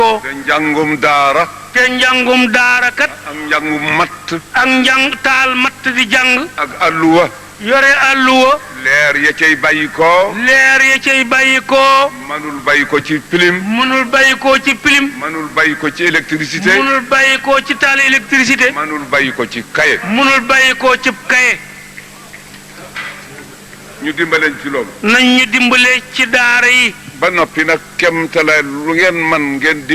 ko. te njàngum daara. te njàngum daara kat. ak njàngum matt. ak njàng taal matt di jàng. ak alluwa. yore alluwa. leer ya cay bàyyi ko. leer ya cay bàyyi ko. mënul bàyyi ko ci pilim. mënul bàyyi ko ci pilim. mënul bàyyi ko ci électricité. mënul bàyyi ko ci taal électricité. mënul bàyyi ko ci kaye. mënul bàyyi ko ci kaye. ñu dimbaleen ci loolu. nañ ñu dimbale ci daara yi. ba noppi nag kemtalaay lu ngeen man ngeen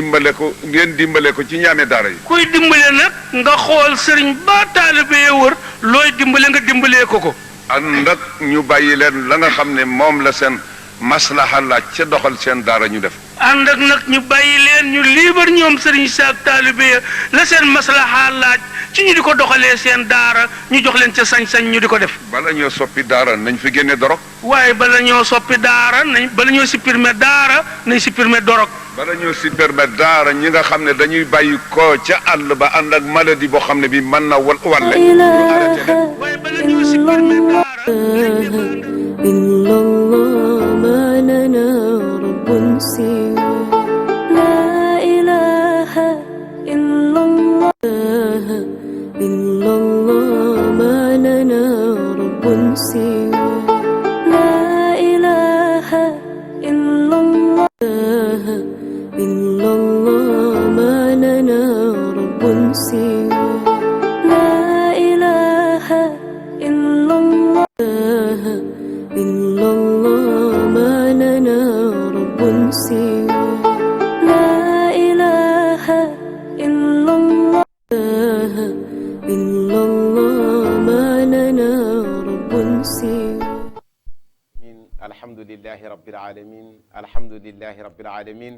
dimbale ko ci ñaame daara yi. kuy dimbale nag nga xool sëriñ ba taalibe ya wër looy dimbale nga dimbalee ko. ànd ak ñu bàyyi leen la nga xam ne moom la seen maslaha laaj ca doxal seen daara ñu def. ànd ak nag ñu bàyyi leen ñu liibar ñoom sëriñ saak taalibe ya la seen maslaha laaj ci ñu di ko doxalee seen daara ñu jox leen ca sañ-sañ ñu di ko def. bala ñoo soppi daara nañ fi génne dorog. waaye bala ñoo soppi daara bala ñoo supprimer daara nañ supprimer dorog. bala ñoo supprimer daara ñi nga xam ne dañuy bàyyi ko ca àll ba ànd ak maladie boo xam ne bi mën na walle. waaye bala ñoo supprimer daara alhamdulillahi rabbil alamin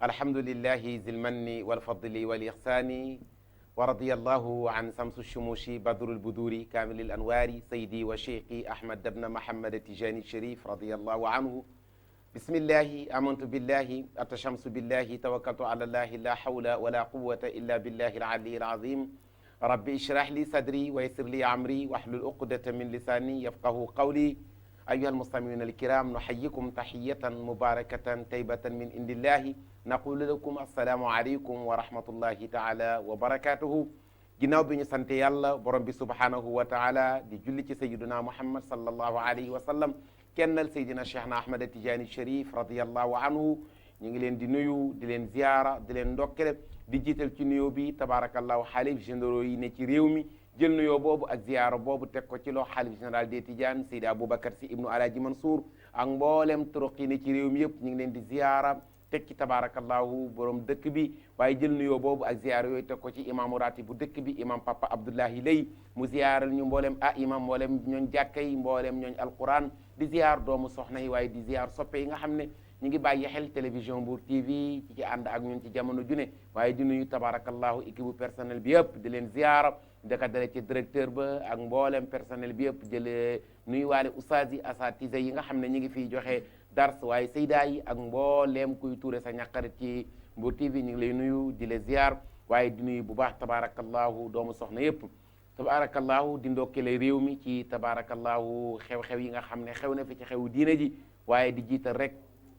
alhamdulillahi zil manni wal fadli wal ihsani wa radiyallahu an samsu shumushi badrul buduri kamilil anwari sayyidi wa shaykhi ahmad ibn muhammad tijani sharif radiyallahu anhu bismillahi amantu billahi atashamsu billahi tawakkaltu ala allahi la hawla wala quwwata illa billahi al-ali al-azim rabbi ishrah li sadri wa yassir li amri wahlul uqdatan min lisani yafqahu qawli أيها المستمعون الكرام نحييكم تحية مباركة طيبة من عند الله نقول لكم السلام عليكم ورحمة الله تعالى وبركاته ginnaaw bi ñu sant yàlla borom bi subhanahu wa taala di julli ci sayyiduna Muhammad sallallahu alayhi wa sallam kennal sayyidina Cheikhna Ahmad Tijani Sharif radiyallahu anhu ñu ngi leen di nuyu di leen ziyaara di leen ndokkale di jiital ci nuyoo bi tabarakallahu xalif généraux yi ne ci réew mi jël nuyoo boobu ak ziyaara boobu teg ko ci loo xalif général des Tidianes Seydi Aboubacar Sy ibnu Alaaji Mansour ak mboolem turuq yi ne ci réew mi yëpp ñu ngi leen di ziyaara teg ci tabarakallahu borom dëkk bi waaye jël nuyoo boobu ak ziyaara yooyu teg ko ci imaamu ratib bu dëkk bi imam Papa Abdoulahi Lay mu ziyaaral ñu mboolem imam mboolem ñooñ jàkka yi mboolem ñooñ alquran di ziyaar doomu soxna yi waaye di ziyaar soppe yi nga xam ne ñu ngi bàyyi xel télévision Mbour TV ci ànd ak ñun ci jamono june waaye di nuyu tabarakallahu équipe bu personnel bi yëpp di leen ziyaara daka dale ci directeur ba ak mboolem personnel bi yëpp jëlee nuyu waale oustaz yi asatise yi nga xam ne ñu ngi fiy joxe dars waaye sayda yi ak mboolem kuy tuure sa ñàqarit ci Mbour TV ñu ngi lay nuyu di la ziyaar waaye di nuyu bu baax tabarakallahu doomu soxna yëpp tabarakallahu di ndokkale réew mi ci tabarakallahu xew-xew yi nga xam ne xew na fi ci xew diine ji waaye di jiital rek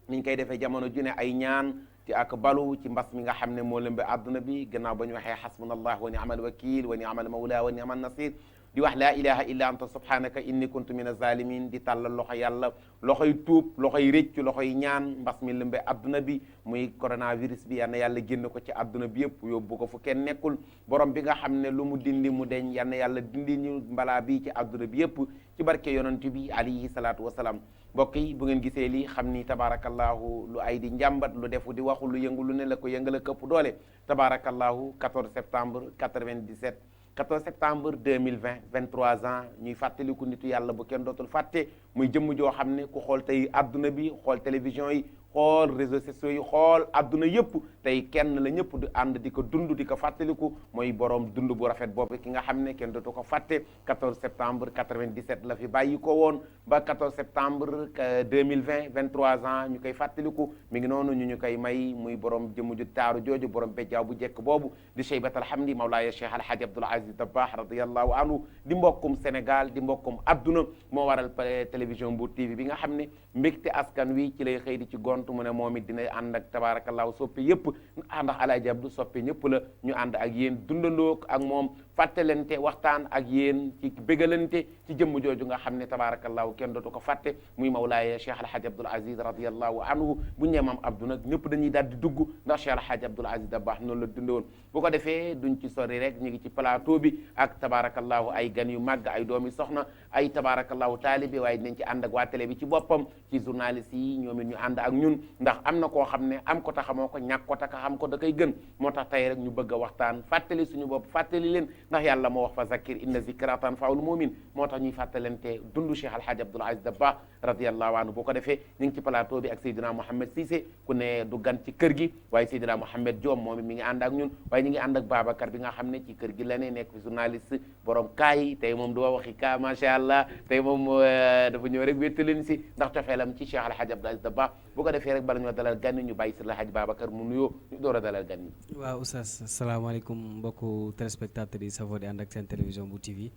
niñ koy defee jamono ju ne ay ñaan ci ak balu ci mbas mi nga xam ne moo lëmbe àdduna bi gannaaw ba ñu waxee xasbunallah wa ni'mal wakil wa ni'mal mawla wa ni'man nasir di wax laa ilaha illa anta subhanaka inni kuntu min azalimin di tàllal loxo yàlla loxoy tuub loxoy rëccu loxoy ñaan mbas mi lëmbe àdduna bi muy coronavirus bi yal na yàlla génn ko ci àdduna bi yëpp yóbbu ko fu kenn nekkul borom bi nga xam ne lu mu dindi mu deñ yal na yàlla dindi ñu mbalaa bi ci àdduna bi yëpp ci barke yonent bi alayhi salaatu wasalaam mbokk yi bu ngeen gisee lii xam ni tabarakallahu lu ay di njàmbat lu defu di waxu lu yëngu lu ne la ko yëngal a këpp doole tabarakallahu 14 septembre 97 14 septembre 2020 23 ans ñuy fàttaliku nitu yàlla bu kenn dootul fàtte muy jëmm joo xam ne ku xool tey adduna bi xool télévision yi xool réseaux sociaux yi xool adduna yëpp tey kenn la ñëpp di ànd di ko dund di ko fàttaliku mooy borom dund bu rafet boobu ki nga xam ne kenn dootu ko fàtte 14 septembre 97 la fi bàyyi ko woon ba 14 septembre 2020 23 ans ñu koy fàttaliku mi ngi noonu ñu koy may muy borom jëmm ju taaru jooju borom bejjaaw bu jekk boobu di Cheybat alhamdi Mawlaaya Cheikh Alhaji Abdoul Aziz Dabakh radiyallahu anhu di mbokkum Sénégal di mbokkum adduna moo waral télévision Mbour TV bi nga xam ne mbégte askan wi ci lay xëy di ci gon tontu mu ne moom it dina ànd ak tabaarakallaahu soppe yëpp ndax Alaaji Abdu soppe ñëpp la ñu ànd ak yéen dundandoo ak moom fàttalante waxtaan ak yéen ci bégalante ci jëmm jooju nga xam ne tabaarakallaahu kenn dootu ko fàtte muy mawlaaya Cheikh Alhaji Abdoul Aziz radiyallahu anhu bu ñu nee maam Abdou nag ñëpp dañuy daal di dugg ndax Cheikh Alhaji Abdoul Aziz Dabakh noonu la dundoon bu ko defee duñ ci sori rek ñu ngi ci plateau bi ak tabaarakallaahu ay gan yu màgg ay doomi soxna ay tabaarakallaahu taalibe waaye dinañ ci ànd ak waa télé bi ci boppam ci journaliste yi ñoom it ñu ànd ak ñun ndax am na koo xam ne am ko ta xamoo ko ñàkk ko ta xam ko da koy gën moo tax tey rek ñu bëgg a waxtaan fàttali suñu bopp fàttali leen ndax yàlla moo wax fa zakkir inna zikra tanfa'ul mu'min moo tax ñuy fàttalante dundu Cheikh Alhaji Abdoul Aziz Dabakh radiyallahu anhu boo ko defee ñu ngi ci plateau bi ak Seydina Mouhamed Cissé ku ne du gan ci kër gi waaye Seydina Mouhamed Diom moom mi ngi ànd ak ñun waaye ñu ngi ànd ak Babacar bi nga xam ne ci kër gi la ne nekk fi journaliste borom kaay tey moom du waxi kaa macha allah tey moom dafa ñëw rek wéttaleen si ndax cofeelam ci Cheikh Alhaji Abdoul Aziz Dabakh bu ko defee rek bala ñoo dalal gan ñu bàyyi si la Hadj Babacar mu nuyoo ñu door a dalal gan yi. waaw oustaz asalaamaaleykum mbokku téléspectateurs yi safoo di ànd ak seen télévision bu TV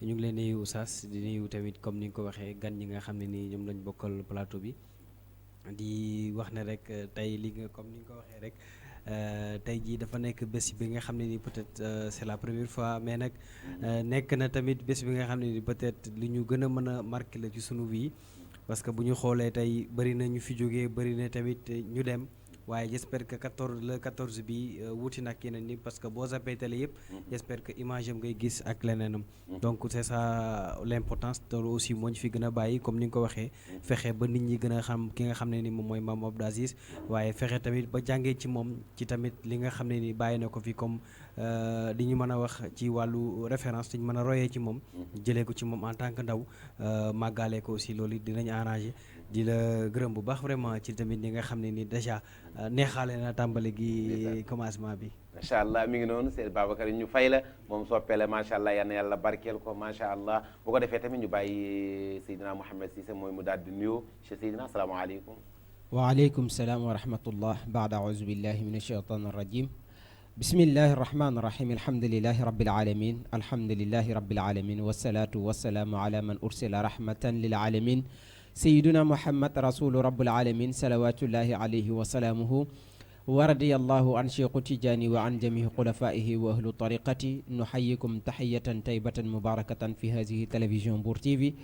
ñu ngi leen di nuyu oustaz di nuyu tamit comme ni nga ko waxee gan ñi nga xam ne nii ñoom lañ bokkal plateau bi di wax ne rek tey li nga comme ni nga ko waxee rek tey jii dafa nekk bés bi nga xam ne ni peut-être c'est la première fois mais nag nekk na tamit bés bi nga xam ne ni peut-être li ñu gën a mën a marqué la ci sunu vie parce que bu ñu xoolee tey bëri na ñu fi jógee bëri na tamit ñu dem waaye j'espère que le 14 bi wuti nag yeneen ni parce que boo zappee télé yëpp j'espère que image am ngay gis ak leneenam donc c'est ça l'importance te aussi moo ñu fi gën a bàyyi comme ni nga ko waxee fexe ba nit ñi gën a xam ki nga xam ne ni moom mooy Mame Abdou Aziz waaye fexe tamit ba jàngee ci moom ci tamit li nga xam ne ni bàyyi na ko fi comme li ñu mën a wax ci wàllu référence te ñu mën a royee ci moom jëlee ko ci moom en tant que ndaw màggalee ko aussi loolu dinañ arrangé di la gërëm bu baax vraiment ci tamit li nga xam ne ni déjà neexaale na tàmbali gi commencement bi macha allah mi ngi noonu Seydou Babacar ñu fay la moom soppee la macha allah yal na yàlla barkeel ko macha allah bu ko defee tamit ñu bàyyi Seydina Mouhamed Cissé mooy mu daal di nuyoo Cheikh Seydina asalaamaaleykum waaleykum salaam wa rahmatullah baada auzu billahi min ashaytan arrajim bismillahi arrahmani irrahim alhamdulilahi rabbil alamin alhamdulilahi rabbil alamin wasalaatu wasalaamu ala man ursila rahmatan lil alamin sayiduna muhammad rasulu rabbil alamin salawatullahi alayhi wa salaamuhu wa radiyallahu an cheikhu tijaani wa an jamihi xulafaihi wa ahlu tariqati nuxayikum taxiyatan taybatan mubarakatan fi hadihi télévision Mbour TV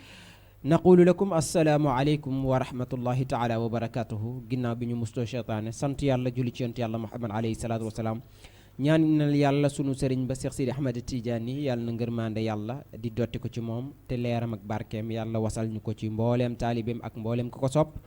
naqulu lakum assalaamu aleykum wa rahmatullahi taala wa barakatuhu ginnaaw bi ñu mustoo cheytaane sant yàlla julli ci yonent yàlla muhammad alayhi salaatu wasalaam ñaanal yàlla sunu sëriñ ba Cheikh Sidi Ahmed Tidiane yàlla na ngërmande yàlla di dotti ko ci moom te leeram ak barkeem yàlla wasal ñu ko ci mbooleem taalibeem ak mbooleem ko ko sopp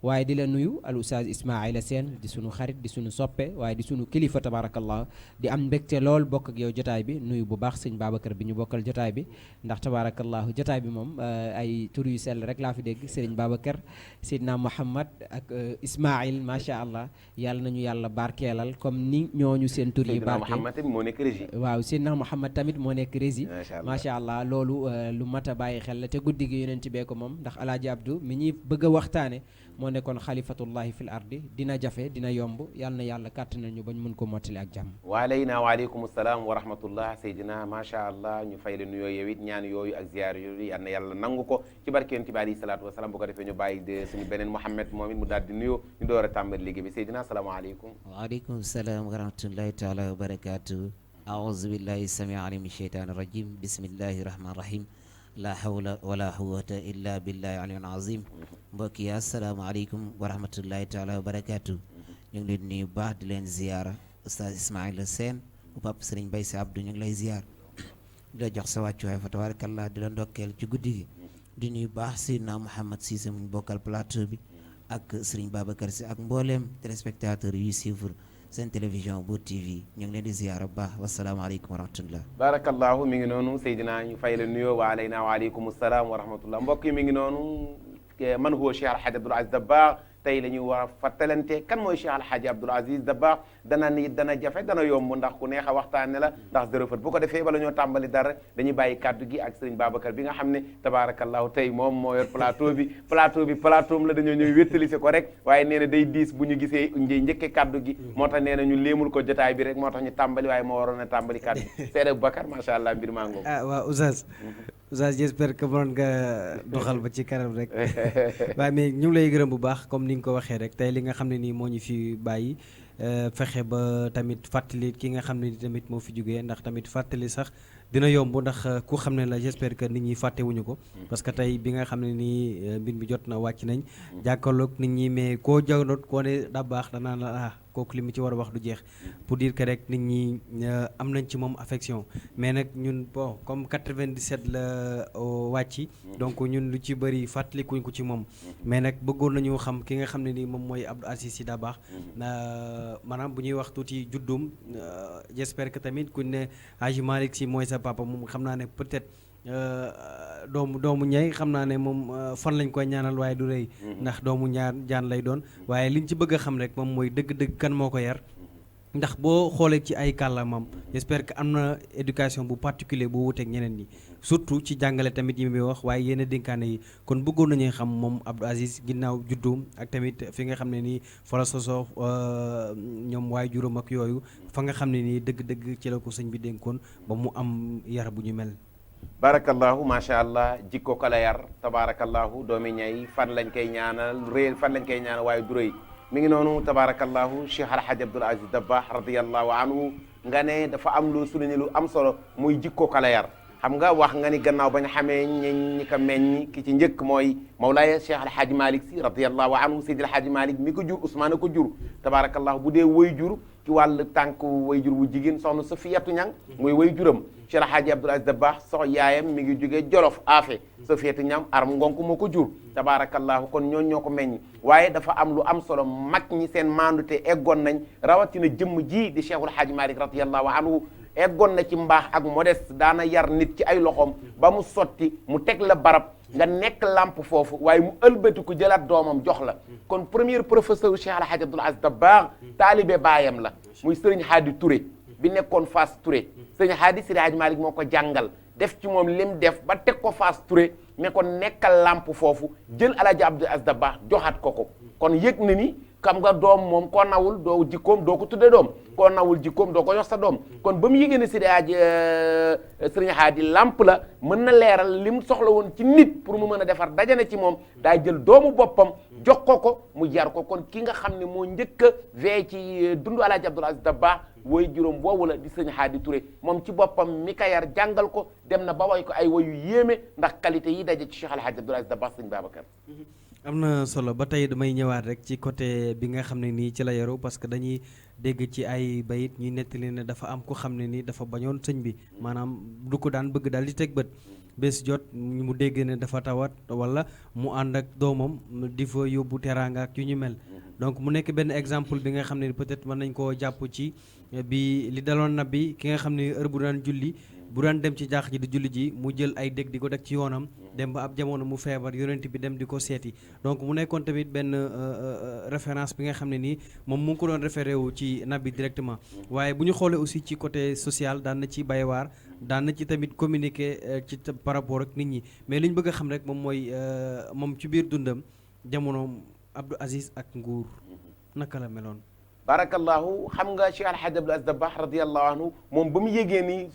waaye di la nuyu al oustaz Ismaïla Sène di sunu xarit di sunu soppe waaye di sunu kilifa tabarakallah di am mbégte lool bokk ak yow jotaay bi nuyu bu baax sëñ Babacar bi ñu bokkal jotaay bi ndax tabarakallahu jotaay bi moom ay tur yu sell rek laa fi dégg sëriñ Babacar Seydina Mouhamad ak Ismaïl macha allah yàlla nañu yàlla barkeelal comme ni ñooñu seen tur yi barkeel Mouhamad tamit moo nekk régie waaw Seydina Mouhamad tamit moo nekk régie macha allah loolu lu mat a bàyyi xel la te guddi gi yonent bee ko moom ndax Alaaji Abdou mi ñuy bëgg a waxtaane moo nekkoon xalifatullahi fil ardi dina jafe dina yomb yàlla na yàlla kàttanal ñu bañ mën ko mottali ak jàmm waaleyna waaleykum salaam wa rahmatullah Seydina macha allah ñu fay la nuyoo yow it ñaan yooyu ak ziyaar yooyu yal na yàlla nangu ko ci barke yonent bi alayhi salaatu wasalaam bu ko defee ñu bàyyi de suñu beneen Mouhamed moom it mu daal di nuyoo ñu door a tàmbali liggéey bi Seydina asalaamaaleykum waaleykum salaam wa rahmatullahi taala wa barakatuh aouzu billahi sami alim min sheytaani rajim bismillahi rahmani rahim la hawla wala quwwata illa billahi aliyul azim mbokk yi asalaamaaleykum wa rahmatullahi taala wa barakaatu ñu ngi leen nuyu baax di leen ziyaara oustaz Ismaïla Sène bu Papa Serigne Mbaye Sy Abdou ñu ngi lay ziyaar di la jox sa wàccuwaay fa tabarakallah di la ndokkeel ci guddi gi di nuyu baax Seydina Mouhamed Cissé mu bokkal plateau bi ak Serigne Babacar Sy ak mbooleem téléspectateurs yuy suivre seen télévision Mbour TV ñu ngi leen di ziyaara bu baax wasalaamaaleykum wa rahmatullah barakallahu mi ngi noonu Seydina ñu fay la nuyoo wa aleyna waaleykum salaam wa rahmatullah mbokk yi mi ngi noonu man huwa Cheikh Alhaji Abdoul Aziz Dabakh tey la ñuy war a fàttalante kan mooy Cheikh Alhaji Abdoul Aziz Dabakh dana ni dana jafe dana yomb ndax ku neex a waxtaane la ndax dërëfat bu ko defee bala ñoo tàmbali dara dañuy bàyyi kàddu gi ak sëriñ Babacar bi nga xam ne tabaarakallahu tey moom moo yor plateau bi plateau la dañoo ñëw wéttalise ko rek waaye nee na day diis bu ñu gisee njëkke kàddu gi moo tax nee na ñu léemul ko jotaay bi rek moo tax ñu tàmbali waaye moo waroon a tàmbali kàddu gi Seydou Babacar macha allah mbir maa ngoog waaw Oustaz j'espère que mënoon nga doxal ba ci kanam rek waaye mais ñu ngi lay gërëm bu baax comme ni nga ko waxee rek tey li nga xam ne nii moo ñu fi bàyyi fexe ba tamit fàttali ki nga xam ne ni tamit moo fi jógee ndax tamit fàttali sax dina yomb ndax ku xam ne la j'espère que nit ñi fàttewuñu ko parce que tey bi nga xam ne nii mbir mi jot na wàcc nañ jàkkaarloog nit ñi mais koo jawnoot koo ne da baax danaa la kooku li mu ci war a wax du jeex pour dire que rek nit ñi am nañ ci moom affection mais nag ñun bon comme 97 la wàcc donc ñun lu ci bëri fàttalikuñ ko ci moom mais nag bëggoon nañu xam ki nga xam ne nii moom mooy Abdou Aziz Sy Dabakh maanaam bu ñuy wax tuuti juddum j'espère que tamit kuñ ne Hadji Malick Sy mooy sa papa moom xam naa ne peut-être doomu ñay xam naa ne moom fan lañ koy ñaanal waaye du rëy ndax doomu jaan lay doon waaye liñ ci bëgg a xam rek moom mooy dëgg-dëgg kan moo ko yar ndax boo xoolee ci ay kàllaamam j'espère que am na éducation bu particulier bu wuteeg ñeneen ñi surtout ci jàngale tamit yi muy wax waaye yenn dénkaane yi kon bëggoon nañu xam moom Abdou Aziz ginnaaw juddoom ak tamit fi nga xam ne nii fa la sosoo ñoom waaye juróom ak yooyu fa nga xam ne nii dëgg-dëgg ci la ko sëñ bi dénkoon ba mu am yar bu ñu mel. barakallahu macha allah jikko ko la yar tabarakallahu doomi ñay fan lañ koy ñaanal réel fan lañ koy ñaanal waaye du rëy mi ngi noonu tabarakallahu Cheikh Alhaji Abdoul Aziz Dabakh radiyallahu anhu nga ne dafa am lu souligné lu am solo muy jikko ko la yar xam nga wax nga ni gannaaw bañ xamee ñi ko meññ ki ci njëkk mooy Mawlaaya Cheikh Alhaji Malick Sy radiyallahu anhu Seydi Alhaji Malick mi ko jur Ousmane ko jur tabarakallahu bu dee way jur ci wàllu tànk way jur wu jigéen soxna Safiyatu Ñang mooy way juram Cheikh Alhaji Abdoul Aziz Dabakh sox yaayam mi ngi jógee Jolof Afe Safiyatu Ñang aram ngonk moo ko jur tabarakallahu kon ñoo ko meññ waaye dafa am lu am solo mag ñi seen maandute eggoon nañ rawatina jëmm ji di Cheikhul Hadji Malick radiyallahu anhu eggoon na ci mbaax ak modeste daana yar nit ci ay loxoom ba mu sotti mu teg la barab nga nekk lamp foofu waaye mu ëlbati ko jëlaat doomam jox la kon premier professeur Cheikh Alhaji Abdoul Aziz Dabakh taalibe baayam la muy Serigne Hadi Touré bi nekkoon Fass Touré Serigne Hadi Seydi Hadji Malick moo ko jàngal def ci moom lim def ba teg ko Fass Touré ne ko nekkal lamp foofu jël Alhaji Abdoul Aziz Dabakh joxaat ko kon yëg na ni xam nga doom moom koo nawul doo jikkoom doo ko tudde doom koo nawul jikkoom doo ko jox sa doom kon ba mu yégée ne Seydi Hadji Serigne Hadi lamp la mën na leeral li mu soxla woon ci nit pour mu mën a defar dajane ci moom daa jël doomu boppam jox ko mu jar ko kon ki nga xam ne moo njëkk a vee ci dundu Alhaji Abdoul Aziz Dabakh woy juróom boobu la di Serigne Hadi Touré moom ci boppam mi ka yar jàngal ko dem na ba way ko ay woyu yéeme ndax qualité yi daje ci Cheikh Alhaji Abdoul Aziz Dabakh Serigne Babacar am na solo ba tey damay ñëwaat rek ci côté bi nga xam ne nii ci la yaru parce que dañuy dégg ci ay bayit ñuy nettali ne dafa am ku xam ne nii dafa bañoon sëñ bi maanaam du ko daan bëgg daal di teg bët bés jot mu dégg ne dafa tawat wala mu ànd ak doomam di fa yóbbu teraanga ak yu ñu mel donc mu nekk benn exemple bi nga xam ne peut-être mën nañ koo jàpp ci bi li daloon na bi ki nga xam ne heure bu daan julli bu daan dem ci jàq ji di julli ji mu jël ay dég di ko teg ci yoonam dem ba ab jamono mu feebar yonent bi dem di ko seeti donc mu nekkoon tamit benn référence bi nga xam ne nii moom mu ngi ko doon référé wu ci nabi directement waaye bu ñu xoolee aussi ci côté social daan na ci baywaar daan na ci tamit communiquer ci par rapport ak nit ñi mais li ñu bëgg a xam rek moom mooy moom ci biir dundam jamonoom Abdou Aziz ak nguur naka la meloon. barakallahu xam nga Cheikh Alhaji Abdoul Aziz Dabakh radiyallahu anhu moom ba mu yégee ni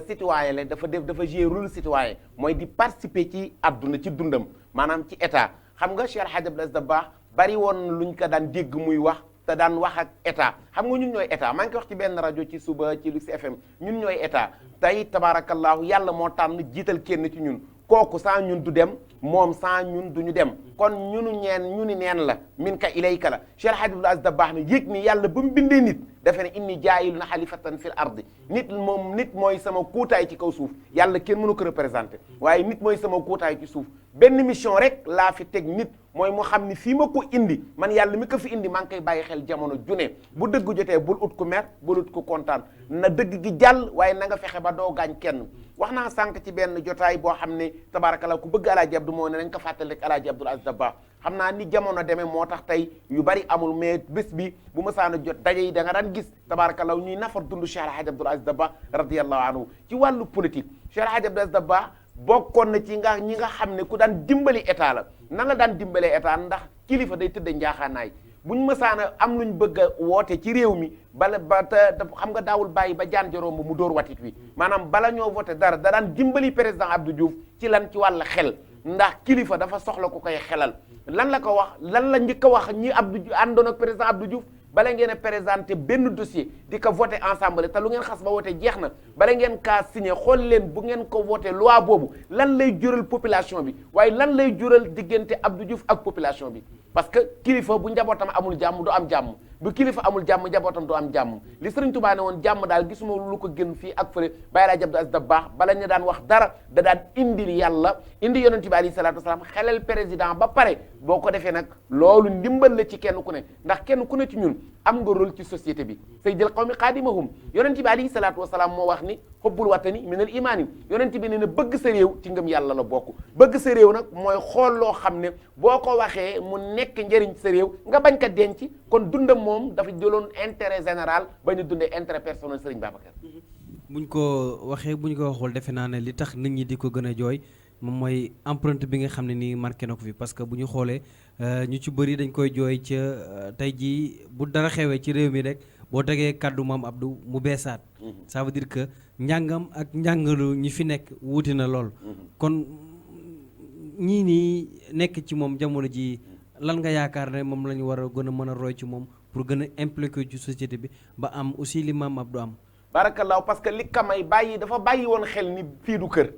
citoyen la dafa jouer rôle citoyen mooy di participer ci àdduna ci dundam maanaam ci état xam nga Cheikh Alhaji Abdoul Aziz Dabakh bari woon luñ ko daan dégg muy wax te daan wax ak état xam nga ñun ñooy état maa ngi koy wax ci benn rajo ci suba ci Lux FM ñun ñooy état tey tabarakallahu yàlla moo tànn jiital kenn ci ñun kooku sans ñun du dem moom sans ñun duñu dem kon ñunu neen la min ka ilayka la Cheikh Alhaji Abdoul Aziz Dabakh ne yëg ni yàlla ba mu bindee nit dafa ne inni jaayilun xalifatan fil ardi nit mooy sama kuutaay ci kaw suuf yàlla kenn mënu ko représenté waaye nit mooy sama kuutaay ci suuf benn mission rek laa fi teg nit mooy mu xam ni fii ma ko indi man yàlla mi ko fi indi maa ngi koy bàyyi xel jamono june bu dëgg jotee bul ut ku mer bul ut ku kontaan na dëgg gi jàll waaye na nga fexe ba doo gaañ kenn wax naa sànq ci benn jotaay boo xam ne tabarakallah ku bëgg Alaaji Abdou moo ne nañ ko fàttali rek Alaaji Abdoul Aziz Dabakh xam naa ni jamono demee moo tax tey yu bari amul mais bés bi bu ma saana jot daje yi da nga daan gis tabarakallah ñuy nafar dund Cheikh Alhaji Abdoul Aziz Dabakh radiyallahu anhu ci wàllu politique Cheikh Alhaji Abdoul Aziz Dabakh bokkoon na ci ñi nga xam ne ku daan dimbali état la na la daan dimbalee état ndax kilifa day tëdd njaaxaanaay buñ mësaana am luñ bëgg a woote ci réew mi bala ba te xam nga daawul bàyyi ba jaan joromb mu dóor watit wi maanaam bala ñoo voté dara da daan dimbali président Abdou Diouf ci lan ci wàll xel ndax kilifa dafa soxla ku koy xelal lan la ko wax lan la njëkk a wax ñi Abdou àndoon ak président Abdou Diouf bala ngeen a présenté benn dossier di ko voté ensemble te lu ngeen xas ba voté jeex na bala ngeen kaa signé xool leen bu ngeen ko voté loi boobu lan lay jural population bi waaye lan lay jural diggante Abdou Diouf ak population bi parce que kilifa bu njabootam amul jàmm du am jàmm bu kilifa amul jàmm njabootam du am jàmm li Sëriñ Tuubaa ne woon jàmm daal gisuma lu ko gën fii ak fële Baye Laaj Abdou Aziz Dabakh bala ñu daan wax dara da daan indil yàlla indi yonent bi alayhi salaatu wasalaam xelal président ba pare boo ko defee nag loolu ndimbal la ci kenn ku ne ndax kenn ku ne ci ñun am nga rôle ci société bi sayyidil qawmi xaadimahum yonent bi alayhi salaatu wasalaam moo wax ni xubbul watani minal imaani yonent bi ne na bëgg sa réew ci ngëm yàlla la bokk bëgg sa réew nag mooy xool loo xam ne boo ko waxee mu nekk njëriñ sa réew nga bañ ko denc kon dundam moom dafa jëloon intérêt général ba ñu dundee intérêt personnel Serigne Babacar. buñ ko waxee buñ ko waxul defe naa ne li tax nit ñi di ko gën a jooy moom mooy empreinte bi nga xam ne nii marqué na ko fi parce que bu ñu xoolee ñu ci bëri dañ koy jooy ca tey jii bu dara xewee ci réew mi rek boo tegee kàddu maam Abdou mu beesaat. ça veut dire que njàngam ak njàngalu ñi fi nekk wuute na lool. kon ñii nii nekk ci moom jamono ji lan nga yaakaar ne moom la ñu war a gën a mën a roy ci moom pour gën a impliqué ci société bi ba am aussi li maam Abdou am. barakallaahu parce que li kamay bàyyi dafa bàyyi woon xel ni fii du kër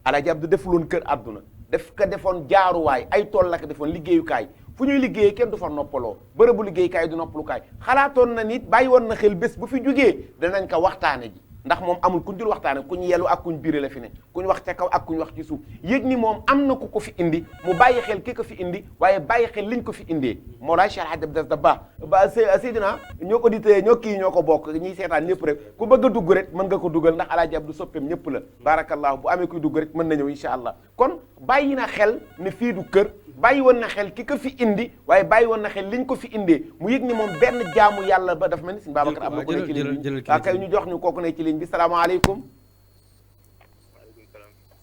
Alaaji Abdou defuloon kër àdduna def ko defoon jaaruwaay ay tool la ko defoon liggéeyukaay fu ñuy liggéeyee kenn du fa noppaloo bërëbu liggéeyukaay du noppalukaay xalaatoon na nit bàyyi woon na xel bés bu fi jógee danañ ko waxtaane ji ndax moom amul kuñ dul waxtaane kuñ yelu ak kuñ biire la fi ne kuñ wax ca kaw ak kuñ wax ci suuf yëg ni moom am na ku ko fi indi mu bàyyi xel ki ko fi indi waaye bàyyi xel liñ ko fi indee Mawlaay Cheikh Hadj Abdou Aziz Dabakh ba Seydina ñoo ko auditeurs ñoo kii ñoo ko bokk ñiy seetaan ñëpp rek ku bëgg a dugg rek mën nga ko dugal ndax Alaaji Abdou soppeem ñëpp la barakallahu bu amee kuy dugg rek mën na ñëw insha allah kon bàyyi na xel ne fii du kër bàyyi woon na xel ki ko fi indi waaye bàyyi woon na xel liñ ko fi indee mu yëg ni moom benn jaamu yàlla ba dafa mel ni Sëñ Babacar am na ko ne ci ligne bi waa kay ñu jox ñu kooku ne ci ligne bi salaamaaleykum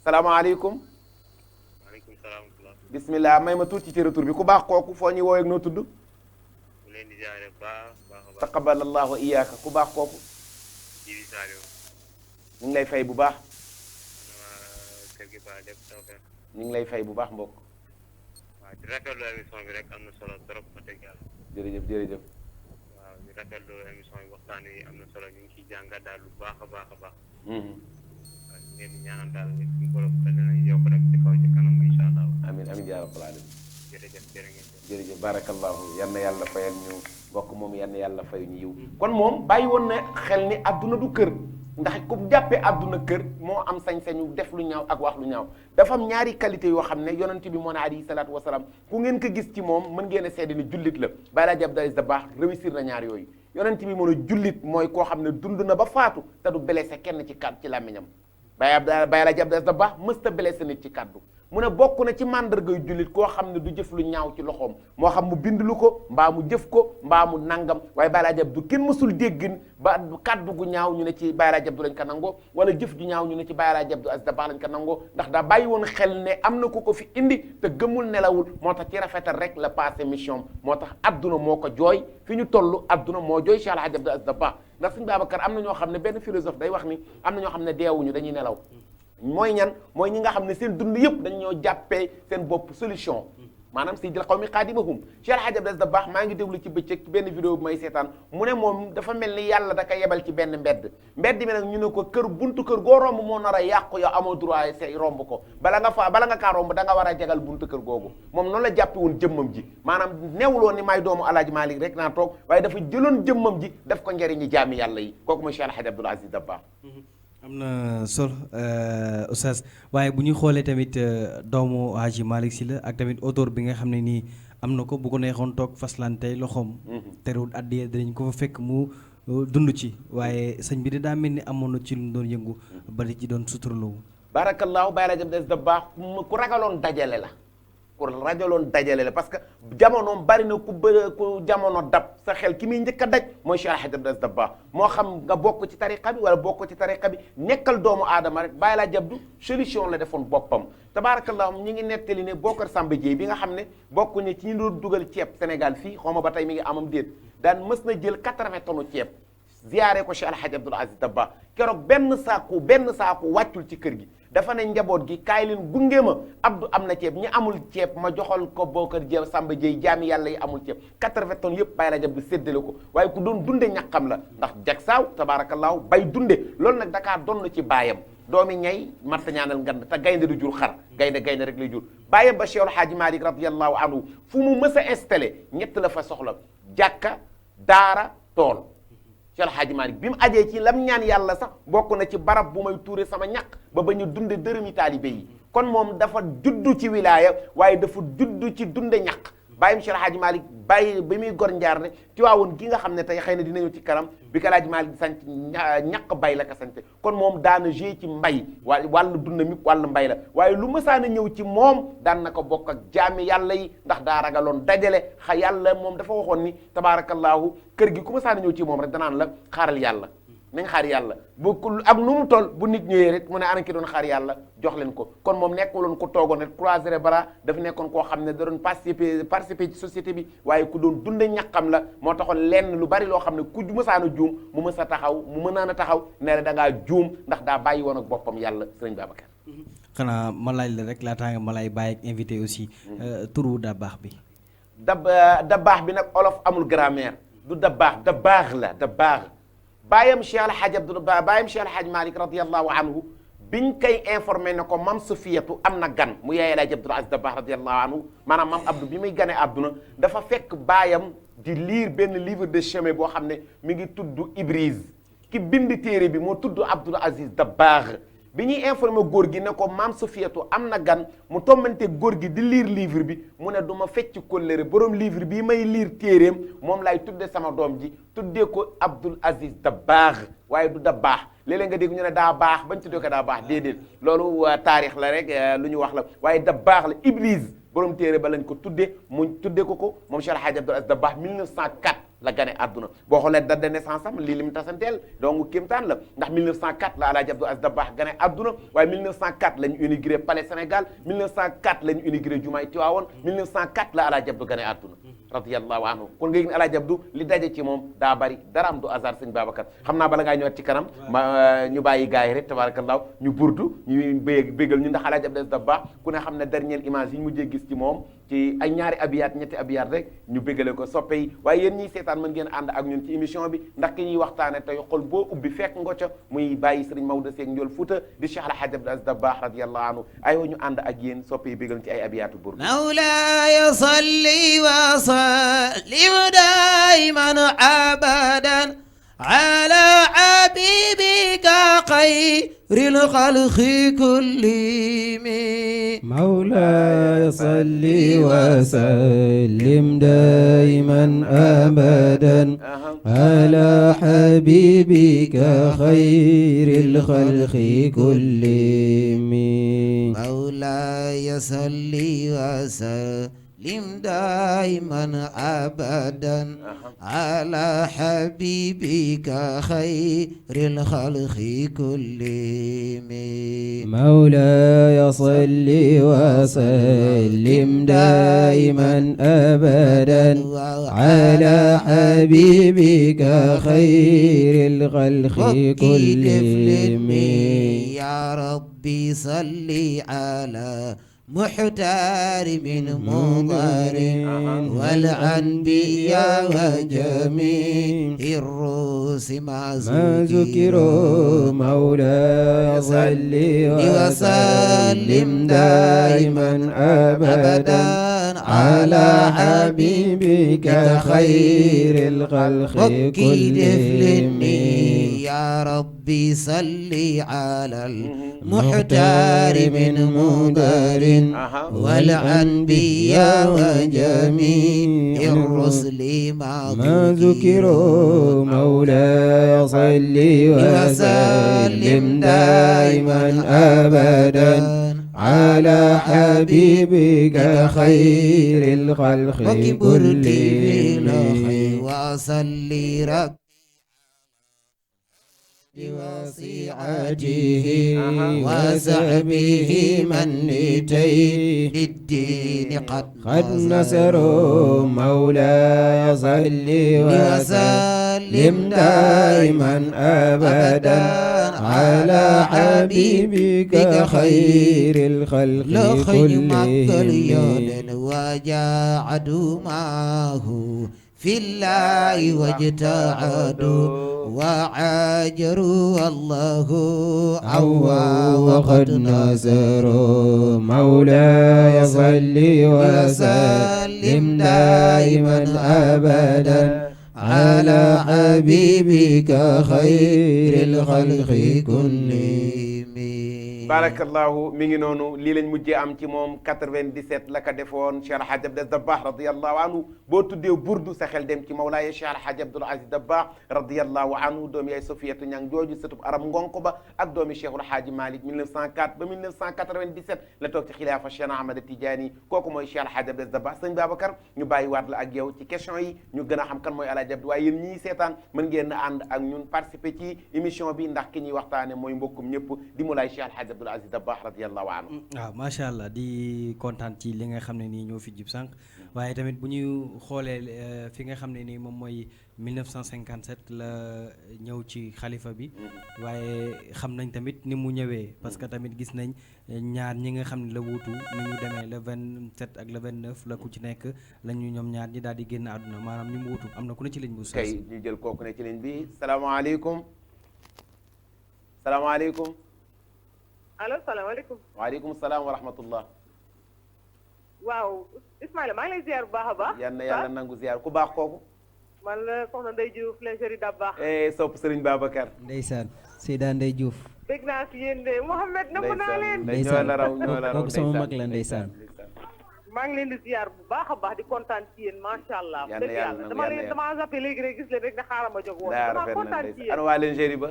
salaamaaleykum bismillah may ma tuuti ci retour bi ku baax kooku foo ñuy woowee ak noo tudd taqabbalallahu iyyaka ku baax kooku ñu ngi lay fay bu baax ñu ngi lay fay bu baax mbokk waaw di rafetlu émission bi rek am na solo trop wax dëgg yàlla. jërëjëf jërëjëf. waaw di rafetlu émission bi waxtaan yi am na solo ñu ngi ciy jàngat daal lu baax a baax a baax. waaw ñu leen di ñaanal daal suñu borom danañ yokk rek ci kaw ci kanam incha allah. amiin amiin yaa rabbal aalamiin. jërëjëf jërë ngeen jëf. jërëjëf barakallahu yal na yàlla fayal ñu mbokk moom yal na yàlla fay ñu yiw kon moom bàyyi woon na xel ni adduna du kër. ndax ku jàppee àdduna kër moo am sañ-sañu def lu ñaaw ak wax lu ñaaw dafa am ñaari qualité yoo xam ne yonent bi moo ne alayhi salaatu wasalaam ku ngeen ko gis ci moom mën ngeen a seede ni jullit la Baye Laaj Abdou Aziz Dabakh réussir na ñaar yooyu yonent bi moo ne jullit mooy koo xam ne dund na ba faatu te du blessé kenn ci kàddu ci làmmiñam Baye Laaj Abdou Aziz Dabakh mësta blessé nit ci kàddu mu ne bokk na ci màndargay jullit koo xam ne du jëf lu ñaaw ci loxoom moo xam mu bind lu ko mbaa mu jëf ko mbaa mu nangam waaye Baye Laaj Abdou kenn mësul dégg ba kàddu gu ñaaw ñu ne ci Baye Laaj Abdou lañ ko nangoo wala jëf ju ñaaw ñu ne ci Baye Laaj Abdou Aziz Dabakh lañ ko nangoo ndax daa bàyyi woon xel ne am na ku ko fi indi te gëmul nelawul moo tax ci rafetal rek la passé mission moo tax adduna moo ko jooy fi ñu toll adduna moo jooy Cheikh Hadj Abdou Aziz Dabakh ndax Sëñ Babacar am na ñoo xam ne benn philosophe day wax ni am na ñoo xam ne deewuñu dañuy nelaw mooy ñan mooy ñi nga xam ne seen dund yëpp dañ ñoo jàppee seen bopp solution maanaam sayyidil qawmi xaadimahum Cheikh Hadj Abdou Aziz Dabakh maa ngi déglu ci bëccëg benn vidéo bu may seetaan mu ne moom dafa mel ni yàlla da ko yebal ci benn mbedd mi nag ñu ne ko kër buntu kër goo romb moo nar a yàqu yow amoo droit say romb ko bala nga kaa romb da nga war a jagal buntu kër googu moom noonu la jàppe woon jëmmam ji maanaam newuloon ni may doomu Alaaji Malik rek naa toog waaye dafa jëloon jëmmam ji def ko njëriñi jaami yàlla yi kooku mooy Cheikh Hadj Abdou Aziz Dabakh am na solo Oustaz waaye bu ñu xoolee tamit doomu Hadji Malick Sy la ak tamit auteur bi nga xam ne nii am na ko bu ko neexoon toog faslante loxoom terewul addiye dinañ ko fa fekk mu dund ci waaye sëñ bi de daa mel ni amoon na ci lu mu doon yëngu ba di ci doon suturloo barakallahu Baye Laaj Abdou Aziz Dabakh ku ragaloon dajale la ku rajaloon dajale la parce que jamonoom bari na ku jamono dab sa xel ki muy njëkk a daj mooy Cheikh Alhaji Abdou Aziz Dabakh moo xam nga bokk ci tariqa bi wala bokk ci tariqa bi nekkal doomu aadama rek bàyyi laa jabdu solution la defoon boppam tabarakallahu ñi ngi nettali ne Bokar Samba Dieye bi nga xam ne bokk ne ci ñu doon dugal ceeb Sénégal fii xaw ma ba tey mi ngi amam déet daan mës na jël 80 tonnes ceeb ziyaare ko Cheikh Alhaji Abdou Aziz Dabakh keroog benn saaku wàccul ci kër gi dafa ne njaboot gi kaay leen gunge ma Abdou am na ceeb ñi amul ceeb ma joxal ko Bokar Dieye Samba Dieye jaami yàlla yi amul ceeb 80 tonnes yëpp bàyyi la jab du séddale ko waaye ku doon dunde ñaqam la ndax jag saaw tabaarakallaahu bay dunde loolu nag dakaa doon ci baayam doomi ñay marta ñaanal ngand te gaynde du jur xar gaynde rek lay jur baayam ba Cheikh Alhaaji Malick radiyallahu anhu fu mu mës a installé ñett la fa soxla jàkka daara tool Cheikh Alhaaji Malick bi mu ajee ci lam ñaan yàlla sax bokk na ci barab bu may tuure sama ñaq ba ba ñu dunde dërëmi taalibe yi kon moom dafa juddu ci wilaaya waaye dafa juddu ci dunde ñaq bàyyim Cheikh Alhaaji Malick bàyyi ba muy gor njaar ne Tiwaawoon gi nga xam ne tey xëy na dina ñëw ci kanam bi ko Alhaaji Malick sanc ñaq bay la ko sant kon moom daana joué ci mbay wàllu dund mi wàllu mbay la waaye lu mësaana ñëw ci moom daan na ko bokk ak jaami yàlla yi ndax daa ragaloon dajale yàlla moom dafa waxoon ni tabaarakallaahu kër gi ku mësaana ñëw ci moom rek danaan la xaaral yàlla nañ xaar yàlla bu ak nu mu toll bu nit ñëwee rek mu ne ana ki doon xaar yàlla jox leen ko kon moom nekkuloon ko toogoon rek croiser bras dafa nekkoon koo xam ne da doon participer ci société bi waaye ku doon dunde ñaqam la moo taxoon lenn lu bari loo xam ne ku mësaana juum mu mës a taxaw mu mënaan a taxaw ne la da ngaa juum ndax daa bàyyi woon ak boppam yàlla sëriñ Babacar. xanaa ma laaj la rek laataa nga ma lay bàyyi ak invité aussi turu Dabakh bi. Dabakh bi nag olof amul grammaire du Dabakh la Dabakh. baayam Cheikh Alhaaji Malick radiyallahu anhu biñ koy informé ne ko mam Sufiyatu am na gan mu yaay Alhaaji Abdou Aziz Dabakh radiyallahu anhu maanaam mam Abdou bi muy gane àdduna dafa fekk baayam di lire benn livre de chemin boo xam ne mi ngi tudd Ibriz ki bind téere bi moo tudd Abdou Aziz Dabakh bi ñuy informé góor gi ne ko maam Sufiyatu am na gan mu tombante góor gi di lire livre bi mu ne du ma fecc kóllëre borom livre bii may lire téeréem moom laay tudde sama doom ji tuddee ko Abdou Aziz Dabakh waaye du Dabakh léeg-léeg nga dégg ñu ne daa baax bañ tuddee ko daa baax déedéet loolu taarix la rek lu ñu wax la waaye Dabakh la Iblis borom téere ba lañ ko tuddee mu tuddee ko moom Cheikh Alhaaji Abdou Aziz Dabakh 1904 la gane àdduna boo xoolee date de naissance am lii lim tasanteel donc kéemtaan la ndax 1904 la Alhaaji Abdou Aziz Dabakh gane àdduna waaye 1904 la ñu inauguré Palais Sénégal 1904 la ñu inauguré Jumaay Tiwaawoon 1904 la Alhaaji Abdou gane àdduna radiyallahu anhu kon nga yëg ne Alhaaji Abdou li daje ci moom daa bari dara am du hasard sëñ Babacar xam naa bala ngaa ñëwaat ci kanam ma ñu bàyyi gars yi rek tabarakallahu ñu burdu ñu bégal ñu ndax Alhaaji Abdou Aziz Dabakh ku ne xam ne dernière image yi ñu mujjee gis ci moom ci ay ñaari abiyaat ñetti abiyaat rek ñu bégale ko soppe yi waaye yéen ñiy seetaan mën ngeen ànd ak ñun ci émission bi ndax ki ñuy waxtaane tey xol boo ubbi fekk ngo ca muy bàyyi sëriñ Maodo Seck Ndiol Fouta di Cheikh Alhaaji Abdou Aziz Dabakh radiyallahu anhu aywa ñu ànd ak yéen soppe yi bégal ci ay abiyaatu bur mawlaaya salli wa sallim daiman abadan ala habibika xayril xalqi kullihim مولاي صل وسلم دائما أبدا على حبيبك خير الخلق كلهم مولاي صل وسلم دائما أبدا على حبيبك خير الخلق كلهم مولاي صل وسلم دائما أبدا على حبيبك خير الخلق كلهم يا ربي صل على محترم مضر والأنبياء وجميع الرسل ما ذكروا مولاي صل وسلم دائما أبدا على حبيبك خير الخلق كلهم يا ربي صل على المحترم مدر والأنبياء وجميع الرسل ما ذكروا مولاي صل وسلم دائما أبدا على حبيبك خير الخلق كلهم وصلي رب بوصيعته وصحبه من لتيه للدين قد نصروا مولاي صل وسلم دائما أبدا على حبيبك خير الخلق لخيم كلهم وجاعدوا معه في الله واجتهدوا وعاجروا الله عوا وقد نصروا مولاي صل وسلم دائما أبدا على حبيبك خير الخلق كلهم barakallahu mi ngi noonu lii lañ mujjee am ci moom 97 la ko defoon Cheikh Alhaji Abdou Dabakh radiyallahu anhu boo tuddee burdu sa xel dem ci mawlaaye Cheikh Alhaji Abdoul Aziz Dabakh radiyallahu anhu doomi yaay Sofiyatu Ñang jooju sëtub aram ngonko ba ak doomi Cheikhul Haaji Malick 1904 ba 1997 la toog ci xilaafa Cheikh Ahmad Tidiane kooku mooy Cheikh Alhaji Abdou Dabakh sëñ Babacar ñu bàyyi waat la ak yow ci question yi ñu gën a xam kan mooy Alhaji Abdou waaye yéen ñii seetaan mën ngeen a ànd ak ñun participer ci émission bi ndax ki ñuy waxtaane mooy mbokkum ñëpp di mawlaaye Cheikh Alhaji Abdoul Aziz Dabakh radiyallahu anhu. waaw macha allah di kontaan ci li nga xam ne nii ñoo fi jib sànq waaye tamit bu ñu xoolee fi nga xam ne nii moom mooy 1957 la ñëw ci xalifa bi waaye xam nañ tamit ni mu ñëwee parce que tamit gis nañ ñaar ñi nga xam ne la wuutu ni ñu demee le 27 ak le 29 la ku ci nekk la ñu ñoom ñaar ñi daal di génn àdduna maanaam ñi mu wuutu am na ku ne ci ligne bu sës. kay ñu jël kooku ne ci ligne bi salaamaaleykum salaamaaleykum. allo salaamaaleykum. waaleykum salaam wa rahmatullah. waaw Ismaïla maa ngi lay ziar bu baax a baax. yal na yàlla nangu ziar ku baax kooku. man la soxna Ndeye Diouf lingerie Dabakh. sopp Serigne Babacar. ndeysaan Seyda Ndey Diouf dégg naa si yéen de Mouhamed namm naa leen. ñoo la raw ñoo la raw kooku sama mag la ndeysaan maa ngi leen di ziar bu baax a baax di kontaan ci yéen macha allah. yal na dëgg yàlla yàlla dama leen dama zappé léegi rek gis leen rek ne xaaral ma jóg woon. dama kontaan ci yéen ana waa lingerie ba.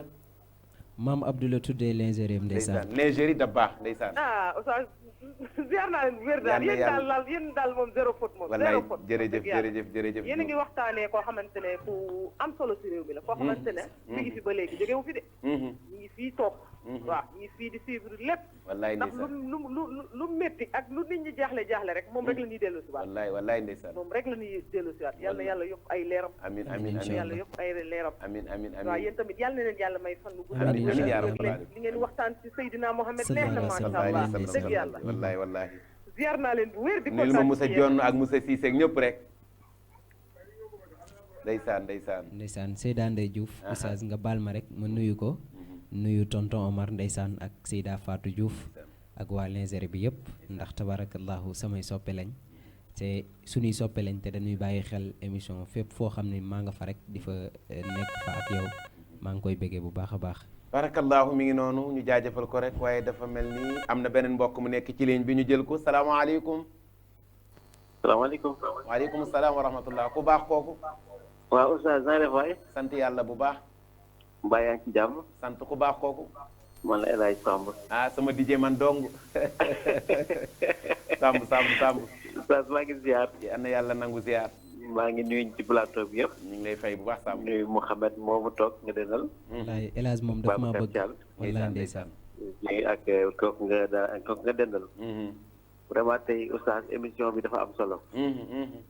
maam Abdoulaye tuddee lingerie ndeysaan lingerie Dabakh ndeysaan. ah oustaz ziar naa leen bu wér daal yéen daal moom zéro faute moom. zéro faute jërëjëf jërëjëf jërëjëf. yéen a ngi waxtaanee koo xamante ne ku am solo si réew mi la. koo xamante ne mi ngi fi ba léegi jógewu fi de. mi ngi fii toog. waaw mi ngi fii di suivre lépp. wallaay ndax ndeysaan lu métti ak lu nit ñi jaaxle rek moom rek la ñuy dellu si waat. wallaay ndeysaan. moom rek la ñuy dellu si waat yal na yàlla yokk ay leeram. amiin amiin amiin yàlla yokk ay leeram. amiin amiin amiin. waaw yéen tamit yàlla na leen yàlla may fan bu gudd. amiin amiin yaa rabbal li ngeen waxtaan ci Seydina Mohamed neex na macha allah dëgg yàlla. wallaay wallaay. ziar naa leen bu wér di nil ma Moussa Dione ak Moussa Cissé ak ñëpp rek. ndeysaan Seyda Ndey Diouf oustaz nga baal ma rek ma nuyu ko nuyu tonton Omar ndeysaan ak Seyda Fatou Diouf ak waa lingerie bi yëpp ndax tabarakallahu samay soppe lañ te suñuy soppe lañ te dañuy bàyyi xel émission fépp foo xam ne maa nga fa rek di fa nekk fa ak yow maa ngi koy bëggee bu baax a baax. barakallahu mi ngi noonu ñu jaajëfal ko rek waaye dafa mel ni am na beneen mbokk mu nekk ci ligne bi ñu jël ko salaamaaleykum. salaamaaleykum. waaleykum salaam wa rahmatullah ku baax kooku. waaw oustaz na def waay. sant yàlla bu baax. mbaa yaa ngi ci jàmm. sant ku baax kooku. man la El Hadj Samb. sama DJ man dong. Samb. oustaz maa ngi ziar. yal na yàlla nangu ziar. maa ngi nuyu ci plateau bi yëpp. ñu ngi lay fay bu baax Samb. nuyu Mouhamed moomu toog nga dendal. wallaay El Hadj moom dafa maa bëgg. wallaay ndeysaan. ak kooku nga dendal. vraiment tey oustaz émission bi dafa am solo.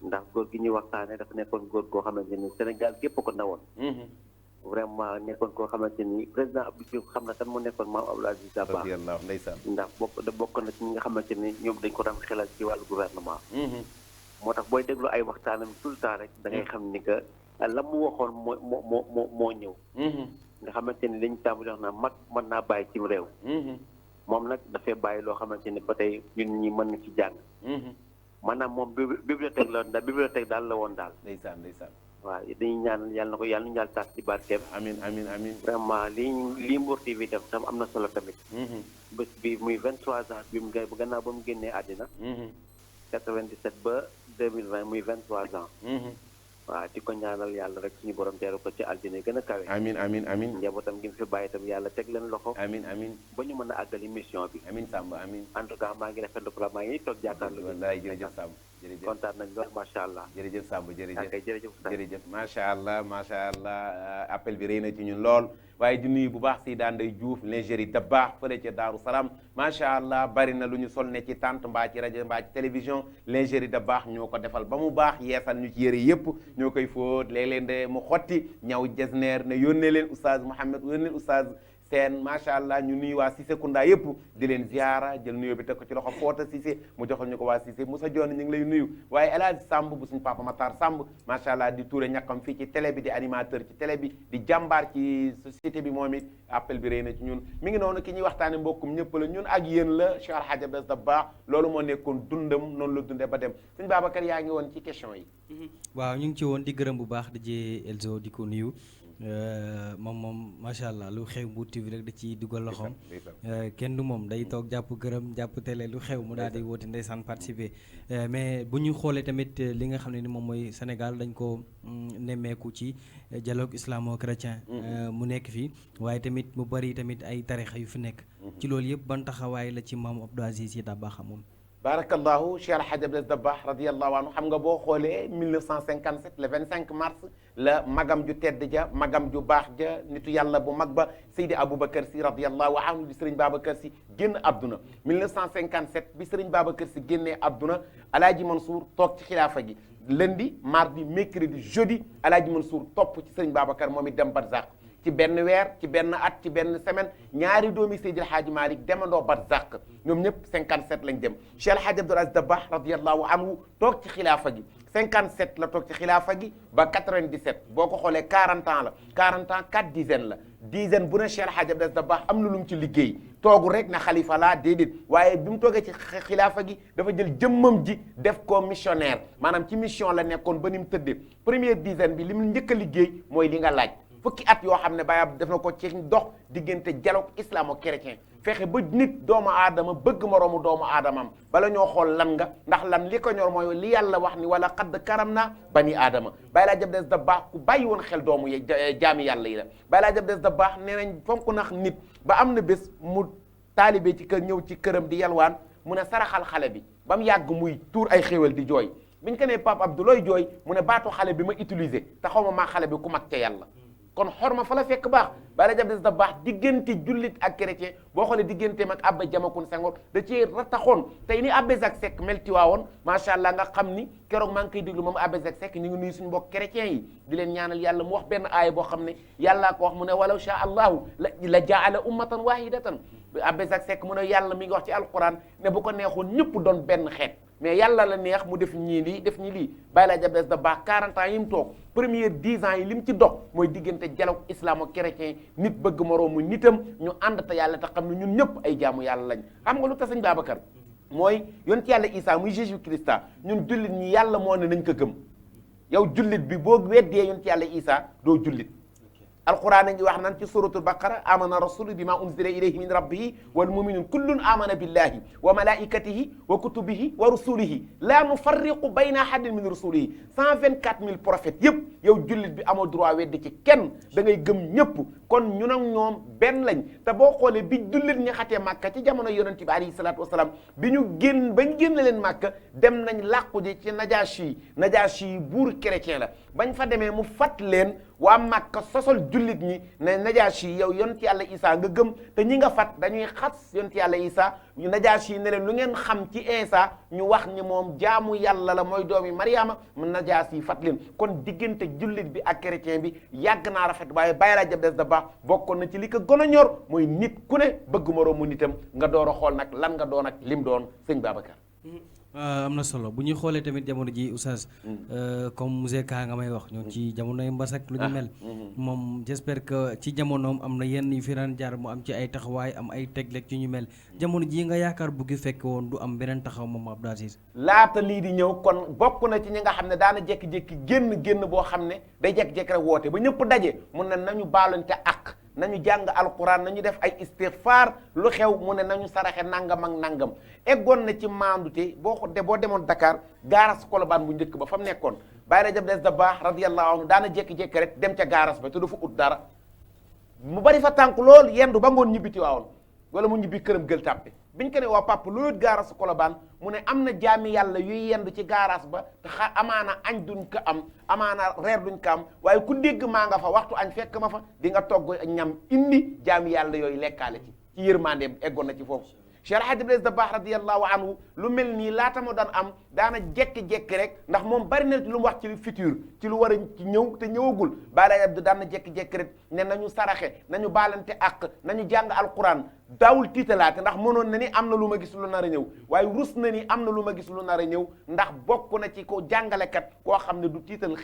ndax góor gi ñuy waxtaane dafa nekkoon góor goo xamante ni Sénégal gépp ko nawoon. vraiment nekkoon koo xamante ni président Abdou Diouf xam na kan moo nekkoon maam Abdoul Aziz Dabakh. ndax bokk na ci ñi nga xamante ni ñoom dañ ko daan xelal ci wàllu gouvernement. moo tax booy déglu ay waxtaanam tout le temps rek da ngay xam ni que la mu waxoon moo ñëw. nga xamante ni dañu tàmbali wax naa mag mën naa bàyyi cim réew. moom nag dafay bàyyi loo xamante ni ba tey ñun ñi mën na ci jàng. maanaam moom bibliothèque la daal bibliothèque daal la woon daal. ndeysaan. waaw dañuy ñaan yàlla na ko yàlla nu ñaal taas ci barkeem. amiin. vraiment lii Mbour TV def tam am na solo tamit. bés bi muy 23 ans bi mu gannaaw ba mu génnee àddina. 97 ba 2020 muy 23 ans. waaw di ko ñaanal yàlla rek suñu borom teeru ko ci aljana gën a kawe. amin amin amin njabootam gi mu fi bàyyi itam yàlla teg leen loxo. amin amin ba ñu mën a àggali mission bi. amin Samb amin en tout cas maa ngi rafetlu ko maa ngi toog jàkkaarloo. wallaay jërëjëf Samb jërëjëf kontaan nañ lool macha allah. jërëjëf Samb jërëjëf ok jërëjëf jërëjëf macha allah appel bi rëy na ci ñun lool waaye di nuyu bu baax si daan day Diouf lingerie da baax fële ca Daaru Salaam macha allah bari na lu ñu sol ne ci tànt mbaa ci rajo mbaa ci télévision lingerie da baax ñoo ko defal ba mu baax yeesal ñu ci yëre yëpp ñoo koy fóot léeg-léeg de mu xotti ñaw jesneer ne yónnee leen oustaz Mouhamed yónnee leen oustaz seen macha allah ñu nuyu waa Cissé Kounda yëpp di leen ziara jël nuyoo bi teg ko ci loxo Foota Cissé mu joxal ñu ko waa Cissé Moussa Dione ñu ngi lay nuyu waaye El Hadj Samb bu suñu papa Matar Samb macha allah di tuure ñàkkam fii ci télé bi di animateur ci télé bi di jàmbaar ci société bi moom it appel bi rëy na ci ñun mi ngi noonu ki ñuy waxtaane mbokkum ñëpp la ñun ak yéen la Cheikh Al Hadj Abdou Dabakh loolu moo nekkoon dundam noonu la dundee ba dem suñu Babacar yaa ngi woon ci question yi waaw ñu ngi ci woon di gërëm bu baax di jee Elzo di ko nuyu moom macha allah lu xew Mbour TV rek da ci dugal loxoom kenn du moom day toog jàpp gërëm jàpp télé lu xew mu daal di woote ndeysaan participer mais bu ñu xoolee tamit li nga xam ne ni moom mooy Sénégal dañ ko nemmeeku ci dialogue islamo-chrétien mu nekk fii waaye tamit mu bari tamit ay tarixa yu fi nekk ci loolu yëpp ban taxawaay la ci maam Abdou Aziz Sy Dabakh moom barakallahu Cheikh Al Hadj Abdou Dabakh radiyallahu anhu xam nga boo xoolee 1957 le 25 mars la magam ju tedd ja magam ju baax ja nitu yàlla bu mag ba Seydi Aboubacar Sy radiyallahu anhu di Serigne Babacar Sy génn àdduna 1957 bi Serigne Babacar Sy génnee àdduna Alaaji Mansour toog ci xilaafa gi lundi mardi mercredi jeudi Alaaji Mansour topp ci Serigne Babacar moom it dem barzaq ci benn weer ci benn at ci benn semaine ñaari doomi Seydil Hadji Malick demandoo barzaq ñoom ñëpp 57 lañ dem Cheikh El Hadj Abdou Aziz Dabakh radiyallahu anhu toog ci xilaafa gi 57 la toog ci xilaafa gi ba 97 boo ko xoolee 40 ans la 40 ans 4 dizaines la dizaine bu ne Cheikh El Hadj Abdou Aziz Dabakh am na lu mu ci liggéey toogu rek na xalifa laa déedéet waaye bi mu toogee ci xilaafa gi dafa jël jëmmam ji def ko missionnaire maanaam ci mission la nekkoon ba ni mu tëddee première dizaine bi li mu njëkk a liggéey mooy li nga laaj fukki at yoo xam ne Baye def na ko ci dox diggante dialogue islamo-chrétien fexe ba nit doomu aadama bëgg moroomu doomu aadamam bala ñoo xool lan nga ndax lan li ko ñor mooy li yàlla wax ni wala xadd karam naa bani aadama Baye Laaj Abdou Aziz Dabakh ku bàyyi woon xel doomu jaami yàlla yi la Baye Laaj Abdou Aziz Dabakh nee nañ fonk nax nit ba am na bés mu taalibe ci kër ñëw ci këram di yalwaan mu ne saraxal xale bi ba mu yàgg muy tuur ay xéewal di jooy biñ ko nee Pape Abdou looy jooy mu ne baatu xale bi ma utilisé te xaw ma maa xale bi ku mag ca yàlla kon xorma fa la fekk baax Baye Laaj Abdou Aziz Dabakh diggante jullit ak chrétien boo xoolee digganteem ak Abbé Diamakhoune Senghor da cee rataxoon tey ni Abbé Jacques Seck mel Tiwaawoon macha allah nga xam ni keroog maa ngi koy déglu moom Abbé Jacques Seck ñu ngi nuyu suñu mbokk chrétien yi di leen ñaanal yàlla mu wax benn aaya boo xam ne yàllaa ko wax mu ne walaw sha allahu la jaala ummatan wahidatan Abbé Jacques Seck mu ne yàlla mi ngi wax ci alquran ne bu ko neexoon ñëpp doon benn xeet mais yàlla la neex mu def ñii lii def ñi lii Baye Laaj Abdou Aziz Dabakh 40 ans yi mu toog première 10 ans yi li mu ci dox mooy diggante dialogue islamo-chrétien nit bëgg moroomu nitam ñu ànd te yàlla te xam ne ñun ñëpp ay jaamu yàlla lañ xam nga lu tax sëñ Babacar mooy yonent yàlla Isa muy Jésus Christ ñun jullit ñi yàlla moo ne nañ ko gëm yow jullit bi boo weddee yonent yàlla Isa doo jullit alquran a ngi wax naan ci suratul baqara amana rasulu bima unzila ilayhi min rabbihi wal muminun kullun amana billahi wa malaikatihi wa kutubihi wa rusulihi la nufarriqu bayna ahadin min rusulihi 124 000 prophètes yëpp yow jullit bi amoo droit weddi ci kenn da ngay gëm ñëpp kon ñun ak ñoom benn lañ te boo xoolee bi jullit ñi xatee màkka ci jamono yonent bi alayhi salaatu wasalaam bi ñu bañ génn leen màkka dem nañ làqu ji ci Najashi buur chrétien la bañ fa demee mu fat leen waa Màkka sosol jullit ñi ne Najaasi yow yonent yàlla Isa nga gëm te ñi nga fat dañuy xas yonent yàlla Isa ñu Najaasi ne leen lu ngeen xam ci Isa ñu wax ni moom jaamu yàlla la mooy doomi Mariama mu Najaasi fat leen kon diggante jullit bi ak chrétien bi yàgg naa rafet waaye Baye Laaj Abdou Aziz Dabakh bokkoon na ci li ko gën a ñor mooy nit ku ne bëgg moroomu nitam nga door a xool nag lan nga doon ak lim doon sëñ Babacar. am na solo bu ñuy xoolee tamit jamono ji oustaz comme monsieur Ka nga may wax ñoo ci jamonoy mbas ak lu ñu mel moom j'espère que ci jamonoom am na yenn yu fi daan jaar mu am ci ay taxawaay am ay tegleeg ci ñu mel jamono ji nga yaakaar bu gi fekk woon du am beneen taxaw moom Abdou Aziz laata lii di ñëw kon bokk na ci ñi nga xam ne daana jékki-jékki génn boo xam ne day jékki-jékki rek woote ba ñëpp daje mun na nañu baalante ak nañu jàng alquran nañu def ay istighfar lu xew mu ne nañu saraxe nangam ak nangam eggoon na ci maandute boo demoon Dakar gaaras Colobane bu njëkk ba fa mu nekkoon Baye Rajab Des Dabakh radiyallahu anhu daana jékki-jékki rek dem ca gaaras ba te du fa ut dara mu bari fa tànk lool yendu ba ngoon ñibbi Tiwaawoon wala mu ñibbi këram Gueule Tapée biñ ko ne waa papa loolu gaaras Colobane mu ne am na jaami yàlla yuy yendu ci gaaras ba te amaana añ duñ ko am amaana reer duñ ko am waaye ku dégg maa nga fa waxtu añ fekk ma fa di nga togg ñam indi jaami yàlla yooyu lekkaale ci yërmandeem eggoon na ci foofu Cheikh El Hadj Abdou Dabakh radiyallahu anhu lu mel nii laata moo daan am daana jekki-jekki rek ndax moom bari na lu mu wax ci futur ci lu war a ci ñëw te ñëwagul Baye Abdou daan na jekki-jekki rek ne nañu saraxe nañu baalante ak nañu jàng alquran daawul tiitalaate ndax mënoon na ni am na lu ma gis lu nar a ñëw waaye rus na ni am na lu ma gis lu nar a ñëw ndax bokk na ci ko jàngalekat koo xam ne du tiital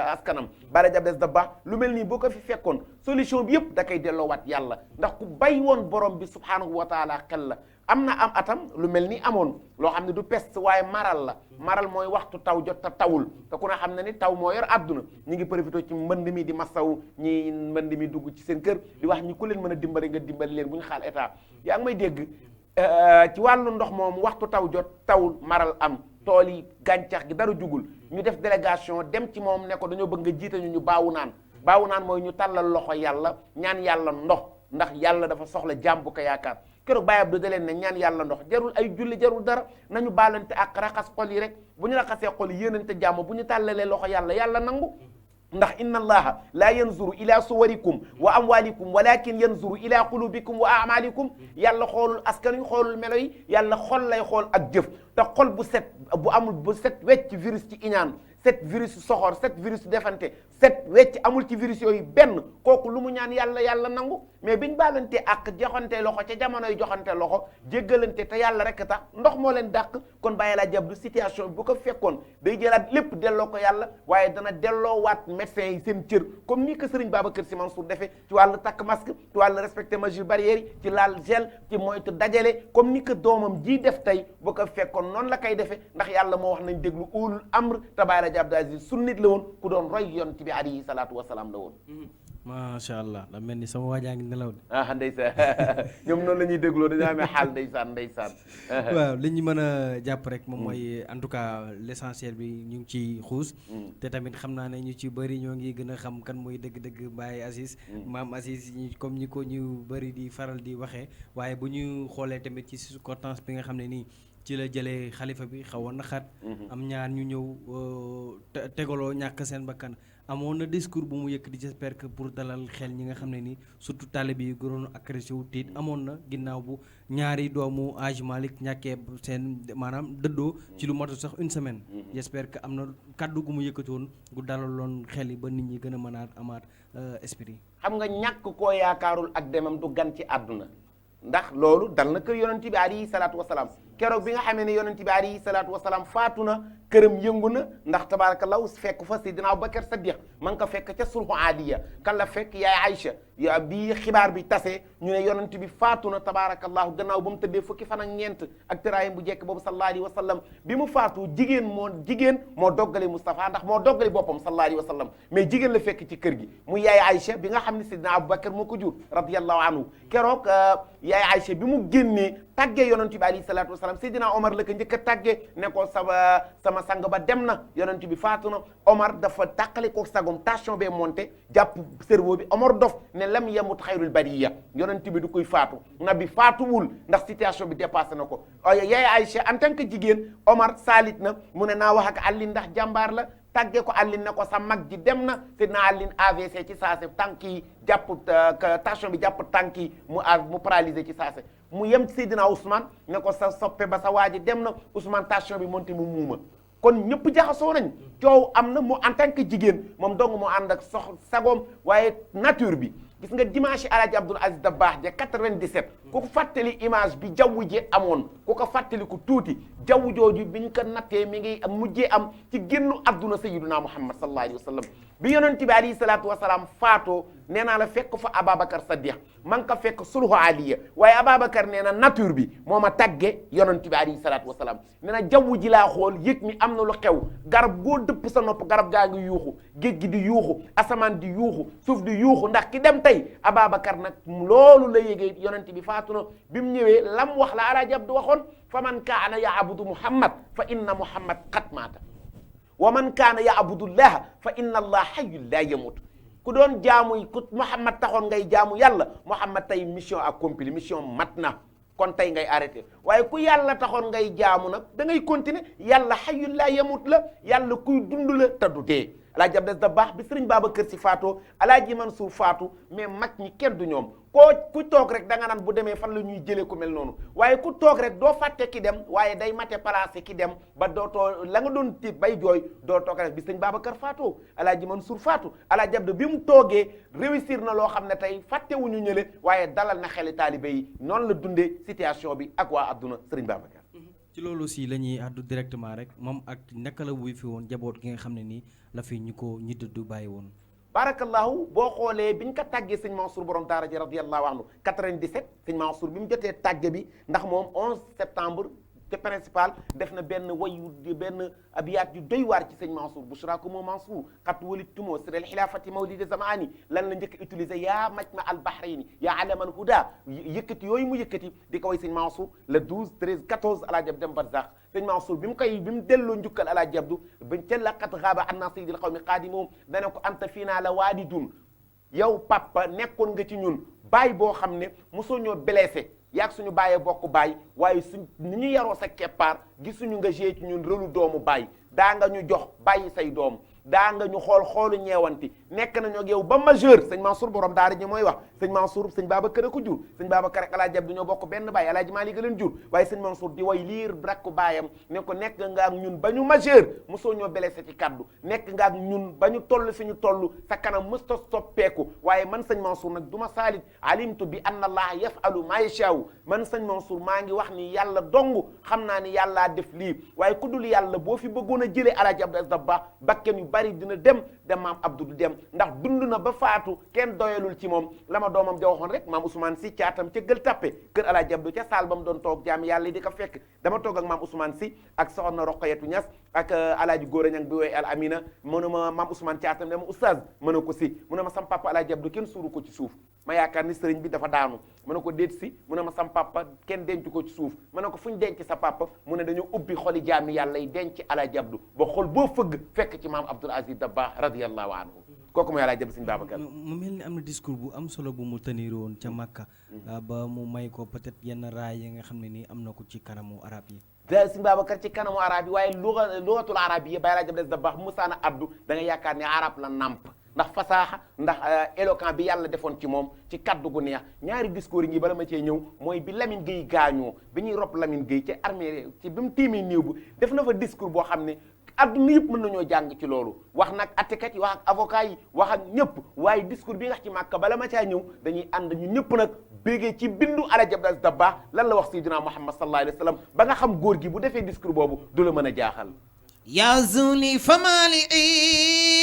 askanam Baye Abdou Dabakh lu mel nii boo ko fi fekkoon solution bi yëpp da koy delloowaat yàlla ndax ku bay woon borom bi subhanahu wa taala xel la am na am atam lu mel ni amoon loo xam ne du peste waaye maral la maral mooy waxtu taw jot te tawul te ku ne xam ne ni taw moo yor àdduna ñi ngi profité ci mbënd mi di masaw ñi mbënd mi dugg ci seen kër di wax ñi ku leen mën a dimbali nga dimbali leen bu ñu xaal état yaa ngi may dégg ci wàllu ndox moom waxtu taw jot tawul maral am tool yi gàncax gi dara jugul ñu def délégation dem ci moom ne ko dañoo bëgg nga jiite ñu baawu naan mooy ñu tàllal loxo yàlla ñaan yàlla ndox ndax yàlla dafa soxla jaam bu ko yaakaar keroog Baye Abdou da leen ne ñaan yàlla ndox jarul ay julli jarul dara nañu baalante ak raxas xol yi rek bu ñu raxasee xol yi yéenante jàmm bu ñu tàllalee loxo yàlla nangu ndax inna allaha la yanzuru ila suwarikum wa amwalikum walakin yanzuru ila qulubikum wa amalikum yàlla xoolul askan wi xoolul melo yi yàlla xol lay xool ak jëf te xol bu set bu amul bu set wecc virus ci iñaan set virus soxor set virus defante set wecc amul ci virus yooyu benn kooku lu mu ñaan yàlla nangu mais biñ baalante ak joxante loxo ca jamonoy joxante loxo jéggalante te yàlla rek tax ndox moo leen dàq kon bàyyi laa jabdu situation bu ko fekkoon day jëlaat lépp delloo ko yàlla waaye dana delloo waat médecins yi seen cër comme ni ko Serigne Babacar Sy Mansour defee ci wàllu takk masque ci wàllu respecter mesures barrières yi ci laal gel ci moytu dajale comme ni ko doomam ji def tey bu ko fekkoon noonu la koy defee ndax yàlla moo wax nañ déglu ulul amr te bàyyi laa Abdou Aziz sunnit la woon ku doon roy yonent bi alayhi salaatu wasalaam la woon macha allah da mel ni sama waajaa ngi nelaw de ndeysaan ñoom noonu la ñuy dégloo dañoo amee xaal ndeysaan waaw li ñu mën a jàpp rek moom mooy en tout cas l'essentiel bi ñu ngi ci xuus te tamit xam naa ne ñu ci bëri ñoo ngi gën a xam kan mooy dëgg-dëgg Baye Aziz maam Aziz comme ñi ko ñu bëri di faral di waxee waaye bu ñu xoolee tamit ci circonstance bi nga xam ne nii ci la jëlee xalifa bi xawoon na xat am ñaar ñu ñëw tegaloo ñàkk seen bakkan amoon na discours bu mu yëkkati j'espère que pour dalal xel ñi nga xam ne ni surtout talib yi gënoon agressé wu tiit amoon na ginnaaw bu ñaari doomu Hadj Malick ñàkkee seen maanaam dëddoo ci lu matu sax une semaine j'espère que am na kaddu gu mu yëkkati woon gu dalaloon xel yi ba nit ñi gën a mën a amaat esprit xam nga ñàkk koo yaakaarul ak demam du gan ci àdduna ndax loolu dal na kër yonent bi alayhi salaatu wasalaam keroog bi nga xamee ne yonent bi alayhi salaatu wasalaam faatu na këram yëngu na ndax tabaarakallahu fekk fa Seydina Abubakar Sadiq man ko fekk ca sulhu aadiya kan la fekk yaay Aïcha bi xibaar bi tasee ñu ne yonent bi faatu na tabaarakallahu gannaaw ba mu tëddee fukki fan ak ñeent ak tëraayam bu jekk boobu sallallahu alayhi wa sallam bi mu faatu jigéen moo doggali Moustapha ndax moo doggali boppam sallallahu alayhi wa sallam mais jigéen la fekk ci kër gi mu yaay Aïcha bi nga xam ne Seydina Abubakar moo ko jur radiyallahu anhu keroog yaay Aïcha bi mu génnee tàggee yonent bi alayhi salaatu wasalaam Seydina Omar la ko njëkk a tàggee ne ko sama sang ba dem na yonent bi faatu na Omar dafa tàqale ko sagom tension bee monté jàpp cerveau bi Omar dof ne lam yamut xayrul bariya yonent bi du koy faatu nabi faatuwul ndax situation bi dépassé na ko yaay Aïcha en tant que jigéen Omar saalit na mu ne naa wax ak Ali ndax jàmbaar la tàggee ko Alioune ne ko sa mag ji dem na Seydina Alioune AVC ci saase tànk yi jàpp tension bi jàpp tànk yi mu paralysé ci saase mu yem Seydina Ousmane ne ko sa soppe ba sa waa ji dem na Ousmane tension bi monté mu muuma kon ñëpp jaxasoo nañ coow am na mu en tant que jigéen moom dong mu ànd ak sagoom waaye nature bi gis nga dimanche Alaaji Abdoul Aziz Dabakh ja 97 ku ko fàttali image bi jaww ji amoon ku ko fàttali ku tuuti jaww jooju biñ ko nattee mi ngi mujjee am ci génnu adduna sayyiduna Muhammad sallallahu alayhi wa sallam bi yonent bi alayhi salaatu wasalaam faatoo nee naa la fekk fa Ababacar Saddiq man ka fekk sulhu aliya waaye Ababacar nee na nature bi moo ma tagge yonent bi alayhi salaatu wasalaam nee na jaww ji laa xool yëg mi am na lu xew garab goo dëpp sa nopp garab gaa ngi yuuxu géej gi di yuuxu asamaan di yuuxu suuf di yuuxu ndax ki dem tey Ababacar nag loolu la yégee yonent bi faatu na bi mu ñëwee lam wax la Alaaji Abdu waxoon fa man kaana yaabudu Muhammad fa inna Muhammad qad maata wa man kaana yaabudullaha fa inna allah hayyun la yamut ku doon jaamu ku Muhammad taxoon ngay jaamu yàlla Muhammad tey mission accomplie mission mat na kon tey ngay arrêté waaye ku yàlla taxoon ngay jaamu nag da ngay continuer yàlla hayyun la yamut la yàlla kuy dund la te du dee Alaaji Abdu Dabaax bi Sëriñ Babacar Si faatoo Alaaji Mansuur faatu mais mag ñi kenn du ñoom ku toog rek da nga naan bu demee fan la ñuy jëlee ku mel noonu waaye ku toog rek doo fàtte ki dem waaye day mate placé ki dem ba dootoo la nga doon tiit bay jooy doo toog rek bi Sëriñ Babacar faatoo Alaaji Mansuur faatu Alaaji Abdu bi mu toogee réussir na loo xam ne tey fàttewuñu ñële waaye dalal na xeli taalibe yi noonu la dundee situation bi ak waa adduna Sëriñ Babacar. ci loolu aussi la ñuy àddu directement rek moom ak naka la wuy fi woon jaboot gi nga xam ne nii la fi ñu ko ñi dëddu bàyyi woon. barakallahu boo xoolee biñ ko tàggee sëñ Mansour borom daara ji radiyallahu anhu 97 sëñ Mansour bi mu jotee tàgge bi ndax moom 11 septembre te principal def na benn wayu benn abiyaat yu doy waar ci sëñ Mansour bushrakum Mansour xat walidtumo sir al xilaafati mawlidi zamani lan la njëkk utiliser yaa majma al bahrayni yaa alamal huda yëkkati yooyu mu yëkkati di ko way sëñ Mansour le 12 13 14 Alaaji Abdu dem barzaq sëñ Mansour bi mu delloo njukkal Alaaji Abdu bañ ca laqat xaaba anna sayyidil qawmi qaadimoom dana ko anta fii naa la waalidun yow papa nekkoon nga ci ñun baay boo xam ne mosoo ñoo blessé yaag suñu bàyyee bokk baay waaye suñ ni ñu yaroo sa keppaar gisuñu nga gée ci ñun rëlu doomu baay daa nga ñu jox bàyyi say doom daa nga ñu xoolu ñeewanti nekk nañu ak yow ba majeur sëñ Mansour borom daara ji mooy wax sëñ Mansour sëñ Babacar a ko jur sëñ Babacar ak Alaaji Abdu ñoo bokk benn baay Alaaji Maalik leen jur waaye sëñ Mansour di way liir rakku baayam ne ko nekk nga ak ñun ba ñu majeur mosoo ñoo blessé ci kaddu nekk nga ak ñun ba ñu toll fi ñu toll sa kanam mësta soppeeku waaye man sëñ Mansour nag du ma saalit alimtu bi anna allaha yafalu ma yashaa'u man sëñ Mansour maa ngi wax ni yàlla dong xam naa ni yàllaa def lii waaye ku dul yàlla boo fi bëggoon a jëlee Alaaji Abdu Dabaax bakken yu bari dina dem maam Abdou du dem ndax dund na ba faatu kenn doyalul ci moom la ma doomam ja waxoon rek maam Ousmane Si caatam ca Gueule Tapée kër Alaaji Abdu ca saal ba mu doon toog jaam yàlla di ko fekk dama toog ak maam Ousmane Si ak soxna Roqayatu Ñas ak Alaaji Góora Ñang bi woy al Amina mu ne ma maam Ousmane caatam ne ma oustaz mën na ko si mu ne ma sam papa Alaaji Abdu kenn suuru ko ci suuf ma yaakaar ni sëriñ bi dafa daanu mu ne ko déet si mu ne ma sam papa kenn denc ko ci suuf ma ne ko fu ñu denc sa papa mu ne dañoo ubbi xoli jaami yàlla yi denc Alaaji Abdu ba xol boo fëgg fekk ci maam Abdoul Aziz Dabakh radiyallahu anhu kooku mooy Alaaji Abdu sëñ Babacar mu mel ni am na discours bu am solo bu mu tenir woon ca Makka ba mu may ko peut-être yenn raay yi nga xam ne nii am na ko ci kanamu arab yi sëñ Babacar ci kanamu arab yi waaye lugatul arab yi ba Alaaji Abdu Dabakh bu musaana addu da nga yaakaar ne arab la namp ndax fasaaxa ndax éloquent bi yàlla defoon ci moom ci kaddu gu neex ñaari discours yi ngi bala ma cee ñëw mooy bi Lamine Gueye gaañoo bi ñuy rob Lamine Gueye ci armée ci bi mu tiimee néew bu def na fa discours boo xam ne adduna yëpp mën nañoo jàng ci loolu wax nag attekat yi wax ak avocat yi wax ak ñëpp waaye discours bi nga ci Màkka bala ma caa ñëw dañuy ànd ñu ñëpp nag bégee ci bindu Alaaji Abdu Dabakh lan la wax Seydina Muhammad sallallahu alayhi wa sallam ba nga xam góor gi bu defee discours boobu du la mën a jaaxal yaa zuli famali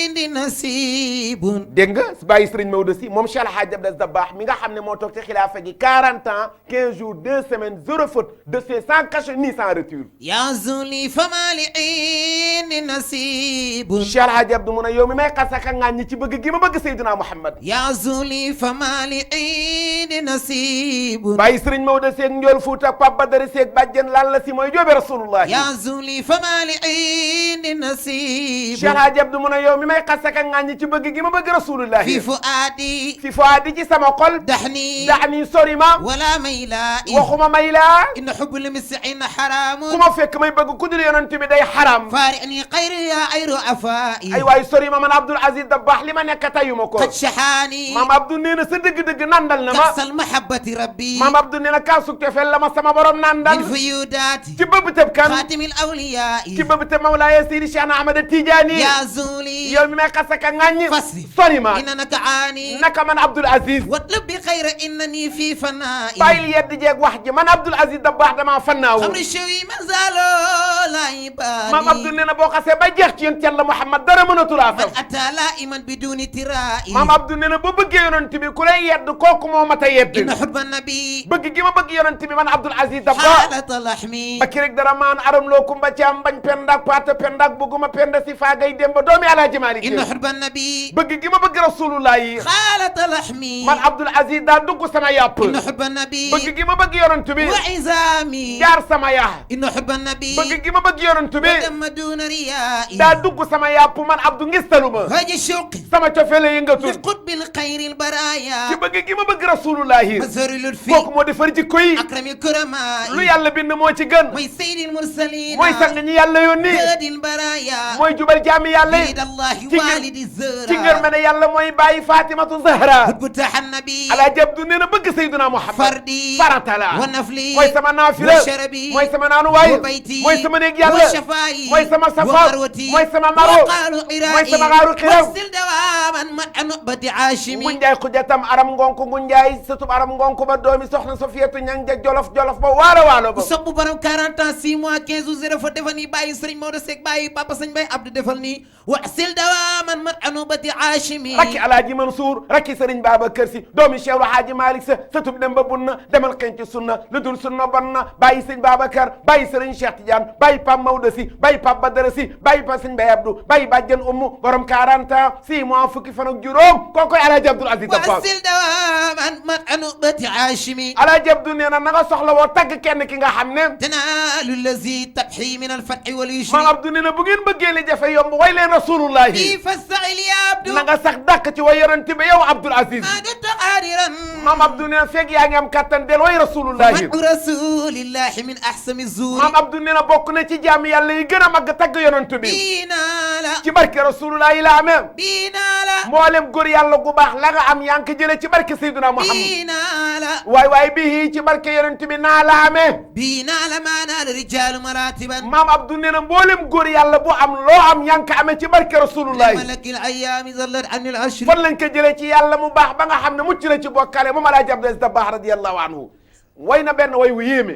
indi nasibun dégg nga bàyyi sëriñ Maodo si moom Cheikh Alhaji Abdu Dabakh mi nga xam ne moo toog ci xilaafa gi 40 ans 15 jours 2 semaines 0 faute de fait sans cachet ni sans retour yaa zuli famali indi nasibun Cheikh Alhaji Abdu mu ne yow mi may xasaka ngaan ñi ci bëgg gi ma bëgg Seydina Muhammad yaa zuli famali indi nasibun bàyyi sëriñ Maodo seeg njool Fuuta ak Pape Badara seeg bàjjen lan la si mooy joobe rasulullah yaa zuli famali indi nasibun Cheikh Alhaji Abdu mu ne yow mi may xasaka ngaan ñi ci bëgg gi ma bëgg rasulullah fi fuaadi fi fuaadi ci sama xol daxni sori ma wala mayla waxuma mayla inna hubbul mis'in haramun ku ma fekk may bëgg ku dul yonent bi day xaram faari'ni xayri ya ayru afaa'i ay waay sori ma man Abdoul Aziz Dabakh li ma nekk tayuma ko qad shahaani maam Abdou nee na sa dëgg-dëgg nandal na ma kasal mahabbati rabbi maam Abdou nee na kaasu tefel la ma sama borom nandal bil fuyudaati ci bëbb tëb kan xaatimil awliyaa'i ci bëbb tëb Mawlaaya Seydi Cheikh Ahmad Tidiane yaa zuli yow mi may xasaka ŋàññ fasri sori ma inna naka aani naka man Abdoul Aziz watlub bi الغير إنني في فناء bàyyil yedd jeeg wax ji man Abdoul Aziz Dabakh damaa fannaawu خمر الشوي ما زالوا لا يبالي maam Abdou nee na boo xasee ba jeex ci yonent Yàlla Muhammad dara mënatul a من saf أتى لائما بدون ترائي maam Abdou nee na boo bëggee yonent bi ku lay yedd kooku moo mat a yedd إن حب النبي bëgg gi ma bëgg yonent bi man Abdoul Aziz Dabakh حالة لحمي ba ki rek dara maan aram loo kumba caam bañ pendak paata pendak bugguma penda si faagay dem ba doomi Alaaji Maalik إن حب النبي bëgg gi ma bëgg rasulullah yi حالة لحمي man Abdoul Aziz daa dugg sama yàpp إن حب النبي bëgg gi ma bëgg yonent bi وعزامي jaar sama yax إن حب النبي bëgg gi ma bëgg yonent bi ودم دون ريائي daa dugg sama yàpp man Abdou ngistaluma هاج الشوق sama cofeele yëngatu لقطب الخير البرايا ci bëgg gi ma bëgg rasulullah yi مزهر اللطفي kooku moo defar jikko yi أكرم الكرماء lu yàlla bind moo ci gën mooy سيد المرسلين mooy sang ñi yàlla yónni هادي البرايا mooy jubal jaami yàlla yi سيد الله ci والد الزهراء ci ngër mene yàlla mooy bàyyi Fatimatu Zahra بتاح النبي Alaaji Abdu nee na bëgg Seydina Muhammad فردي farata la ونفلي mooy sama naafila وشربي mooy sama naanuwaay وبيتي mooy sama néeg yàlla وشفاي mooy sama safaar ومروتي mooy sama maro وقالوا mooy sama xaaru xiram وارسل دواما مع نقبة عاشمي Ngunjaay xujatam aram ngonko Ngunjaay sëtub aram ngonko ba doomi soxna Sofiyatu ñang ja jolof jolof ba waalo waalo ba sopp borom 40 ans 6 mois 15 jours 0 fa defal nii bàyyi Sëriñ Maodo Seck bàyyi Papa Sëñ Bay Abdou defal nii wasil dawaman mat anubati aashimi rakki Alaaji Mansour rakki Sëriñ Babacar Si doomi Cheikh Alhaaji Malick Sa sëtub dem ba bunna demal xëñ ci sunna lu dul sunna bon na bàyyi Sëñ Babacar bàyyi Sëriñ Cheikh Tidiane bàyyi Pape Maodo Si bàyyi Pape Badara Si bàyyi Pa Sëñ Bay Abdou bàyyi bàjjen Ummu borom 40 ans 6 mois fukki fan ak juróom kookoy Alaaji Abdoul Aziz Dabakh wasil dawaman mat anubati aashimi Alaaji Abdou nee na nga soxla woo tagg kenn ki nga xam ne tanaalu lazi tabxi min alfatxi wal yushri maam Abdou nee na bu ngeen bëggee li jafe yomb way leen rasulullahi bi fastail ya abdu na nga sax dàkk ci way yonent bi yow Abdoul Aziz ma dutta qaadiran maam Abdou nee na fekk yaa ngi am kattan del way rasulullahi madu rasulillahi min ahsami zuuri maam Abdou nee na bokk na ci jaami yàlla yi gën a màgg tagg yonent bi biinaala ci barke rasulullahi la amee biinaala mboolem góor yàlla gu baax la nga am yaa ngi ko jëlee ci barke Seydina Muhammad biinaala waay bii ci barke yonent bi naa la amee biinaala maanaal rijaalu maratiban maam Abdou nee na mboolem góor yàlla bu am loo am yaa ngi ko amee ci barke rasulullahi malakil ayaami zallat an al ashri fan lañ ko jëlee ci yàlla mu baax ba nga xam ne mucc na ci bokkale moom Alaaji Abdou Aziz Dabakh radiyallahu anhu way na benn way wu yéeme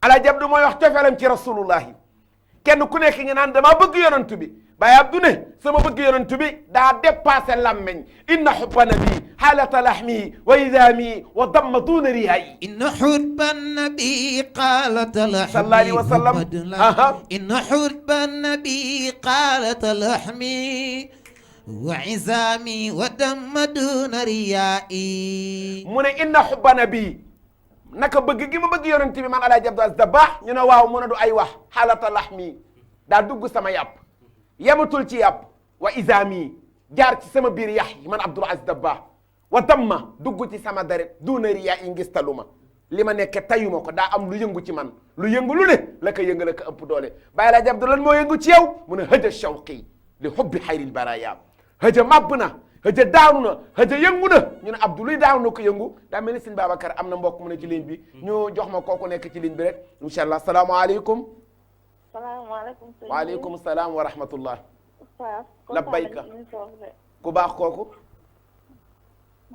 Alaaji Abdou mooy wax cofeelam ci rasulullahi kenn ku nekk ngi naan dama bëgg yonent bi Baay Abdou ne sama bëgg yonent bi daa dépassé lammeñ inna xubba nabi xaalata laxmi wa idaami wa damma duuna riyaay inna xutba nabi qaalata laxmi sallallahu alayhi wa sallam inna xutba nabi qaalata laxmi wa izaami wa damma duuna riyaay mu ne inna xubba nabi naka bëgg gi ma bëgg yonent bi man Alaaji Abdou Aziz Dabakh ñu ne waaw mu ne du ay wax xaalata laxmi daa dugg sama yàpp yematul ci yàpp wa izaami jaar ci sama biir yax yi man Abdoul Aziz Dabakh wa damma dugg ci sama deret duuna riyaa yi ngis taluma li ma nekke tayuma ko daa am lu yëngu ci man lu yëngu lu ne la ko yënga la ko ëpp doole Baay Alaaji Abdou lan moo yëngu ci yow mu ne hëja shawqi li hubbi xayril baraya hëja màbb na hëja daanu na hëja yëngu na ñu ne Abdou luy daanu na ko yëngu daa mel ni Sëñ Babacar am na mbokk mu ne ci ligne bi ñu jox ma kooku nekk ci ligne bi rek incha allah salaamaaleykum salaamaaleykum. waaleykum salaam wa rahmatullah. waaw. labbayka ku baax kooku.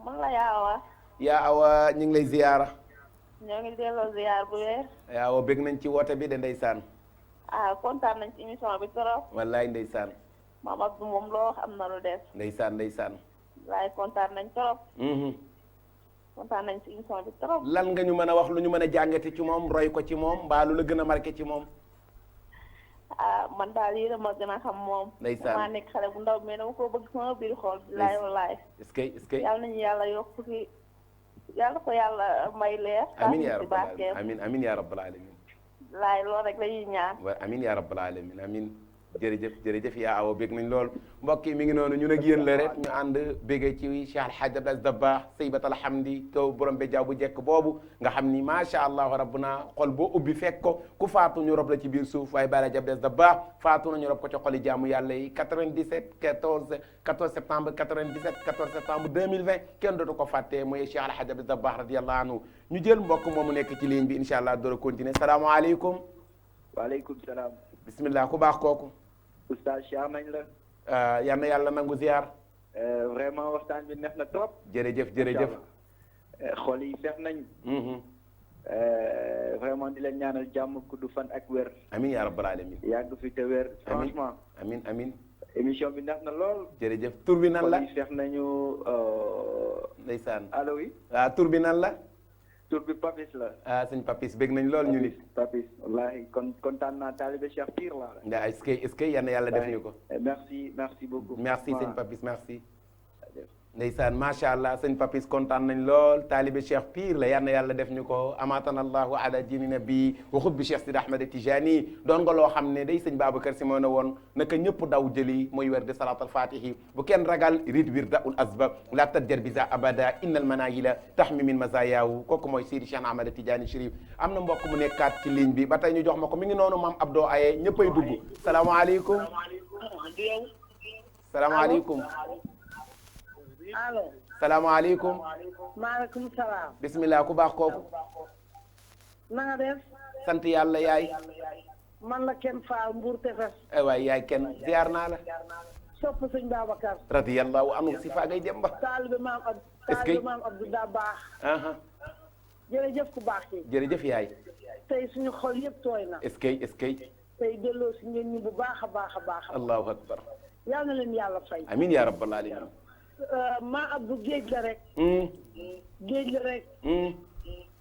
man la Yaawa. yaa awa ñu ngi lay ziyaara. ñoo ngi delloo ziyaar bu wér. yaa awa bég nañ ci woote bi de ndeysaan. kontaan nañ ci émission bi trop. wallaay ndeysaan. maam Abdou moom loo wax am na lu des. ndeysaan ndeysaan. laay kontaan nañ trop. kontaan nañ ci émission bi trop. lan nga ñu mën a wax lu ñu mën a jàngate ci moom roy ko ci moom mbaa lu la gën a marqué ci moom. man daal yéen a ma gën a xam moom. ndeysaan maa nekk xale bu ndaw mais dama ko bëgg sama biir xool. laay walaay. est-ce que est-ce que. yàlla nañu yàlla yokk fi yàlla ko yàlla may leer. amiin yaa rabbal alamin amiin amiin yaa rabbal alamin. laay loolu rek la ñuy ñaan. waaw amiin yaa rabbal alamin amiin. jërëjëf jërëjëf yaa awa bég nañ lool mbokk yi mi ngi noonu ñun ak yéen la rek ñu ànd bége ci Cheikh Alhaji Abdou Aziz Dabakh saybat alhamdi kaw borom be jaaw bu jekk boobu nga xam ni macha allah rabbuna xol boo ubbi fekk ko ku faatu ñu rob la ci biir suuf waaye Baay Alhaji Abdou Aziz Dabakh faatu na ñu rob ko ci xoli jaamu yàlla yi 97 14 septembre 97 14 septembre 2020 kenn dootu ko fàttee mooy Cheikh Alhaji Abdou Aziz Dabakh radiyallahu anhu ñu jël mbokk moomu nekk ci ligne bi incha allah door a continuer salaamaaleykum. waaleykum salaam. bismillah ku baax kooku. oustaz Cheikh nañ la. yal na yàlla nangu ziar. vraiment waxtaan bi neex na trop. jërëjëf jërëjëf. xol yi fex nañ. vraiment di leen ñaanal jàmm gudd fan ak wér. amin yaa rabbal alamin. yàgg fi te wér. franchement amin émission bi neex na lool. jërëjëf tur bi nan la xol yi fex nañu. ndeysaan allo oui. tur bi nan la. tur bi Papis la. sëñ Papis bég nañ lool ñu nit. Papis wallaahi kontaan naa taalibe Cheikh Pire la. ndaa est-ce que yal na yàlla def ñu ko. merci beaucoup. merci sëñ Papis merci. ndeysaan macha allah sëñ Papis kontaan nañ lool taalibe Cheikh Pire la yal na yàlla def ñu ko amaatana allahu ala dini nabi wa xutbi Cheikh Sidi Ahmed Tijani doon nga loo xam ne day sëñ Babacar Si moo ne woon naka ñëpp daw jëli mooy wer de salat al fatihi bu kenn ragal rid wirda ul asbab la tadjar bisa abada innal manahila tahmi min mazayaawu kooku mooy Sidi Cheikh Ahmed Tijani Chérif am na mbokk mu nekkaat ci ligne bi ba tey ñu jox ma ko mi ngi noonu maam Abdou Aye ñëppay dugg salaamaaleykum salaamaaleykum allo. salaamaaleykum. maaleykum salaam. bisimilah ku baax kooku. na nga def. sant yàlla yaay. man la Ken Fall Mbour Tefes. waay yaay kenn ziar naa la. sopp sëñ Babacar. radiyallahu anhu si faagay dem ba. taalibe maam Abdou. est-ce que taalibe maam Abdou daa baax. jërëjëf ku baax ci. jërëjëf yaay. tey suñu xol yëpp tooy na. est-ce que. tey delloo si ngeen ñu bu baax a baax a baax. allahu akbar. yal na leen yàlla fay. amiin yaa rabbal alamin. maa Abdou géej la rek. géej la rek.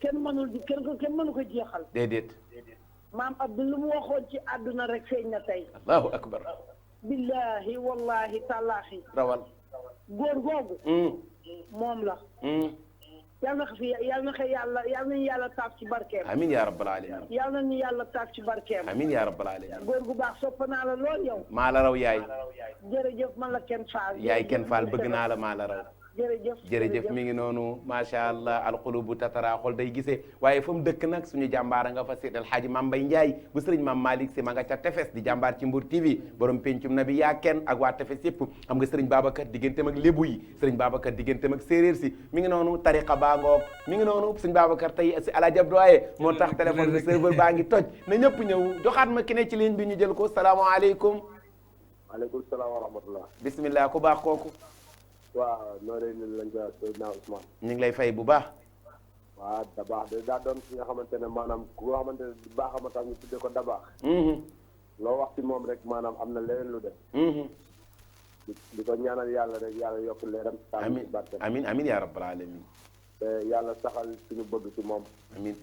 kenn mënu ko jeexal. déedéet. maam Abdou lu mu waxoon ci àdduna rek feeñ na tey. allahu akbar. billahi wallahi tallaahi. rawal. góor googu. moom la. yal na nañu yàlla taaf ci barkeem. amiin yaa rabbal alamin. yal nañu yàlla taaf ci barkeem. amiin yaa rabbal alamin. góor gu baax sopp naa la lool yow. maa la raw yaay. jërëjëf man la Ken Fall. yaay Ken Fall bëgg naa la maa la raw. jërëjëf mi ngi noonu macha allah alqulubu tatara xol day gisee waaye fa mu dëkk nag suñu jàmbaara nga fa seet alxaaji Mam Mbay Njaay bu sëriñ Mam Malick Si ma nga ca tefes di jàmbaar ci Mbour TV borom pencum na bi yaa kenn ak waa tefes yëpp xam nga sëriñ Babacar digganteem ak lébu yi sëriñ Babacar digganteem ak séeréer si mi ngi noonu tariqa baa ngoog mi ngi noonu sëriñ Babacar tey si Alaaji Abdou Aye moo tax téléphone bi serveur baa ngi toj na ñëpp ñëw joxaat ma ki ne ci ligne bi ñu jël ko salaamaaleykum. waaleykum salaam wa rahmatullah. bismillah ku baax kooku. waaw noonu lañ koy Seydina Ousmane. ñu ngi lay fay bu baax. waaw da baax de daa doon ki nga xamante ne maanaam ku nga xamante ne baaxama tax ñu tuddee ko da baax. loo wax ci moom rek maanaam am na leneen lu def. di ko ñaanal yàlla rek yàlla yokk leeram. amiin amiin amiin yaa rabbal alamin. te yàlla saxal suñu bëgg ci moom. amiin.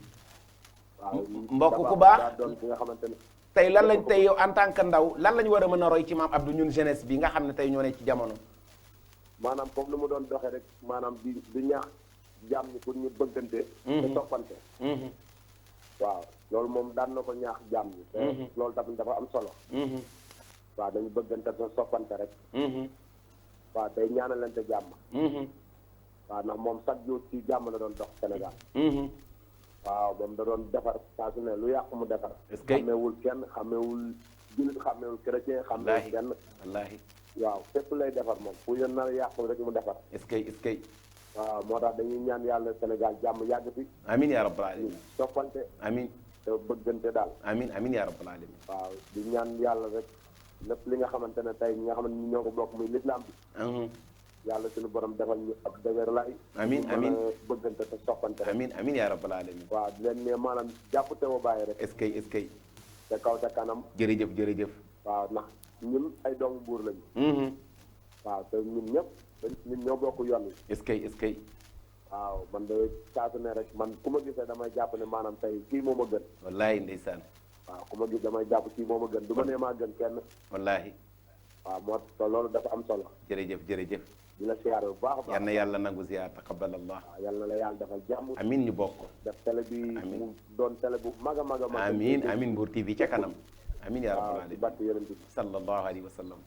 waaw mbokk ku baax daa doon ki nga xamante ne. tey lan lañ tey yow en tant que ndaw lan lañ war a mën a roy ci maam Abdou ñun jeunesse bi nga xam ne tey ñoo ne ci jamono. maanaam comme lu mu doon doxee rek maanaam di ñaax jàmm ñi pour ñu bëggante. te toppante. waaw loolu moom daan na ko ñaax jàmm ñi. te loolu tamit dafa am solo. waaw dañu bëggante te soppante rek. waaw day ñaanalante jàmm. waaw ndax moom chaque jour ci jàmm la doon dox Sénégal. waaw moom da doon defar saa su ne lu yàqu mu defar. est-ce que xameewul kenn xameewul jullit xameewul chrétien xameewul kenn. wallaahi waaw fépp lay defar moom fu yéen nar a yàqu rek mu defar. est-ce que. waaw moo tax dañuy ñaan yàlla Sénégal jàmm yàgg fi. amiin yaa rabbal alamin. soppante. amiin te bëggante daal. amiin amiin yaa rabbal alamin. waaw di ñaan yàlla rek lépp li nga xamante ne tey ñi nga xamante ni ñoo ko bokk muy l'islam bi. yàlla suñu borom defal ñu ab dëgër laay. amiin amiin bëggante te soppante. amiin amiin yaa rabbal alamin. waaw di leen ne maanaam jàpp te wa bàyyi rek. est-ce que. te kaw te kanam. jërëjëf. waaw ndax ñun ay doomu buur lañu. waaw te ñun ñëpp ñun ñoo bokk yoon wi. est-ce que. waaw man de saa su ne rek man ku ma gisee damay jàpp ne maanaam tey kii moo ma gën. wallaahi ndeysaan. waaw ku ma gis damay jàpp kii moo ma gën du ma nee maa gën kenn. wallaahi. waaw moo tax loolu dafa am solo. jërëjëf. di la siyaare bu baax a baax. yal na yàlla nangu ziyaar taqabbalallah. waaw yal na la yàlla defal jàmm. amiin ñu bokk. def télé bi mu doon télé bu mag a mag a mag. amiin Mbour TV ca kanam. amiin yaa rabbal alamin. barke yonent bi sallallahu alayhi wa sallam.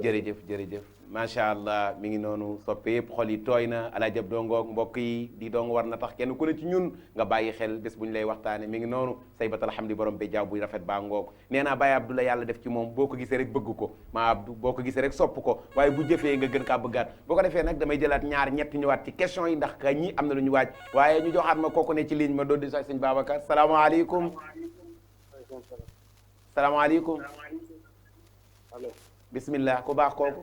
jërëjëf. macha allah mi ngi noonu soppe yëpp xol yi tooy na Alaaji Abdou ngoog mbokk yi di dong war na tax kenn ku ne ci ñun nga bàyyi xel bés bu ñu lay waxtaane mi ngi noonu saybatal hamdi borom be jaaw buy rafet baa ngoog nee naa Baye Abdou la yàlla def ci moom boo ko gisee rek bëgg ko maa Abdou boo ko gisee rek sopp ko waaye bu jëfee nga gën kaa bëggaat boo ko defee nag damay jëlaat ñaar ñett ñëwaat ci question yi ndax ka ñi am na lu ñu waaj waaye ñu joxaat ma kooku ne ci ligne ma doon di sax sëñ Babacar salaamaaleykum salaamaaleykum bismillah ku baax kooku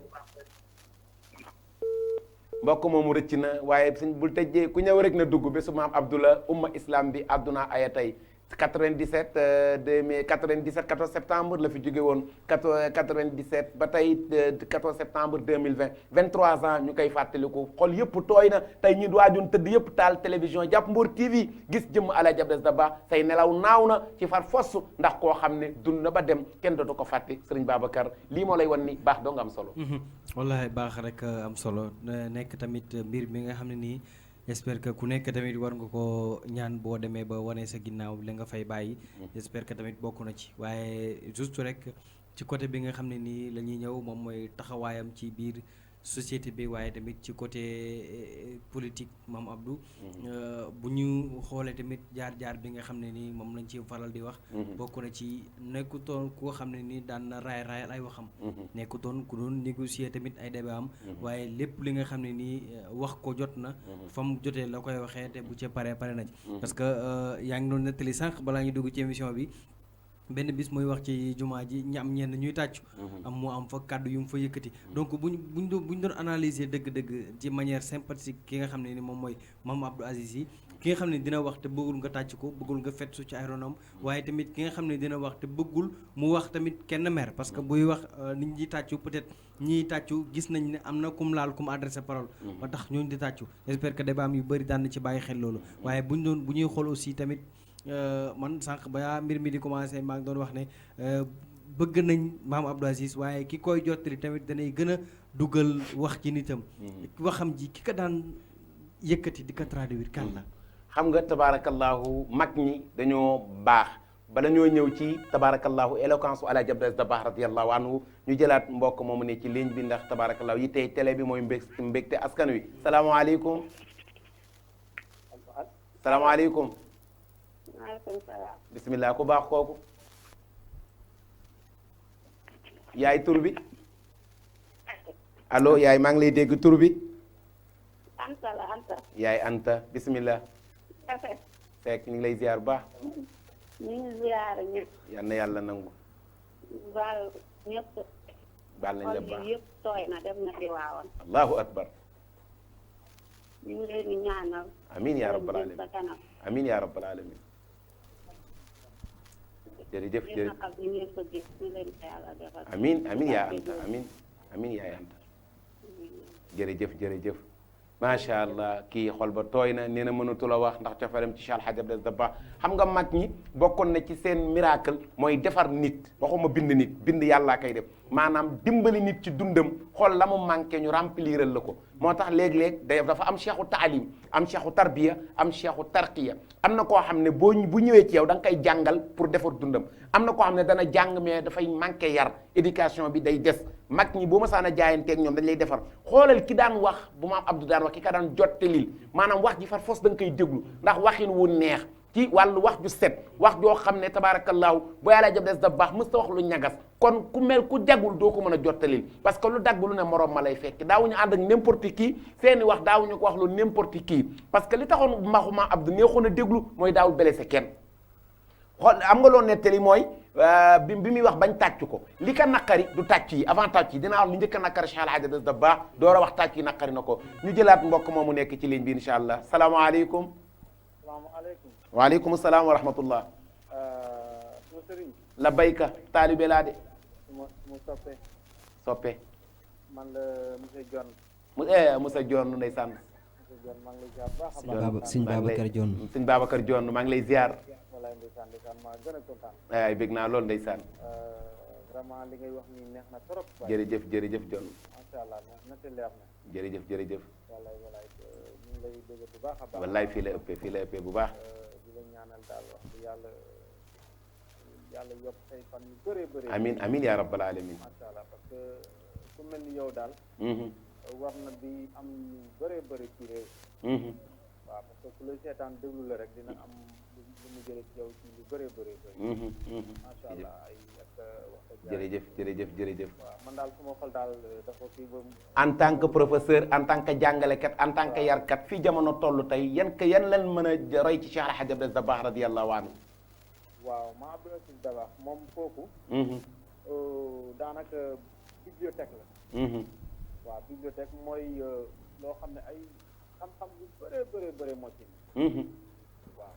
mbokk moomu rëcc na waaye suñ bul tëjee ku ñëw rek na dugg bésu maam Abdullah umma islam bi àdduna aya tey 97 14 septembre la fi jóge woon 97 ba tey 14 septembre 2020 23 ans ñu koy fàttaliku xol yëpp tooy na tey ñi waajoon tëdd yëpp taal télévision jàpp Mbour TV gis jëmm Alaaji Abdou Aziz Dabakh say nelaw naaw na ci far foss ndax koo xam ne dund na ba dem kenn dootu ko fàtte Sëriñ Babacar lii moo lay wan ni baax doo nga am solo wallahi baax rek am solo nekk tamit mbir mi nga xam ne nii j'espère que ku nekk tamit war nga ko ñaan boo demee ba wane sa ginnaaw li nga fay bàyyi j'espère que tamit bokk na ci waaye juste rek ci côté bi nga xam ne nii la ñuy ñëw moom mooy taxawaayam ci biir société bi waaye tamit ci côté politique maam Abdou bu ñu xoolee tamit jaar-jaar bi nga xam ne nii moom lañ ci faral di wax bokk na ci nekkutoon ku xam ne nii daan na raayal ay waxam nekkutoon ku doon négocier tamit ay débat am waaye lépp li nga xam ne nii wax ko jot na fa mu jotee la koy waxee te bu ci pare na ci parce que yaa ngi doon nettali sànq balaa ñu dugg ci émission bi benn bis muy wax ci jumaa ji ñi am ñenn ñuy tàccu am moo am fa kàddu yu mu fa yëkkati donc buñ doon analyser dëgg-dëgg ci manière sympathique ki nga xam ne ni moom mooy Mame Abdou Aziz yi ki nga xam ne dina wax te bëggul nga tàcc ko bëggul nga fet su ci ay ronam waaye tamit ki nga xam ne dina wax te bëggul mu wax tamit kenn mer parce que buy wax nit ñi tàccu peut-être ñiy tàccu gis nañ ne am na kum laal kum adressé parole ba tax ñooñu di tàccu j'espère que débat am yu bëri daan na ci bàyyi xel loolu waaye bu ñuy xool aussi tamit man sànq ba mbir mi di commencé maa ngi doon wax ne bëgg nañ Mame Abdou Aziz waaye ki koy jottali tamit danay gën a dugal wax ci nitam waxam ji ki ko daan yëkkati di ko traduire kan la xam nga tabarakallahu mag ñi dañoo baax bala ñoo ñëw ci tabarakallahu éloquence u Alaaji Abdou Aziz Dabakh radiyallahu anhu ñu jëlaat mbokk moomu ne ci ligne bi ndax tabarakallahu yi tey télé bi mooy mbégte askan wi salaamaaleykum salaamaaleykum maaleykum salaam. bisimilah ku baax kooku. yaay tur bi. allo yaay maa ngi lay dégg tur bi. Anta la Anta. yaay Anta bisimilah. fekk ñu ngi lay ziar bu baax. ñu ngi ziar ñëpp. yal na yàlla nangu. baal ñëpp. baal nañ la baax yëpp tooy na dem na fi waawoon. allahu akbar. ñu ngi leen di ñaanal. amiin yaa rabbal alamin amiin yaa rabbal alamin jërëjëf amiin amiin yaa Anta amiin amiin yaa Anta jërëjëf macha allah kii xol ba tooy na nee na mënatula wax ndax cofaram ci Cheikh Al Hadj Abdou Aziz Dabakh xam nga mag ñi bokkoon na ci seen miracle mooy defar nit waxuma bind nit bind yàllaa koy def maanaam dimbali nit ci dundam xool la mu manqué ñu rempliral la ko moo tax léeg-léeg dafa am cheikhu taalim am cheikhu tarbiya am cheikhu tarqiya am na koo xam ne bu ñëwee ci yow da nga koy jàngal pour defar dundam am na koo xam ne dana jàng mais dafay manqué yar éducation bi day des mag ñi boo ma saan a jaayanteeg ñoom dañ lay defar xoolal ki daan wax bu Maam Abdou daan wax ki ka daan jottalil maanaam wax ji far fos da nga koy déglu ndax waxin wu neex ci wàllu wax ju set wax joo xam ne tabaarakallaahu bu Alaaji Abdou Aziz Dabakh mës ta wax lu ñagas kon ku mel ku jagul doo ko mën a jottalil parce que lu dagg lu ne moroom ma lay fekk daawuñu ànd ak n'importe qui seeni wax daawuñu ko wax lu n'importe qui parce que li taxoon mbaxu Maam Abdou neexoon a déglu mooy daawul blessé kenn xool am nga loo nettali mooy bi muy wax bañ tàcc ko li ka naqari du tàcc yi avant tàcc yi dinaa wax lu njëkk a naqari Cheikh Al Hadj Abdou Aziz Dabakh door a wax tàcc yi naqari na ko ñu jëlaat mbokk moomu nekk ci ligne bi incha allah salaamaaleykum salaamaaleykum waaleykum salaam wa rahmatullah suma sëriñ la bayka taalibe laa de mu soppe man la monsieur John Moussa John ndeysaan monsieur John maa ngi lay ziar baax a baax sëñ Babacar John sëñ Babacar John maa ngi lay ziar walaay ndeysaan maa gën a kontaan ay bég naa loolu ndeysaan vraiment li ngay wax nii neex na trop jërëjëf John macha allah neex na te leer na jërëjëf walaay ñu ngi lay dégg bu baax a baax wallaay fii la ëppee bu baax di la ñaanal daal wax yàlla yokk say fan yu bëree amiin yaa rabbal alamin macha allah parce que ku mel ni yow daal war na di am ñu bëree ci réew waaw parce que ku la seetaan déglu la rek dina am lu mu jëlee ci yow ci lu bëree macha allah ay ak wax jërëjëf waaw man daal su ma xool daal dafa kii ba en tant que professeur en tant que jàngalekat en tant que yarkat fii jamono toll tey yan lan mën a roy ci Cheikh Al Hadj Abdou Aziz Dabakh radiyallahu anhu waaw Maam Abdou Aziz Dabakh moom kooku daanaka bibliothèque la waaw bibliothèque mooy loo xam ne ay xam-xam yu bëree moo ci waaw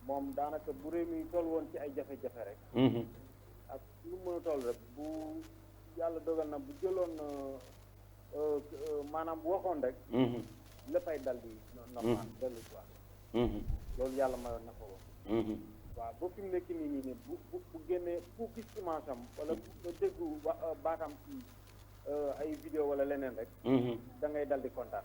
moom daanaka bu réew mi toll woon ci ay jafe-jafe rek ak lu mën a toll rek bu yàlla dogal na bu jëloon maanaam bu waxoon rek léppay dal di normal dellu si waat loolu yàlla mayoon na ko woon waaw ba fi mu nekk nii bu génnee ku gis image am wala nga déggu baatam ci ay vidéo wala leneen rek da ngay dal di kontaan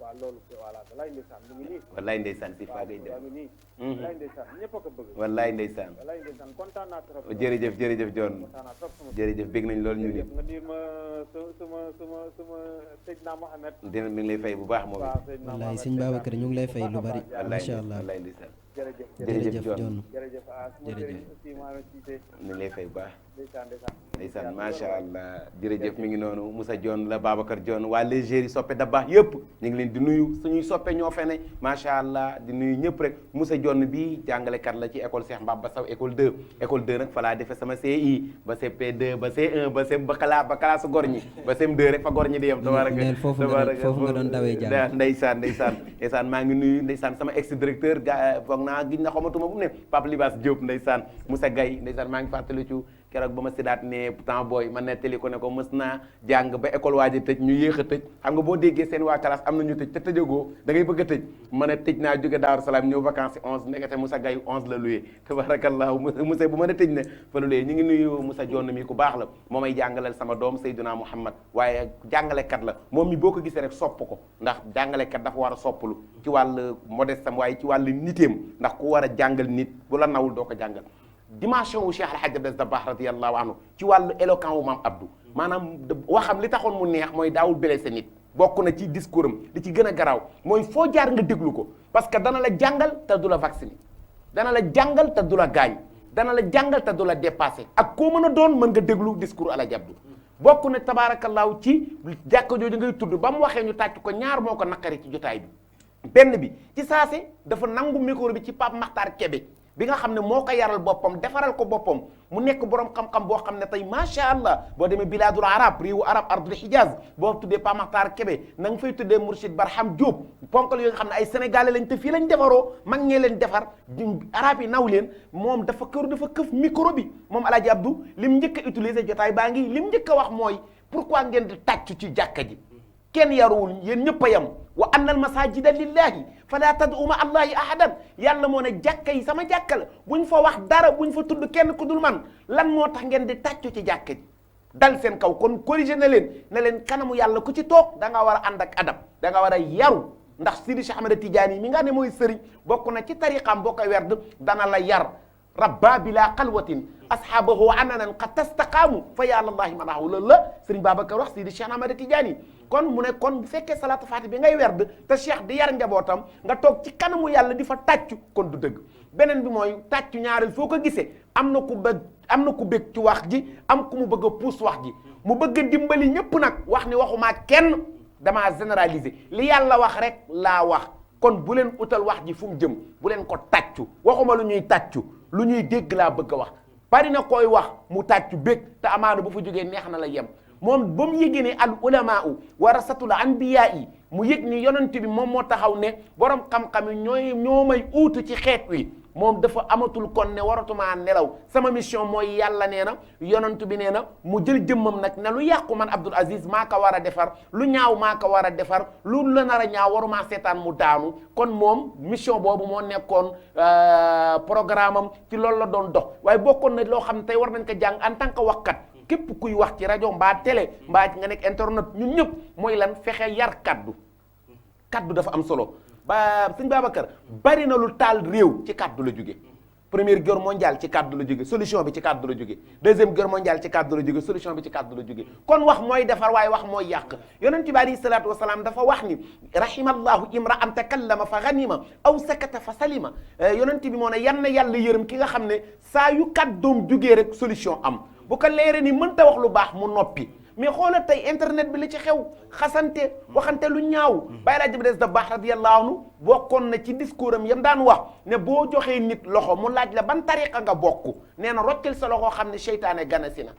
waaw loolu voilà wallaay ndeysaan mu ngi nii wallaay ndeysaan si faa ngay dem mu ngi nii wallaay ndeysaan ñëpp a ko bëgg wallaay ndeysaan wallaay ndeysaan kontaan naa trop jërëjëf John kontaan naa trop jërëjëf bég nañ loolu ñu nit nga diir ma sama Seydina Mohamed dina mi ngi lay fay bu baax moom wallaay sëñ Babacar ñu ngi lay fay lu bari macha allah wallaay ndeysaan jërëjëf John jërëjëf ñu ngi lay fay bu baax ndeysaan macha allah jërëjëf mi ngi noonu Moussa John la Babacar John waa légéri soppe da baax yëpp ñu ngi leen di nuyu suñuy soppe ñoo fene macha allah di nuyu ñëpp rek Moussa John bi jàngalekat la ci école Cheikh Mbaba Sow école 2 nag fa laa defee sama CI ba CP2 ba C1 ba C ba classe gor ñi ba CM2 rek fa gor ñi di yem tabaraka foofu nga doon dawee jàng ndeysaan maa ngi nuyu ndeysaan sama ex directeur ga foog naa giñ na xamatuma bu ne Pape Libas Diop ndeysaan Moussa Gaye ndeysaan maa ngi fàttali ci keroog ba ma sidaat ne temps booy ma nettali ko ne ko mës naa jàng ba école waaji tëj ñu yéex a tëj xam nga boo déggee seen waa classe am na ñu tëj te tëjagoo da ngay bëgg a tëj ma ne tëj naa jóge Daaru Salaam ñëw vacances 11 ndekete Moussa Gaye 11 la luyee tabarakallahu Moussa bu mën a tëj ne fa lu luyee ñu ngi nuyu Moussa Jonn mi ku baax la moo may jàngalal sama doom Seydina Mouhamad waaye jàngalekat la moom mi boo ko gisee rek sopp ko ndax jàngalekat dafa war a soppalu ci wàll modestam waaye ci wàll niteem ndax ku war a jàngal nit bu la nawul doo ko jàngal dimension wu Cheikh Alhaji Abdou Dabakh radiyallahu anhu ci wàllu éloquent wu maam Abdou maanaam waxam li taxoon mu neex mooy daawul blessé nit bokk na ci discours am li ci gën a garaaw mooy foo jaar nga déglu ko parce que dana la jàngal te du la vacciné dana la jàngal te du la gaañ dana la jàngal te du la dépassé ak koo mën a doon mën nga déglu discours Alhaji Abdou bokk na tabaarakallaahu ci jàkka jooju ngay tudd ba mu waxee ñu tàcc ko ñaar moo ko naqari ci jotaay bi benn bi ci saase dafa nangu micro bi ci Pape Makhtar Kébé bi nga xam ne moo ko yaral boppam defaral ko boppam mu nekk borom xam-xam boo xam ne tey macha allah boo demee bilaadul arab réewu arab ardul hijaz boo tuddee Pape Makhtar Kébé na nga fay tuddee Mourchid Barham Diop ponkal yooyu nga xam ne ay sénégalais lañ te fii lañ defaroo mag ñee leen defar arab yi naw leen moom dafa këf micro bi moom Alaaji Abdou lim njëkk a utiliser jotaay baa ngi lim njëkk a wax mooy pourquoi ngeen di tàccu ci jàkka ji kenn yaruwul yéen ñëpp a yem wa anna al masajida lillahi fala tad'u ma allahi ahadan yàlla moo ne jàkka yi sama jàkka la buñ fa wax dara buñ fa tudd kenn ku dul man lan moo tax ngeen di tàccu ci jàkka ji dal seen kaw kon corrigé na leen ne leen kanamu yàlla ku ci toog da nga war a ànd ak adab da nga war a yaru ndax Sidi Cheikh Ahmed Tidiane yi mi nga ne mooy sëriñ bokk na ci tariqam boo ko werd dana la yar rabba bila xalwatin asxaabahu ananan qad tastaqaamu fa yàlla allahi manaahu loolu la sëriñ Babacar wax Sidi Cheikh Ahmed Tidiane yi kon mu ne kon bu fekkee salaatu faati bi ngay werd te cheikh di yar njabootam nga toog ci kanamu yàlla di fa tàccu kon du dëgg beneen bi mooy tàccu ñaareel foo ko gisee am na ku bëgg ci wax ji am ku mu bëgg a puus wax ji mu bëgg a dimbali ñëpp nag wax ni waxumaa kenn damaa généraliser li yàlla wax rek laa wax kon bu leen utal wax ji fu mu jëm bu leen ko tàccu waxuma lu ñuy tàccu lu ñuy dégg laa bëgg a wax bari na koy wax mu tàccu bëgg te amaana bu fa jógee neex na la yem moom ba mu yëgee ne al ulamaau warasatul anbiyaa yi mu yëg ni yonent bi moom moo taxaw ne borom xam-xam yi ñoo may uutu ci xeet wi moom dafa amatul kon ne waratumaa nelaw sama mission mooy yàlla nee na yonent bi nee na mu jël jëmmam nag ne lu yàqu man Abdoul Aziz maa ko war a defar lu ñaaw maa ko war a defar lu la nar a ñaaw warumaa seetaan mu daanu kon moom mission boobu moo nekkoon programme am ci loolu la doon dox waaye bokkoon na loo xam ne tey war nañ ko jàng en tant que waxkat képp kuy wax ci rajo mbaa télé mbaa nga nekk internet ñun ñëpp mooy lan fexe yar kaddu dafa am solo ba sëñ Babacar bari na lu taal réew ci kaddu la jóge première guerre mondiale ci kaddu la jóge solution bi ci kaddu la jóge deuxième guerre mondiale ci kaddu la jóge solution bi ci kaddu la jóge kon wax mooy defar waaye wax mooy yàq yonent bi alayhi salaatu wasalaam dafa wax ni rahimallahu imra'an takallama fa ghanima aw sakata fa salima yonent bi moo ne yan na yàlla yërëm ki nga xam ne saa yu kaddoom jógee rek solution am bu ko leere ni mënta wax lu baax mu noppi mais xoolal tey internet bi li ci xew xasante waxante lu ñaaw Baye Alaaji Abdou Dabakh radiyallahu anhu bokkoon na ci discours am yam daan wax ne boo joxee nit loxo mu laaj la ban tariqa nga bokk nee na roccil sa loxo xam ne seytaane ganasi na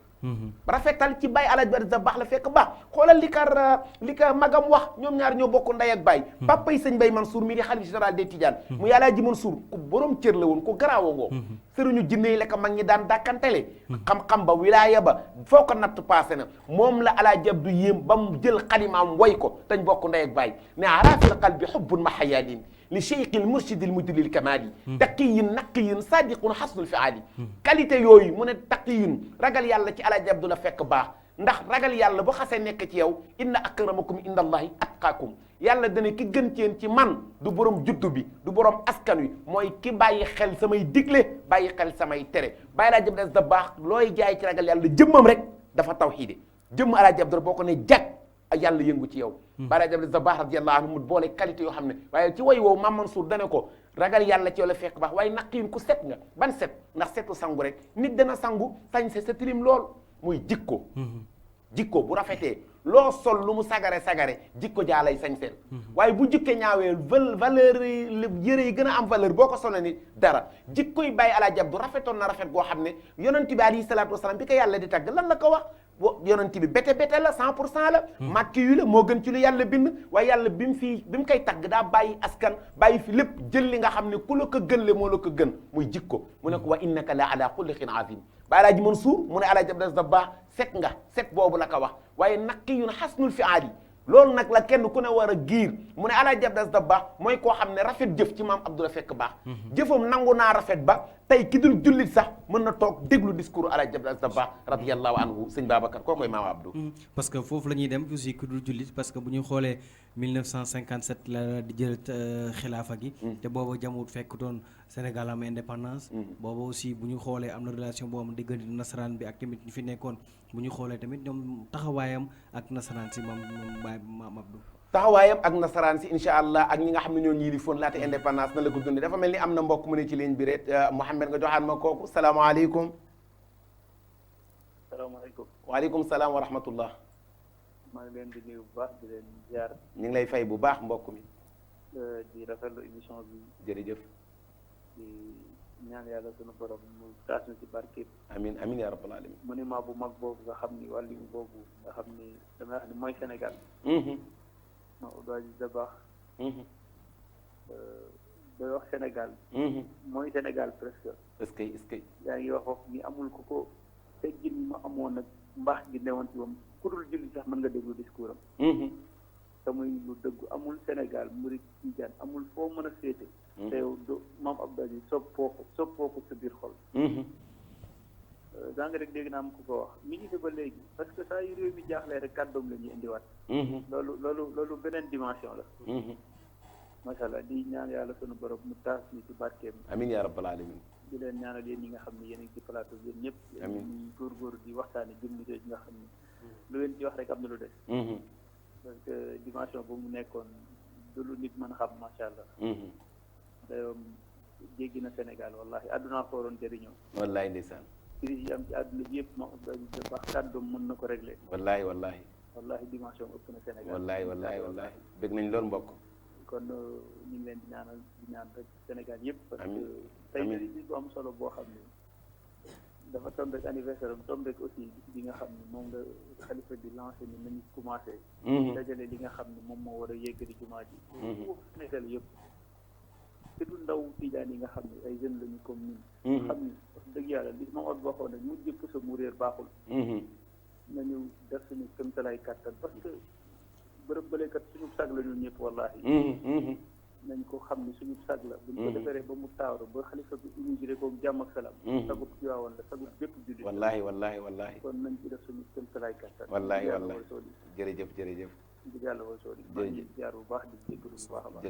rafetal ci Baye Alaaji Abdou Dabakh la fekk baax xoolal li ka magam wax ñoom ñaar ñoo bokk ndey ak baay papa yi sëñ Baye Mansour mi di xalifa général des Tidianes mu Alaaji Mansour ku borom cër la woon ku garaawoo ngoo sëriñu jinne yi la ko mag ñi daan dàkkantele xam-xam ba wilaaya ba foo ko natt passé na moom la Alaaji Abdou yéem ba mu jël xalimaam way ko tañ bokk ndey ak baay ne arafil qalbi hubbun mahayalin li cheikhil murshidil mudlil kamali taqiyin naqiyin sadiqun xasnul fiali qualité yooyu mu ne taqiyin ragal yàlla ci Alaaji Abdou la fekk baax ndax ragal yàlla bu xasee nekk ci yow inna akramakum inda allahi atqaakum yàlla dana ki gën ceen ci man du borom juddu bi du borom askan wi mooy ki bàyyi xel samay digle bàyyi xel samay tere bàyyi Alaaji Abdou Dabakh looy jaay ci ragal yàlla jëmmam rek dafa tawxiide jëmm Alaaji Abdou boo ko ne jag yàlla yëngu ci yow Baye Alaaji Abdou Dabakh radiyallahu anhu mu boole qualité yoo xam ne waaye ci way woowu Mame Mansour dane ko ragal yàlla ci yow la fekk baax waaye naqiin ku set nga ban set ndax setu sangu rek nit dana sangu sañse sa tilim lool muy jikko bu rafetee loo sol lu mu sagare jikko jaalay sañseel waaye bu jikke ñaawee valeur yëre yi gën a am valeur boo ko solo ni dara jikkoy Baye Alaaji Abdou rafetoon na rafet goo xam ne yonent bi alayhi salaatu wasalaam bi ko yàlla di tagg lan la ko wax yonent bi bete la 100% la màkki yu la moo gën ci lu yàlla bind waaye yàlla bi mu koy tagg daa bàyyi askan bàyyi fi lépp jël li nga xam ne ku la ko gën le moo la ko gën muy jikko mu ne ko wa innaka la ala xulliqin azim Baye Alaaji Mansour mu ne Alaaji Abdou Dabakh set boobu la ko wax waaye naqiyun xasnul fiaali loolu nag la kenn ku ne war a giir mu ne Alaaji Abdou Dabakh mooy koo xam ne rafet jëf ci maam Abdou la fekk baax jëfam nangu naa rafet ba tey ki dul jullit sax mën na toog déglu discours Alaaji Abdou Dabakh radiyallahu anhu sëñ Babacar koo koy maam Abdou parce que foofu la ñuy dem aussi ki dul jullit parce que bu ñu xoolee 1957 la di jël xilaafa gi te booba jamut fekk doon Sénégal am indépendance booba aussi bu ñu xoolee am na relation boo am diggante nasaraan bi ak tamit ñu fi nekkoon bu ñu xoolee tamit ñoom taxawaayam ak nasaraan si moom Baye Maam Abdou taxawaayam ak nasaraan si incha allah ak ñi nga xam ne ñoo ñiili foon laata indépendance na la ko dundee dafa mel ni am na mbokk mu ne ci ligne bi rek Mouhamed nga joxaan ma kooku salaamaaleykum salaamaaleykum waaleykum salaam wa rahmatullah maa ngi leen di nuyu bu baax di leen ziar ñu ngi lay fay bu baax mbokk mi di rafetlu émission bi jërëjëf di ñaan yàlla sunu borom mu taas ñu ci barkeem amin amin ya rabbal alamin monument bu mag boobu nga xam ni wàllu boobu nga xam ni dama wax ni mooy Sénégal ma Alaaji Dabakh day wax Sénégal mooy Sénégal presque est-ce que yaa ngi wax ni amul ku ko teggin ma amoon nag mbaax gi newoon ci moom ku dul julli sax mën nga déglu discours am te muy lu dëggu amul Sénégal murid Tijaan amul foo mën a féete te yow maam Abdou Aziz soppoo ko sa biir xol daa nga rek dégg naa am ku ko wax mi ngi fi ba léegi parce que saa yu réew mi jaaxlee rek kàddoom la ñuy indiwaat loolu beneen dimension la macha allah di ñaan yàlla sunu borom mu taas ñu ci barkeem amin ya rabbal alamin di leen ñaanal yéen ñi nga xam ne yéen a ngi ci plateau bi yéen ñëpp yéen góorgóor di waxtaane jëmmi jooju nga xam ne lu leen ci wax rek am na lu des parce que dimension bu mu nekkoon du lu nit mën a xam macha allah dayoom jéggi na Sénégal wallahi àdduna ko waroon jëriñoo wallahi ndeysaan crise yi am ci àdduna bi yëpp ma baax kàddoom mën na ko régler wallahi dimension ëpp na Sénégal wallahi bëgg nañ loolu mbokk kon ñu ngi leen di ñaan rek Sénégal yëpp parce que tey bi bu am solo boo xam ne dafa tombé anniversaire am tombé aussi bi nga xam ne moom la xalifa di lancé ni nañu commencé dajale li nga xam ne moom moo war a yëggati jumaa ji Sénégal yëpp te du ndaw tijaan yi nga xam ne ay jeunes lañu comme ñun xam ni wax dëgg yàlla li moom ak waxoon nag mu jëpp sa mu réer baaxul nañu def suñu këmtalaay kàttan parce que bërëb bëleekat suñu sag la ñun ñëpp wallahi nañ ko xam ni suñu sag la buñ ko defaree ba mu taaru ba xalifa bi immigré ko jàmm ak salaam sagub Tiwaawan la sagub bépp jullit wallahi kon nañ ci def suñu këmtalaay kàttan wallahi jërëjëf di yàlla wal sooli di jaar bu baax di jéggalu bu baax a baax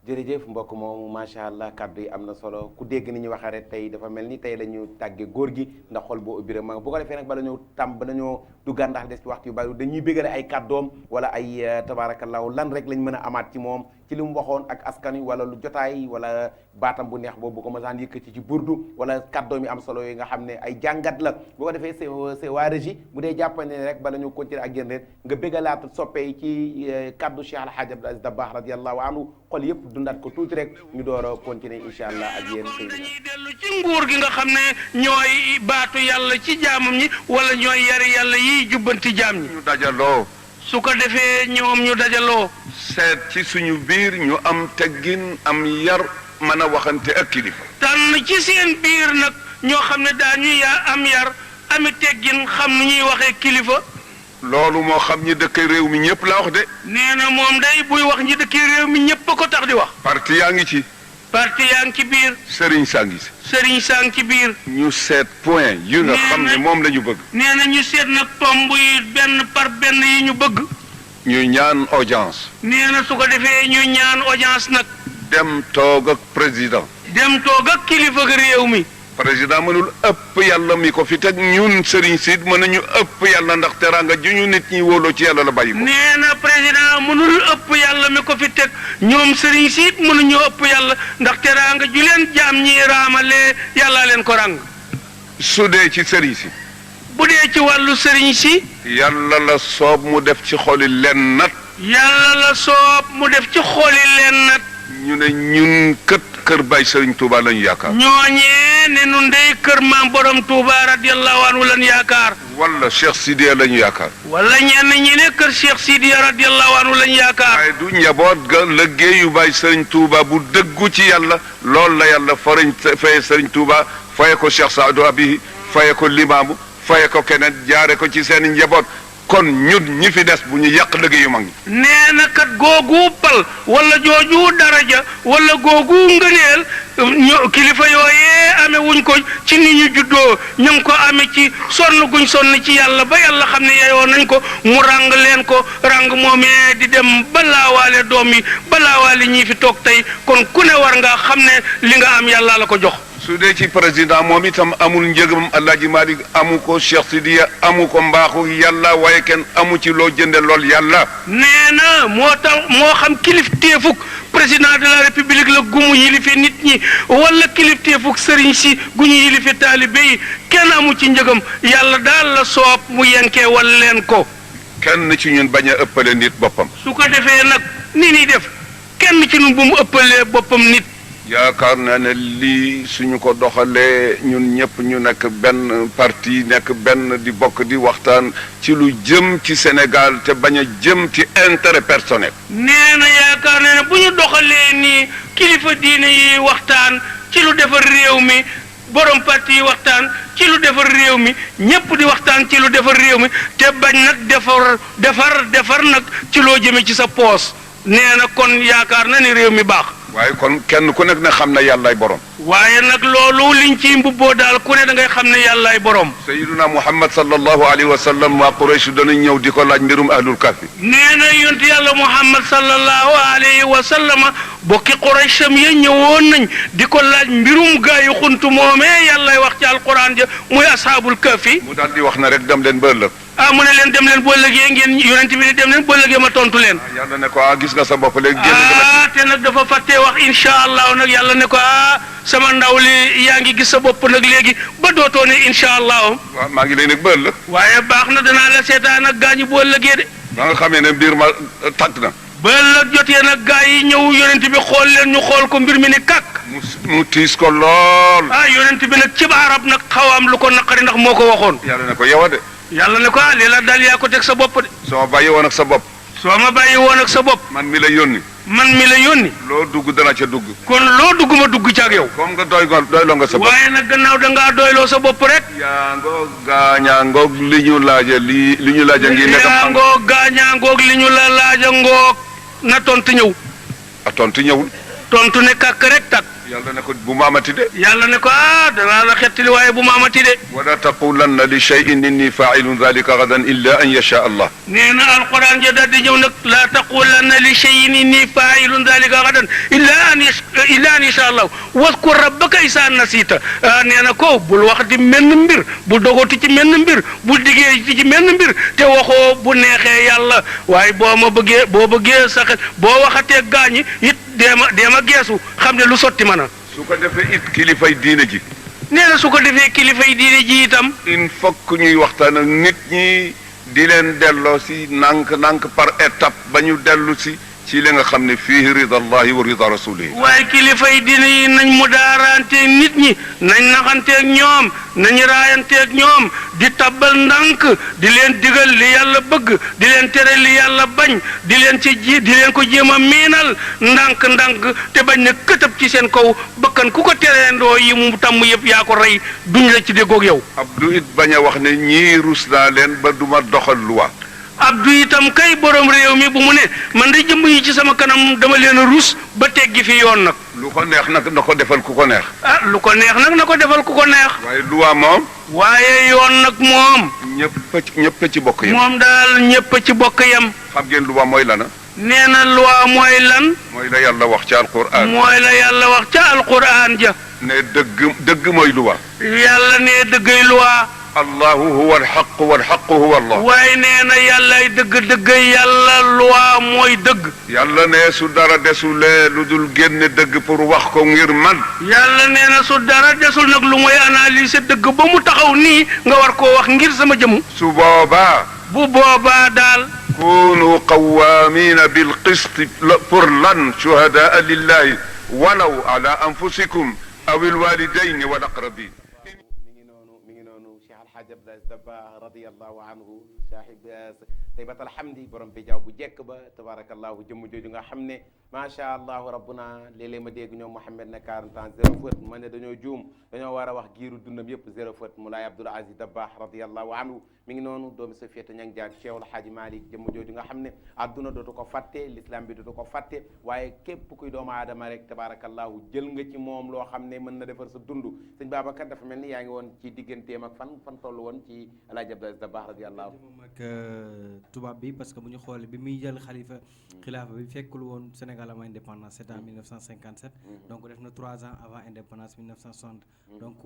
jërëjëf mbokk moomu macha allah kaddu yi am na solo ku dégg ni ñu waxee rek tey dafa mel ni tey la ñu tàgge góor gi ndax xol boo ubbi rek ma bu ko defee nag bala ñoo duggaat ndax des ci waxtu yu bari dañuy bégale ay kàddoom wala ay tabaarakallaahu lan rek lañ mën a amaat ci moom ci li mu waxoon ak askan wi wala lu jotaay wala baatam bu neex boobu bu ko mësaan yëkkati ci burdu wala kàddoo mi am solo yi nga xam ne ay jàngat la bu ko defee c'est waa régie bu dee jàppane rek bala ñu continuer ak yéen rek nga bëggalaatu soppe yi ci kàddu Cheikh Alhaji Abdou Aziz Dabakh radiyallahu anhu xol yëpp dundaat ko tuuti rek ñu door a continuer incha allah ak yéen dañuy dellu ci nguur gi nga xam ne ñooy baatu yàlla ci jaamam ñi wala ñooy yari yàlla yiy jubbanti jaam ñi ñu dajaloo su ko defee ñoom ñu dajaloo seet ci suñu biir ñu am teggin am yar mën a waxante ak kilifa tànn ci seen biir nag ñoo xam ne daañu am yar ami teggin xam nu ñuy waxee kilifa loolu moo xam ñi dëkk réew mi ñëpp la wax de nee na moom day buy wax ñi dëkk réew mi ñëpp a ko tax di wax parti yaa ngi ci parti yaa ngi ci biir sëriñ saa ngi si sëriñ saa ngi ci biir ñu seet point yu nga xam ne moom la ñu bëgg nee na ñu seet nag tomb yi benn par benn yi ñu bëgg ñu ñaan audience nee na su ko defee ñu ñaan audience nag dem toog ak président dem toog ak kilifa réew mi président mënul ëpp yàlla mi ko fi teg ñun sëriñ si mën nañu ëpp yàlla ndax teraanga ju ñu nit ñi wóoloo ci yàlla la bàyyi ko nee na président mënul ëpp yàlla mi ko fi teg ñoom sëriñ si mënuñu ëpp yàlla ndax teraanga ju leen jaam ñi raamalee yàlla leen ko ràng su dee ci sëriñ si bu dee ci wàllu sëriñ si yàlla la soob mu def ci xoli leen nat yàlla la soob mu def ci xoli leen nat ñu ne ñun kër Baay Sëriñ Touba lañu yaakaar ñooñee ne nun dey kër maam borom Touba radiyallahu anhu lañu yaakaar wala Cheikh Sidiya lañu yaakaar wala ñenn ñi ne kër Cheikh Sidiya radiyallahu anhu lañu yaakaar waaye du njaboot ga liggéeyu Baay Sëriñ Touba bu dëggu ci yàlla loolu la yàlla faye Sëriñ Touba faye ko Cheikh Saadu Abi faye ko Limaamu faye ko keneen jaare ko ci seen njaboot kon ñun ñi fi des bu ñu yàq liggéeyu mag ñi nee na kat googu pal wala jooju daraja wala googu ngëneel kilifa yooyee amee wuñ ko ci ni ñu juddoo ñu ngi ko amee ci sonn guñ sonn ci yàlla ba yàlla xam ne yeyoo nañ ko mu ràng leen ko ràng moomee di dem ba laawaale doom yi ba laawaale ñii fi toog tey kon ku ne war nga xam ne li nga am yàlla la ko jox su dee ci président moom itam amul njëgam Alaaji Malik amu ko Cheikh Sidiya amu ko mbaaxu yàlla waaye kenn amu ci loo jënde lool yàlla nee na moo tax moo xam kilifteefuk président de la république la gumu yilife nit ñi wala kilifteefuk sëriñ si gu ñu yilife taalibe yi kenn amu ci njëgam yàlla daal la soob mu yenkee wal leen ko kenn ci ñun bañ a ëppale nit boppam su ko defee nag ni ni def kenn ci ñun bu mu ëppalee boppam nit yaakaar naa ne lii suñu ko doxalee ñun ñëpp ñu nekk benn parti nekk benn di bokk di waxtaan ci lu jëm ci Sénégal te bañ a jëm ci intérêt personnel. nee na yaakaar naa ne bu ñu doxalee nii kilifa diine yi waxtaan ci lu defar réew mi borom parti yi waxtaan ci lu defar réew mi ñëpp di waxtaan ci lu defar réew mi te bañ nag defar nag ci loo jëme ci sa poos nee na kon yaakaar na ni réew mi baax. waaye kon kenn ku nekk ne xam na yàllaay borom. waaye nag loolu liñ ci mbubboo daal ku ne da ngay xam ne yàllaay borom. Sayyiduna Muhammad sallallahu alayhi wa sallam waa Quraysh danañ ñëw di ko laaj mbirum ahlul kahfi. nee na yonent yàlla Muhammad sallallahu alayhi wa sallam bokki Quraysham ya ñëwoon nañ di ko laaj mbirum gaayu xuntu moomee yàllay wax ci alquran ja muy ashaabul kahfi. mu daal di wax na rek dem leen ba ëllëg. mu ne leen dem leen boo ëllëgee ngeen yonent bi ne dem leen boo ëllëgee ma tontu leen. yàlla ne ko gis nga sa bopp léegi. te nag dafa fàttee wax incha allah nag yàlla ne ko sama ndaw li yaa ngi gis sa bopp nag léegi ba dootoo ne incha allah. waaw maa ngi lay nekk ba ëllëg. waaye baax na danaa la seetaan ak gaañu boo ëllëgee de. ba nga xamee ne mbir ma tàkk na. ba ëllëg jotee nag gaa yi ñëw yonent bi xool leen ñu xool ko mbir mi ni kàkk. mu tiis ko lool. yonent bi nag ci arab nag xaw am lu ko naqari ndax moo ko waxoon. yàlla ne ko yow de. yàlla ne ko lii la dal yaa ko teg sa bopp de. soo ma bàyyi woon ak sa bopp. soo ma bàyyi woon ak sa bopp. man mi la yónni. loo dugg dana ca dugg. kon loo dugg ma dugg ca ak yow. comme nga doyloo nga sa bopp. waaye nag gannaaw da ngaa doyloo sa bopp rek. yaa ngoog gaañaa ngoog li ñu laaja li ñu laaja ngi nekk. yaa ngoog gaañaa ngoog li ñu la laaja ngoog na tontu ñëw. tontu ñëwul. tontu ne kàkk rek tak. yàlla ne ko bu ma amati de. yàlla ne ko danaa la xettali waaye bu ma amati de. wala taqulanna li shay'in inni fa'ilun dhalika gadan illa an yasha Allah. nee na alquran ja daal di ñëw nag laa taqulanna li shay'in inni fa'ilun dhalika gadan illa an yasha Allah wadkur rabbaka isa nasita nee na ko bul wax di menn mbir bul dogoti ci menn mbir bul diggee ci menn mbir te waxoo bu neexee yàlla waaye boo bëggee sax boo waxatee gaañi it deema geesu xam ne lu sotti mën a. su ko defee it kilifay diine ji. nee na su ko defee kilifay diine ji itam. il faut que ñuy waxtaan ak nit ñi di leen delloo si nànk par étape ba ñu dellu si ci li nga xam ne fii rida allahi wa rida rasulihi. waaye kilifay diine yi nañ mu daaranteeg nit ñi nañ naxanteeg ñoom nañ raayanteeg ñoom di tabbal ndànk di leen digal li yàlla bëgg di leen tere li yàlla bañ di leen ko jéem a miinal ndànk te bañ na këtëb ci seen kaw bëkkan ku ko tereendoo yi mu tàmm yëpp yaa ko rey duñ la ci déggoog yow. Abdou it bañ a wax ne ñii rus naa leen ba duma doxal luwa. Abdou itam kay borom réew mi bu mu ne man de jëmb yi ci sama kanam dama leen a rus ba teggi fi yoon nag. lu ko neex nag na ko defal ku ko neex. lu ko neex nag na ko defal ku ko neex. waaye luwa moom. waaye yoon nag moom. ñëpp ci bokk yam. moom daal ñëpp ci bokk yam. xam ngeen luwa mooy lana. nee na luwa mooy lan. mooy la yàlla wax ci alquran. mooy la yàlla wax ca alquran ja. ne dëgg mooy luwa. yàlla ne dëggay luwa. allahu huwa alxaq walxaqu huwa allah. waaye nee na yàllay dëgg yàlla luwa mooy dëgg. yàlla ne su dara desulee lu dul génne dëgg pour wax ko ngir man. yàlla nee na su dara desul nag lu mooy analyser dëgg ba mu taxaw nii nga war koo wax ngir sama jëmm. su boobaa. bu boobaa daal. kunu qawamina bilqist pour lan shuhadaa lillahi walaw ala anfusikum aw alwalidaini wal aqrabin. Dabakh radiyallahu anhu sahib taybat alhamdi borom bi jaaw bu jekk ba tabarakallahu jëmm jooju nga xam ne macha allah rabbuna léeg-léeg ma dégg ñoom Mouhamed ne 40 ans 0 faute ma ne dañoo juum dañoo war a wax giiru dundam yëpp 0 faute Moulay Abdoul Aziz Dabakh radiyallahu anhu mi ngi noonu doomi Safiyata ñang jaag Cheikhul Hadji Malick jëmm jooju nga xam ne adduna dootu ko fàtte l'islam bi dootu ko fàtte waaye képp kuy doomu aadama rek tabarakallahu jël nga ci moom loo xam ne mën na defar sa dund sëñ Babacar dafa mel ni yaa ngi woon ci digganteem ak fan toll woon ci El Hadji Abdoul Aziz Dabakh radiyallahu moom ak tubaab bi parce que bu ñu xoolee bi muy jël xilaafa bi fekkul woon Sénégal am indépendance c'est en 1957 donc def na 3 ans avant indépendance 1960 donc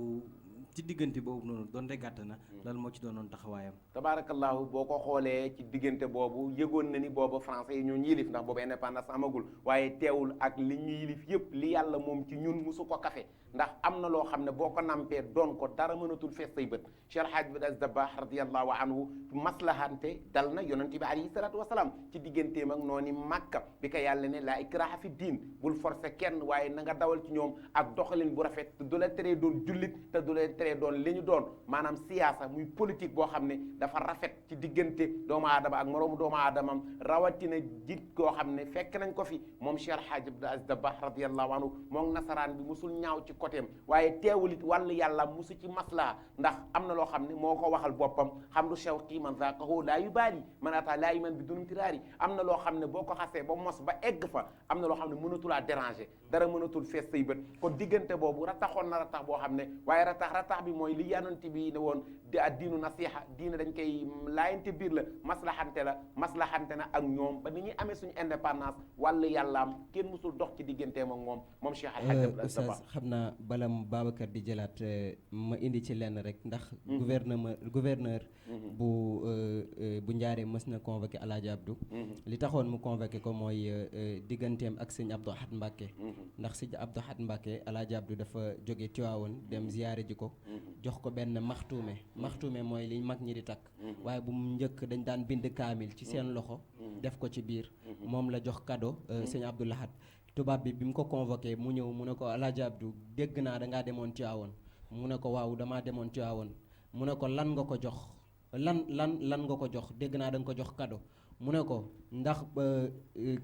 ci diggante boobu noonu doonte gàtt na lan moo ci doonoon taxawaayam tabarakallahu boo ko xoolee ci diggante boobu yëgoon na ni boobu français yi ñoo ñu yilif ndax boobu indépendance amagul waaye teewul ak li ñu yilif yëpp li yàlla moom ci ñun musu ko kafe ndax am na loo xam ne boo ko nampee doon ko dara mënatul fees say bët Cheikh Hadj Abdoul Aziz Dabakh radiyallahu anhu maslahante dal na yonent bi alayhi salaatu wasalaam ci digganteem ak noonu Makka bi ko yàlla ne laa ikraha fi diin bul forcer kenn waaye na nga dawal ci ñoom ak doxalin bu rafet te du la teree doon jullit te du la teree doon li ñu doon maanaam siyaasa muy politique boo xam ne dafa rafet ci diggante doomu aadama ak moroomu doomu aadamam rawatina jit koo xam ne fekk nañ ko fi moom Cheikh Hadj Abdoul Aziz Dabakh radiyallahu anhu moom nasaraan bi musul ñaaw ci côtéem waaye teewul it wàllu yàlla musu ci maslaa ndax am na loo xam ne moo ko waxal boppam xam du shawqi man zaqahu laa yubaali man ata laa iman bi dunum tiraari am na loo xam ne boo ko xasee ba mos ba egg fa am na loo xam ne mënatulaa déranger dara mënatul fees say bët kon diggante boobu rataxoon na ratax boo xam ne waaye ratax bi mooy li yanant bi ne woon di ad diinu nasiha diine dañ koy laayante biir la maslahante na ak ñoom ba ni ñuy amee suñu indépendance wàllu yàllaam kenn musul dox ci digganteem ak moom Cheikh Al Hadj Abdoul Aziz Dabakh xam naa balam Babacar di jëlaat ma indi ci lenn rek ndax gouverneur bu Njaaree mës na convoqué El Hadj Abdou li taxoon mu convoqué ko mooy digganteem ak sëñ Abdou Ahad Mbacké ndax sëñ Abdou Ahad Mbacké El Hadj Abdou dafa jóge Tiwaawoon dem ziyaare ji ko jox ko benn maxtuume mooy li mag ñi di takk waaye bu mu njëkk dañ daan bind kaamil ci seen loxo def ko ci biir moom la jox cadeau sëñ Abdou Lahad tubaab bi mu ko convoqué mu ñëw mu ne ko El Hadj Abdou dégg naa dangaa demoon Tiwaawoon mu ne ko waaw damaa demoon Tiwaawoon mu ne ko lan nga ko jox lan nga ko jox dégg naa da nga ko jox cadeau mu ne ko ndax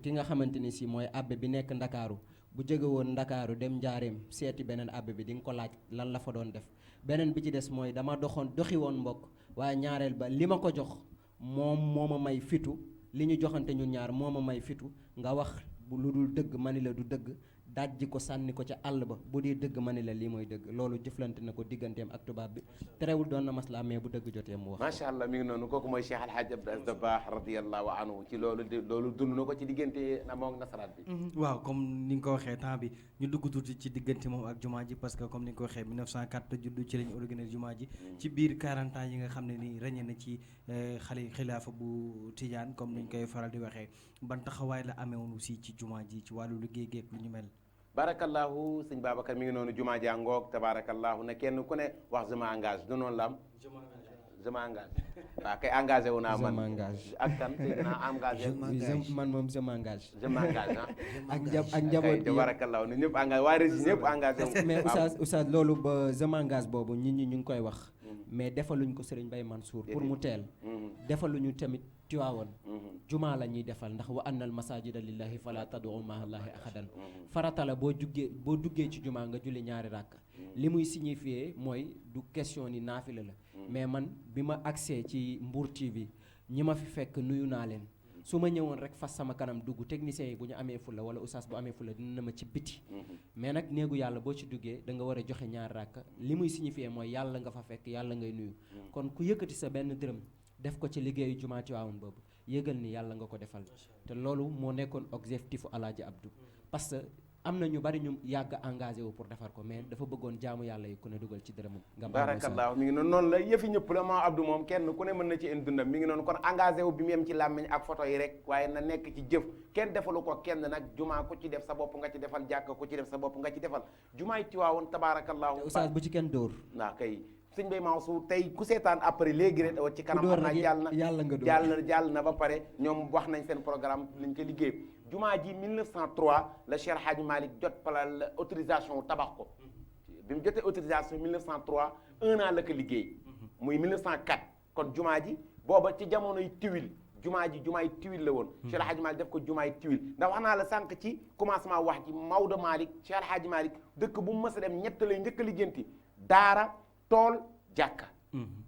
ki nga xamante ni si mooy abbé bi nekk Ndakaaru bu jóge woon Ndakaaru dem Njaareem seeti beneen abbé bi di nga ko laaj lan la fa doon def beneen bi ci des mooy dama doxi woon mbokk waaye ñaareel ba li ma ko jox moom moo ma may fitu li ñu joxante ñun ñaar moo ma may fitu nga wax lu dul dëgg ma ni la du dëgg dajji ko sànni ko ca àll ba bu dee dëgg ma ne la lii mooy dëgg loolu jëflante na ko digganteem ak tubaab bi terewul doon na maslaa mais bu dëgg jotee mu wax macha allah mi ngi noonu kooku mooy Cheikh Alhaji Abdou Aziz Dabakh radiyallahu anhu ci loolu dund na ko ci diggante na moom nasaraat bi waaw comme ni nga ko waxee temps bi ñu dugg tuuti ci diggante moom ak jumaa ji parce que comme ni nga ko waxee 1904 la juddu ci lañ organiser jumaa ji ci biir 40 ans yi nga xam ne ni ràññee na ci xilaafa bu Tijaan comme ni ñu koy faral di waxee ban taxawaay la amee woon aussi ci jumaa ji ci wàllu liggéey geeg lu ñu mel. barakallahu sëñ Babacar mi ngi noonu jumaa jaa ngoog tabarakallahu ne kenn ku ne wax je m'engage du noonu la am je m'engage waaw kay engagé wu naa man ak kan naa engagé man moom je m'engage je m'engage ak njaboot bi tabarakallahu ne ñëpp engagé waa régi ñëpp engagé wu mais oustaz loolu ba je m'engage boobu nit ñi ñu ngi koy wax mais defaluñ ko Serigne Baye Mansour pour mu teel defaluñu tamit Tiwaawan jumaa la ñuy defal ndax wa annal masajida lillahi fala tad'u ma'a allahi ahadan farata la boo duggee ci jumaa nga julli ñaari ràkk li muy signifier mooy du question ni naafila la mais man bi ma agsee ci Mbour TV ñi ma fi fekk nuyu naa leen su ma ñëwoon rek fas sama kanam dugg techniciens yi bu ñu amee fulla wala oustaz bu amee fulla dina na ma ci biti mais nag néegu yàlla boo ci duggee da nga war a joxe ñaari ràkk li muy signifier mooy yàlla nga fa fekk yàlla ngay nuyu kon ku yëkkati sa benn dërëm def ko ci liggéeyu jumaa Tiwaawan boobu yëgal ni yàlla nga ko defal te loolu moo nekkoon objectifu Alaaji Abdou parce que am na ñu bari ñu yàgg engagé wu pour defar ko mais dafa bëggoon jaamu yàlla yi ku ne dugal ci dërëm nga barakallahu mi ngi noonu la yëfi ñëpp la maa Abdou moom kenn ku ne mën na ci indi dundam mi ngi noonu kon engagé wu bi mu yem ci làmmiñ ak photo yi rek waaye na nekk ci jëf kenn defalu ko kenn nag jumaa ku ci def sa bopp nga ci defal jàkk ku ci def sa bopp nga ci defal jumaay Tiwaawan tabarakallahu oustaz bu ci kenn dóor naa kay sëñ Bay Mansour tey ku seetaan après léegi rek ci kanam xam naa jàll na ba pare ñoom wax nañ seen programme lañ ko liggéey jumaa ji 1903 la Cheikh Hadji Malick jot palal autorisation tabax ko bi mu jotee autorisation 1903 un an la ko liggéey muy 1904 kon jumaa ji booba ci jamonoy tiwil jumaay tiwil la woon Cheikh Hadji Malick def ko jumaay tiwil ndax wax naa la sànq ci commencement wax ji Maodo Malick Cheikh Hadji Malick dëkk bu mu mës a dem ñett lay njëkk a lijjanti daara tool jàkka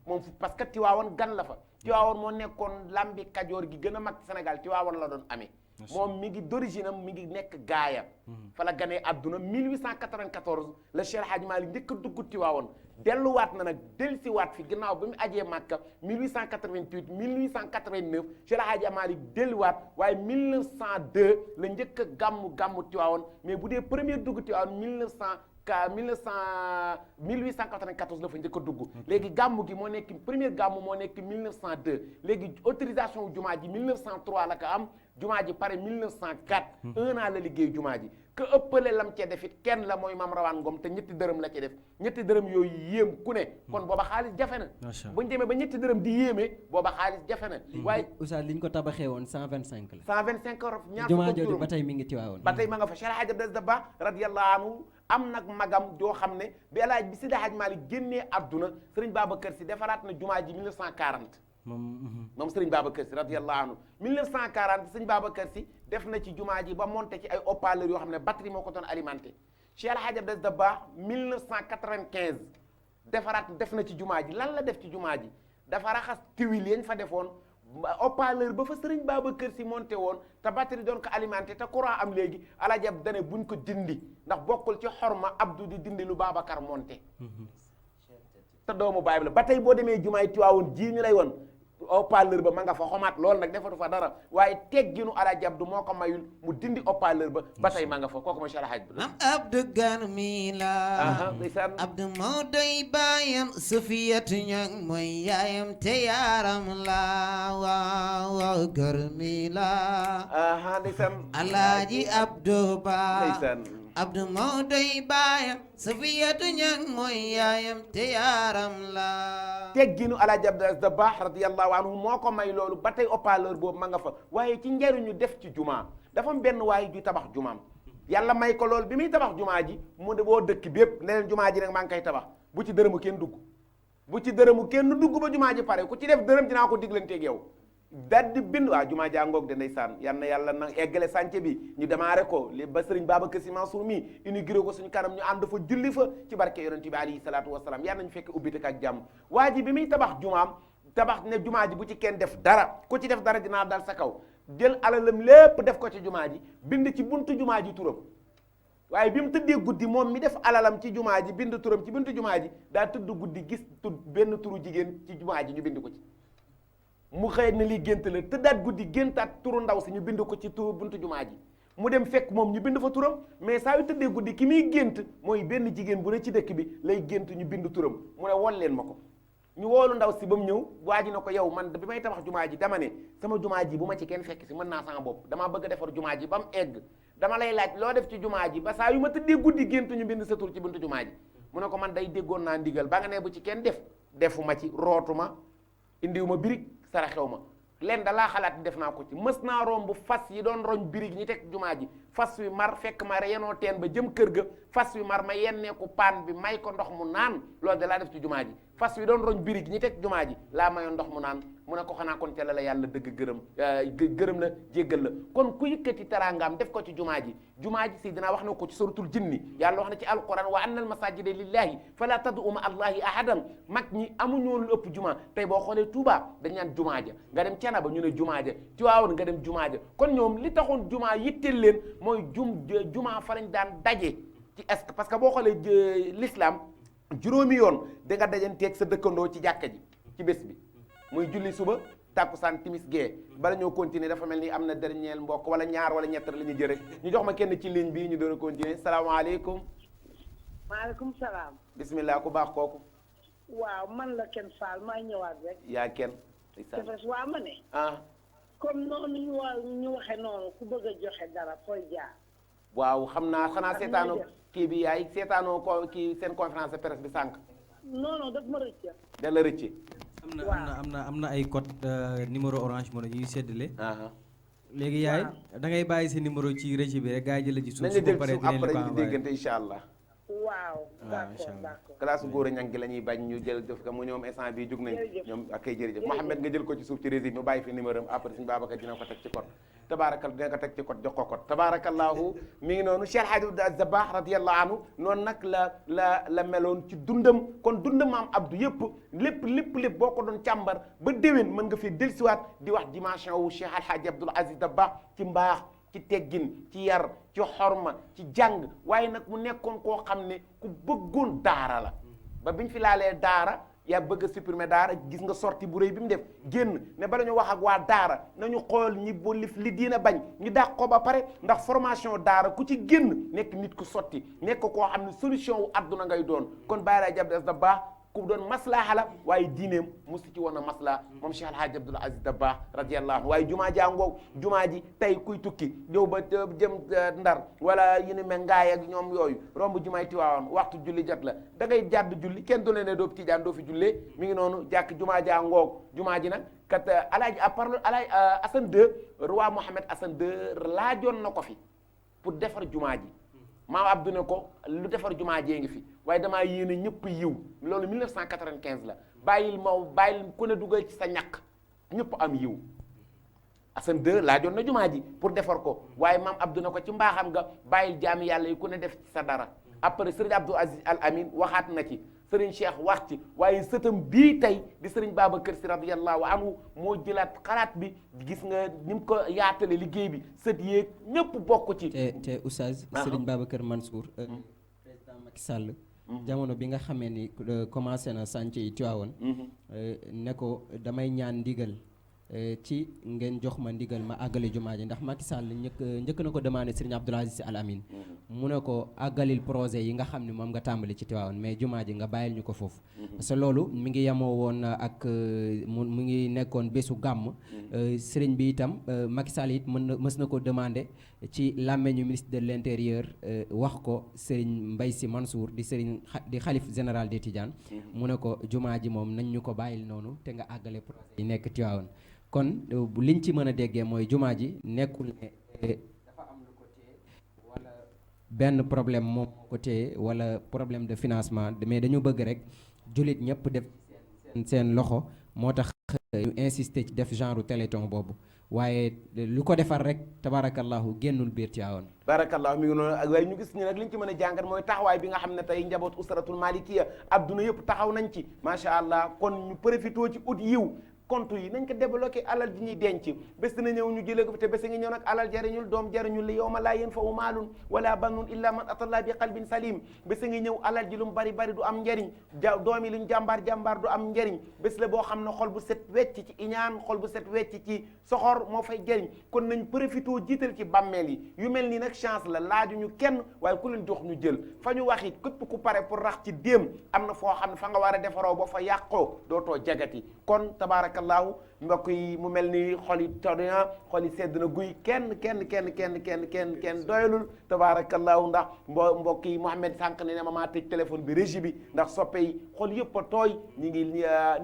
moom parce que Tiwaawan gan la fa Tiwaawan moo nekkoon lambi kajoor gi gën a mag Sénégal Tiwaawan la doon amee moom mi ngi d'origine am mi ngi nekk gaaya fa la ganee adduna 1894 la Cheikh Hadji Malick njëkk a dugg Tiwaawan delluwaat na nag dellusiwaat fi ginnaaw bi mu ajee Màkka 1888 1889 Cheikh Hadji Malick delluwaat waaye 1902 la njëkk a gàmmu Tiwaawan mais bu dee premier dugg Tiwaawan 1894 la fa njëkk a dugg léegi gàmmu gi moo nekk premier gàmmu moo nekk 1902 léegi autorisation jumaa ji 1903 la ko am jumaa ji pare 1904 un an la liggéey jumaa ji que ëppale lam cee def it kenn la mooy Maam Rawaan Ngom te ñetti dërëm la ci def ñetti dërëm yooyu yéem ku ne kon booba xaalis jafe na buñu demee ba ñetti dërëm di yéeme booba xaalis jafe na waaye oustaz li ñu ko tabaxee woon 125 la 125 euros ñaar jumaa jooju ba tey mi ngi Tiwaawan ba tey ma nga fa Cheikh Hadji Abdou Aziz Dabakh radiyallahu anhu am nag magam joo xam ne bi Seydi Hadji Malick génnee adduna Serigne Babacar Sy defaraat na jumaa ji 1940 moom Serigne Babacar Sy radiyallahu anhu 1940 Serigne Babacar Sy def na ci jumaa ji ba monté ci ay haut-parleurs yoo xam ne batterie moo ko doon alimenté Cheikh Hadji Abdou Aziz Dabakh 1995 def na ci jumaa ji lan la def ci jumaa ji dafa raxas tiwil yañ fa defoon haut-parleur ba fa Serigne Babacar Sy monté woon te batterie doon ko alimenté te courant am léegi Alaaji Abdu dane buñ ko dindi ndax bokkul ci xorma Abdou di dindi lu Babacar monté te doomu baay bi la ba tey boo demee jumaay Tiwaawoon ji ñu lay woon haut-parleur ba ma nga fa xomaat loolu nag defatu fa dara waaye tegginu Alaaji Abdu moo ko mayul mu dindi haut-parleur ba tey ma nga fa kooku mooy Cheikh Alhaji Mam Abdou Garmi la Abdou Mawdoy baayam Sufiyatu Ñang mooy yaayam te yaaram la waaw Garmi la ndeysaan Alaaji Abdou Ba ndeysaan Abdou Mawdoy baayam Sufiyatu Ñang mooy yaayam te yaaram la tegginu Alaaji Abdou Aziz Dabakh radiyallahu anhu moo ko may loolu ba tey haut-parleur boobu ma nga fa waaye ci njariñu def ci jumaa dafa am benn waaye ju tabax jumaam yàlla may ko loolu bi muy tabax jumaa ji mu de boo dëkk bépp ne leen jumaa ji nag maa ngi koy tabax bu ci dërëmu kenn dugg ba jumaa ji pare ku ci def dërëm dinaa ko diglanteeg yow daal di bind waa jumaa jàngoog de ndeysaan yal na yàlla na eggale sànce bi ñu démarré ko li ba Sëriñ Babacar Sy Mansour mi inauguré ko suñu kanam ñu ànd fa julli fa ci barke yonent bi alayhi salaatu wasalaam yal nañu fekk ubbite ak jàmm waa ji bi muy tabax jumaam tabax ne jumaa ji bu ci kenn def dara ku ci def dara dinaa dal sa kaw jël alalam lépp def ko ci jumaa ji bind ci buntu jumaa ji turam waaye bi mu tëddee guddi moom mi def alalam ci jumaa ji bind turam ci bintu jumaa ji daa tëdd guddi gis benn turu jigéen ci jumaa ji ñu bind ko ci mu xëy na lii gént la tëddaat guddi géntaat turu ndaw si ñu bind ko ci turu buntu jumaa ji mu dem fekk moom ñu bind fa turam mais saa yu tëddee guddi ki muy gént mooy benn jigéen bu ne ci dëkk bi lay gént ñu bind turam mu ne wol leen ma ko ñu woolu ndaw si ba mu ñëw waa ji na ko yow man bi may tabax jumaa ji dama ne sama jumaa ji bu ma ci kenn fekk si mën naa sama bopp damaa bëgg a defar jumaa ji ba mu egg dama lay laaj loo def ci jumaa ji ba saa yu ma tëddee guddi gént ñu bind sa tur ci buntu jumaa ji mu ne ko man day déggoon naa ndigal ba nga ne bu ci kenn defuma ci rootuma indiwuma birig saraxew ma leen da laa xalaat def naa ko ci mës naa romb fas yi doon roñ birig ñi teg jumaa ji fas wi mar fekk ma yenoo teen ba jëm kër ga fas wi mar ma yenneeku paan bi may ko ndox mu naan loolu da laa def ci jumaa ji fas wi doon roñ birig ñi teg jumaa ji laa mayoon ndox mu naan mu ne ko xanaa kon ca la yàlla dëgg gërëm la jéggal la kon ku yëkkati teraangaam def ko ci jumaa ji si dinaa wax na ko ci suratul jinni yàlla wax na ci alquran wa anna al masajida lillahi fala tad'u ma allahi ahadan mag ñi amuñoo lu ëpp jumaa tey boo xoolee Touba dañ naan jumaa ja nga dem Canaba ñu ne jumaa ja Tiwaawan nga dem jumaa ja kon ñoom li taxoon jumaa yitteel leen mooy jumaa fa lañ daan daje ci est parce que boo xoolee l'islam juróomi yoon da nga dajanteeg sa dëkkandoo ci jàkka ji ci bés bi muy julli suba tàkkusaan timis gee bala ñoo continuer dafa mel ni am na dernier mbokk wala ñaar wala ñett la ñu jëre ñu jox ma kenn ci ligne bi ñu doon a continuer salaamaaleykum. maaleykum salaam. bismillah ku baax kooku. waaw man la Ken Fall maa ñëwaat rek. yaa Ken. waa ma ne. comme noonu ñu waxe noonu ku bëgg a joxe dara fooy jaar. waaw xam naa xanaa seetaanoo kii bi yaay seetaanoo ko kii seen conférence de presse bi sànq. non daf ma rëcc. da la rëcce. am na ay code numéro orange moo ñuy séddale. léegi yaay da ngay bàyyi sa numéro ci régie bi rek gaa yi jël ci suuf. su ko paree dinañ la ko envoyé déggante incha allah. waaw d'accord. classe góor a ñang gi la ñuy bañ ñu jël def ko mu ñoom instant bi jug nañ ñoom ak kay jërëjëf Mohamed nga jël ko ci suuf ci régie bi mu bàyyi fi numéro am après suñu Babacar dina ko teg ci code tabaarakal dina ko teg ci code jox ko code tabaarakallaahu mi ngi noonu Cheikh Hadj Abdou Dabakh radiyallahu anhu noonu nag la meloon ci dundam kon dundam maam Abdou yëpp lépp boo ko doon càmbar ba déwén mën nga fi dellusiwaat di wax dimension wu Cheikh Alhaji Abdoul Aziz Dabakh ci mbaax ci teggin ci yar ci xorma ci jàng waaye nag mu nekkoon koo xam ne ku bëggoon daara la ba biñ fi laalee daara yaa bëgg a supprimer daara gis nga sortie bu rëy bi mu def génn ne bala ñu wax ak waa daara nañu xool ñi bo li diina bañ ñu dàq ko ba pare ndax formation daara ku ci génn nekk nit ku sotti nekk koo xam ne solution wu àdduna ngay doon kon Baye Alhaji Abdou Aziz Dabakh ku doon maslaaxa la waaye diineem musu ci woon a maslaa moom Cheikh Alhaji Abdoul Aziz Dabakh radiyallahu anhu waaye jumaa jàngoog jumaa ji tey kuy tukki ñëw ba jëm Ndar wala yu ni mel ngaay ak ñoom yooyu romb jumaay Tiwaawan waxtu julli jot la da ngay jàdd julli kenn du ne doo tijaan doo fi jullee mi ngi noonu jàkk jumaa jàngoog jumaa ji nag kat Alhaji Hassan II roi Mohammed Hassan II laajoon na ko fi pour defar jumaa ji maam Abdou ne ko lu defar jumaa jee ngi fi waaye damaa yéene ñëpp yiw loolu 1995 la bàyyil ku ne dugal ci sa ñàkk ñëpp am yiw Hassan II laajoon na jumaa ji pour defar ko waaye maam Abdou ne ko ci mbaaxam nga bàyyil jaami yàlla yi ku ne def ci sa dara après Serigne Abdou Aziz Al Amin waxaat na ci Serigne Cheikh wax ci waaye sëtam bii tey di Serigne Babacar Sy radiyallahu anhu moo jëlaat xalaat bi gis nga ni mu ko yaatale liggéey bi sët yeeg ñëpp bokk ci. te Oustaz Serigne Babacar Mansour président Macky Sall. jamono bi nga xamee ni commencé na chantier yi Tivaouane ne ko damay ñaan ndigal ci ngeen jox ma ndigal ma àggale jumaa ji ndax Macky Sall njëkk na ko demandé Serigne Abdoul Aziz Al Amin mu ne ko àggalil projet yi nga xam ne moom nga tàmbali ci Tivaouane mais jumaa ji nga bàyyil ñu ko foofu parce que loolu mi ngi yemoo woon ak mu ngi nekkoon bésu gàmm Serigne bi itam Macky Sall it mës na ko demandé ci làmmeñu ministre de l'intérieur wax ko Serigne Mbaye Sy Mansour di Serigne di xalif général des Tidianes mu ne ko jumaa ji moom nañ ñu ko bàyyil noonu te nga àggale projet yi nekk Tivaouane kon liñ ci mën a déggee mooy jumaa ji nekkul ne dafa am lu ko téye wala benn problème moom moo ko téye wala problème de financement mais dañu bëgg rek jullit ñëpp def seen loxo moo tax ñu insister ci def genre téléthon boobu waaye lu ko defar rek tabarakallahu génnul biir Tivaouane barakallahu mi ngi noonu ak waaye ñu gis ni nag li ñu ci mën a jàngat mooy taxawaay bi nga xam ne tey njaboot usratul malikiya adduna yëpp taxaw nañ ci macha allah kon ñu profité ci ut yiw compte yi nañ ko débloqué alal ji ñuy denc bés dina ñëw ñu jëlee ko fi te bés ngi ñëw nag alal jariñul doom jariñul li yawma laa yanfa'u maalun wala banun illa man atallah bi qalbin salim bés ngi ñëw alal ji lu mu bari bari du am njariñ doom yi luñ jàmbaar jàmbaar du am njariñ bés la boo xam ne xol bu set wecc ci iñaan xol bu set wecc ci soxor moo fay jariñ kon nañ profité jiital ci bàmmeel yi yu mel nii nag chance la laajuñu kenn waaye ku leen jox ñu jël fa ñu wax it képp ku pare pour rax ci déem am na foo xam ne fa nga war a defaroo ba fa yàqoo dootoo jagati kon tabaarakallaahu mbokk yi mu mel ni xol yi todna xol yi sedd na guy kenn doyalul tabaarakallaahu ndax mbokk yi Mouhamed sànq ne ma maa tëj téléphone bi régie bi ndax soppe yi xol yëpp a tooy ñu ngi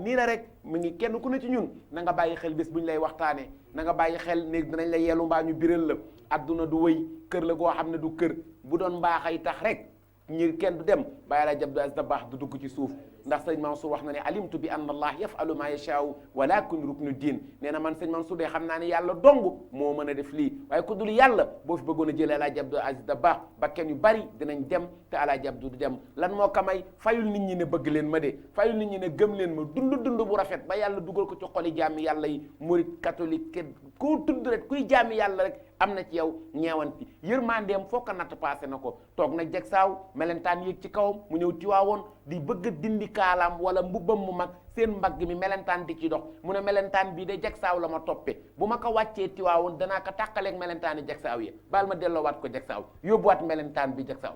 nii la rek mu ngi kenn ku ne ci ñun na nga bàyyi xel bés bu ñu lay waxtaanee na nga bàyyi xel ne dinañ la yeelu mbaa ñu biral la adduna du wëy kër la goo xam ne du kër bu doon mbaaxay tax rek ñi kenn du dem bàyyi laa jab du as da baax du dugg ci suuf ndax sëñ Mansour wax na ne alimtu bi anna allah yafalu ma yashaau walakin ruknu diin nee na man sëñ Mansour de xam naa ne yàlla dong moo mën a def lii waaye ku dul yàlla boo fi bëggoon a jëlee alaa jab du as da baax ba kenn yu bari dinañ dem te alaa jab du dem lan moo ko may fayul nit ñi ne bëgg leen ma de fayul nit ñi ne gëm leen ma dund bu rafet ba yàlla dugal ko ci xoli jaami yàlla yi murit catholique koo tudd rek kuy jaami yàlla rek am na ci yow ñeewanti yërmandeem foo ko natt passé na ko toog na jeg saaw melentaan yéeg ci kawam mu ñëw tiwaawoon di bëgg a dindi kaalaam wala mbubbam mu mag seen mbagg mi melentaan di ci dox mu ne melentaan bii de jeg saaw la ma toppe bu ma ko wàccee tiwaawoon danaa ko tàqaleeg melentaan yi jeg saaw yi baal ma delloowaat ko jeg saaw yóbbuwaat melentaan bi jeg saaw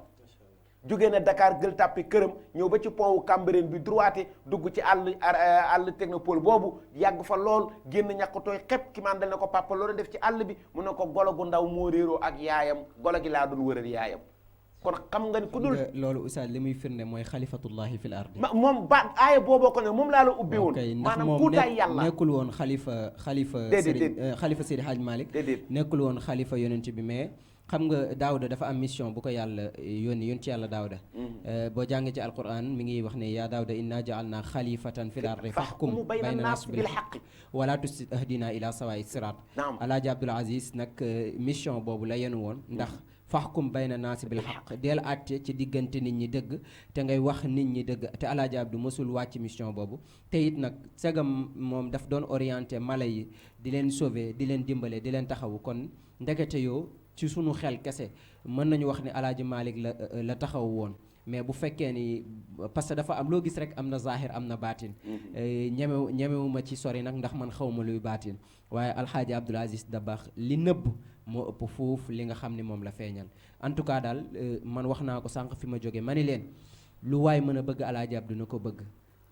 jógee na Dakar Gueule Tapée këram ñëw ba ci pont wu Cambérène bi droité dugg ci àll technopole boobu yàgg fa lool génn ñàkkutooy xepp ki man dal ne ko papa loolu def ci àll bi mu ne ko golo gu ndaw moo réeroo ak yaayam golo gi laa doon wëral yaayam kon xam nga ni ku dul loolu oustaz li muy firnde mooy xalifatullahi fil ardi moom ba aaya booboo ko ne moom laa la ubbi woon maanaam kuutaay yàlla nekkul woon xalifa Seydi Hadj Malick nekkul woon xalifa yonent bi mais xam nga Daawuda dafa am mission bu ko yàlla yónni ci yàlla Daawuda boo jàngee ci alquran mi ngi wax ne yaa Daawuda inna ja'alna xalifatan fil ardi fahkum bayna nas bil haqq wala tusid ahdina ila sawa'i sirat alaaji Abdul Aziz nag mission boobu la yenu woon ndax fahkum bayna naasi bil haqq deel àtte ci diggante nit ñi dëgg te ngay wax nit ñi dëgg te alaaji Abdu mësul wàcc mission boobu te it nag segam moom daf doon orienté mala yi di leen sauver di leen dimbale di leen taxawu kon ndekete yoo ci sunu xel kese mën nañu wax ne alaaji Malick la taxaw woon mais bu fekkee ni parce que dafa am loo gis rek am na zahir am na baatin ñemewuma ci sori nag ndax man xawma luy baatin waaye alxaaji Abdul Aziz Dabakh li nëbb moo ëpp foofu li nga xam ne moom la feeñal en tout cas daal man wax naa ko sànq fi ma jóge ma ni leen lu waay mën a bëgg alaaji Abdu na ko bëgg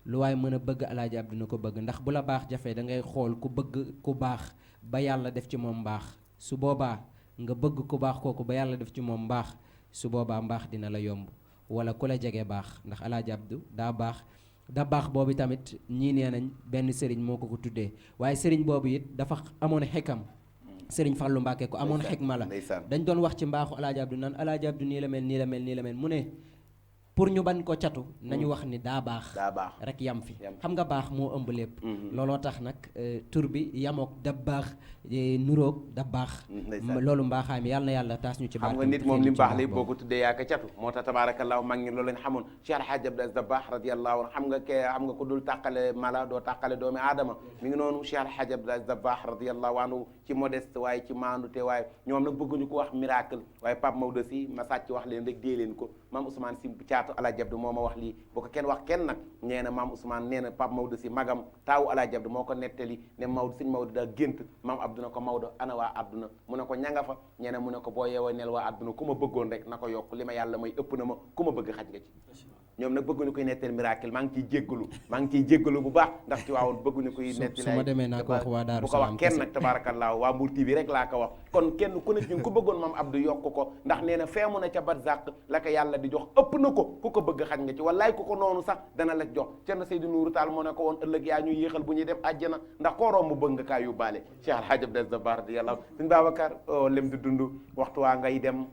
lu waay mën a bëgg alaaji Abdu na ko bëgg ndax bu la baax jafee da ngay xool ku bëgg ku baax ba yàlla def ci moom mbaax su boobaa nga bëgg ku baax kooku ba yàlla def ci moom mbaax su boobaa mbaax dina la yomb wala ku la jege baax ndax alaaji Abdu daa baax boobu tamit ñii nee nañ benn sëriñ moo ko tuddee waaye sëriñ boobu it dafa amoon xikam sëriñ Fàllu Mbàkke ko amoon xikma la dañ doon wax ci mbaaxu alaaji Abdu naan alaaji Abdu nii la mel mu ne pour ñu ban ko catu nañu wax ni daa baax rek yam fi xam nga baax moo ëmb lépp looloo tax nag tur bi yamook Dabakh nuroog Dabakh loolu mbaaxaam yàlla na yàlla taas ñu ci baax xam nga nit moom li mu baax li boo ko tuddee yaa ko catu moo tax tabaarakallaahu mag ñi loolu lañ xamoon Cheikh Alhaji Abdou Aziz Dabakh radiyallahu anhu xam nga ko dul tàqale mala doo tàqale doomi aadama mi ngi noonu Cheikh Alhaji Abdou Aziz Dabakh radiyallahu anhu ci modeste waaye ci maandu te waaye ñoom nag bëgguñu ko wax miracle waaye Pape Maodo si ma sàcc wax leen rek dee leen ko maam Ousmane si caatu Alaaji Abdu moo ma wax lii boo ko kenn wax kenn nag nee na maam Ousmane nee na Pape Maodo si magam taawu Alaaji Abdu moo ko nettali ne Maodo sëñ Maodo daa gént maam Abdu na ko Maodo ana waa àdduna mu ne ko ñanga fa ñene mu ne ko boo yeewoo neel waa àdduna ku ma bëggoon rek na ko yokk li ma yàlla may ëpp na ma ku ma bëgg xaj nga ci ñoom nag bëgguñu koy nettali miracle maa ngi ciy jéggalu bu baax ndax ci waawoon bëgguñu koy nettali su ma demee naa ko wax waa Daaru bu ko wax kenn nag tabaarakallaahu waa Mbour TV rek laa ko wax kon kenn ku ne ci ku bëggoon maam Abdou yokk ko ndax nee na feemu na ca barzaq la ko yàlla di jox ëpp na ko ku ko bëgg xaj nga ci wallaay ku ko noonu sax dana la jox Cerno Seydou Nourou Tall moo ne ko woon ëllëg yaa ñuy yéexal bu ñuy dem àjjana ndax koo romb bëgg nga kaa yóbbaale Cheikh Alhaji Abdou Aziz Dabakh yàlla suñ Babacar lem di dund waxtu waa ngay dem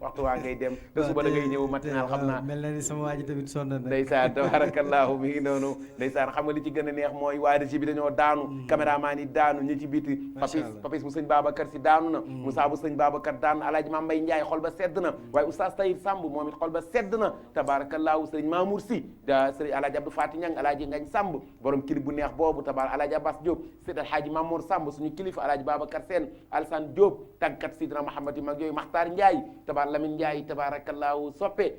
te suba da ngay ñëw matinal xam naa mel na ni sama waa ji tamit sonn na ndeysaan tabarakallahu mi ngi noonu ndeysaan xam nga li ci gën a neex mooy waa régie bi dañoo daanu caméraman yi daanu ñi ci biti papis bu sëñ Babacar si daanu na Moussa bu sëñ Babacar daanu alaaji Mame Mbaye Ndiaye xol ba sedd na waaye oustaz Taïb Samb moom it xol ba sedd na tabarakallahu sëriñ Mamour si da sëriñ alaaji Abdou Fati Ñang alaaji Ngañ Samb borom kilib bu neex boobu alaaji Abbas Diop sëriñ alaaji Mamour Samb suñu kilifa alaaji Babacar Sène Alassane Diop tàggat sidina Mouhamad yi mag yooyu Makhtar Ndiaye Lamine Ndiaye tabarakallahu soppe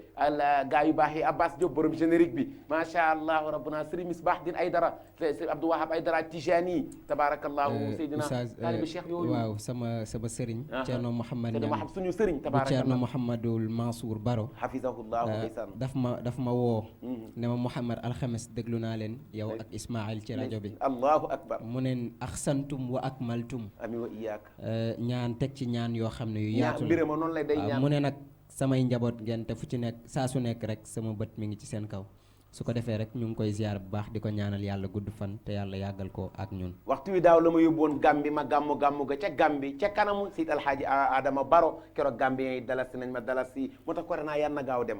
gaa yu baax yi Abbas Diop borom générique bi macha allah rabbuna sëriñ Misbah Din Aydara sëriñ Abdou Wahab Aydara Tijani tabarakallahu seydina taalibi cheikh yooyu waaw sama sëriñ Ceerno Mouhamad Ñang suñu sëriñ tabarakallahu Ceerno Mouhamadul Mansour Baro hafizahullahu ndeysaan daf ma woo ne ma Mouhamad alxames déglu naa leen yow ak Ismaïl ci rajo bi allahu akbar mu neen axsantum wa akmaltum ami wa iyaak ñaan teg ci ñaan yoo xam ne yu yaatu la noonu lay day ñaan mu ne nag samay njaboot ngeen te fu ci nekk saa su nekk rek sama bët mi ngi ci seen kaw su ko defee rek ñu ngi koy ziar bu baax di ko ñaanal yàlla gudd fan te yàlla yàggal ko ak ñun waxtu wi daaw la ma yóbboon Gambi ma gàmmu ga ca Gambi ca kanamu Seydi Alhaaji Adama Baro keroog Gambi yi dalasi nañ ma dalasi moo tax corona yan na gaaw dem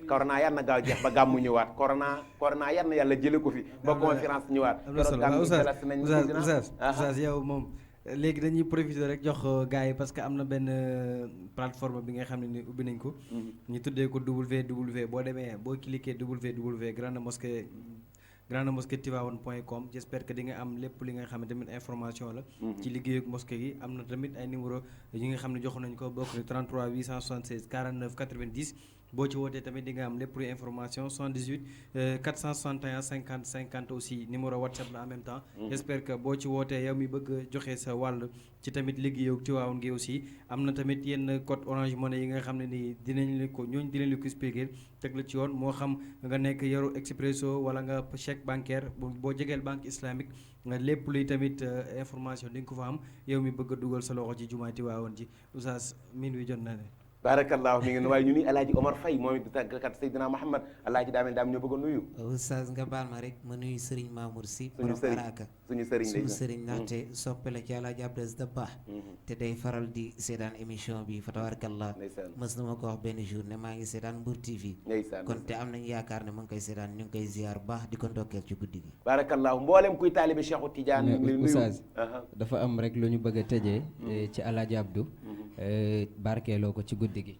corona yan na gaaw jeex ba gàmmu ñëwaat corona yan na yàlla jële ko fi ba conférence ñëwaat keroog Gambi dalasi nañ Oustaz yow moom léegi dañuy profiter rek jox gars yi parce que am na benn plateforme bi nga xam ne ni ubbi nañ ko ñu tuddee ko www boo demee boo cliquer www grandemosquée tivaouane.com j'espère que di nga am lépp li nga xam ne tamit information la ci liggéeyu mosquée gi am na tamit ay numéro yi nga xam ne jox nañ ko bokk ni 33 876 49 90 boo ci wootee tamit di nga am lépp lu information 78 461 50 50 aussi numéro WhatsApp la en même temps j'espère que boo ci wootee yow mi bëgg joxe sa wàll ci tamit liggéeyu Tivaouane gi aussi am na tamit yenn code Orange Money yi nga xam ne nii dinañ leen ko expliquer teg la ci yoon moo xam nga nekk yoru Expresso wala nga chèque bancaire boo jegeel banque islamique nga lépp luy tamit information di nga ko fa am yow mi bëgg a dugal sa loxo ci jumaa Tivaouane ji oustaz min wi jot na ne barakallahu mi ngi waaye ñu ni alaaji Omar Faye moom it di tàggkat Seydina Mouhamad alaaji daam ñoo bëgg a nuyu oustaz nga baal ma rek ma nuyu Serigne Mamour Sy borom Araka suñu sëriñ ndaxte soppe la ci alaaji Abdes da baax te day faral di seetaan émission bi fa tabarakallah mës na ma ko wax benn jour ne maa ngi seetaan Mbour TV kon te am nañu yaakaar ne ma ngi koy seetaan ñu ngi koy ziar baax di ko ndokkeel ci guddi gi barakallahu mboolem kuy taalibe Cheikhu Tidiane oustaz dafa am rek lu ñu bëgg a tëjee ci alaaji Abdou barkeeloo ko ci guddi gi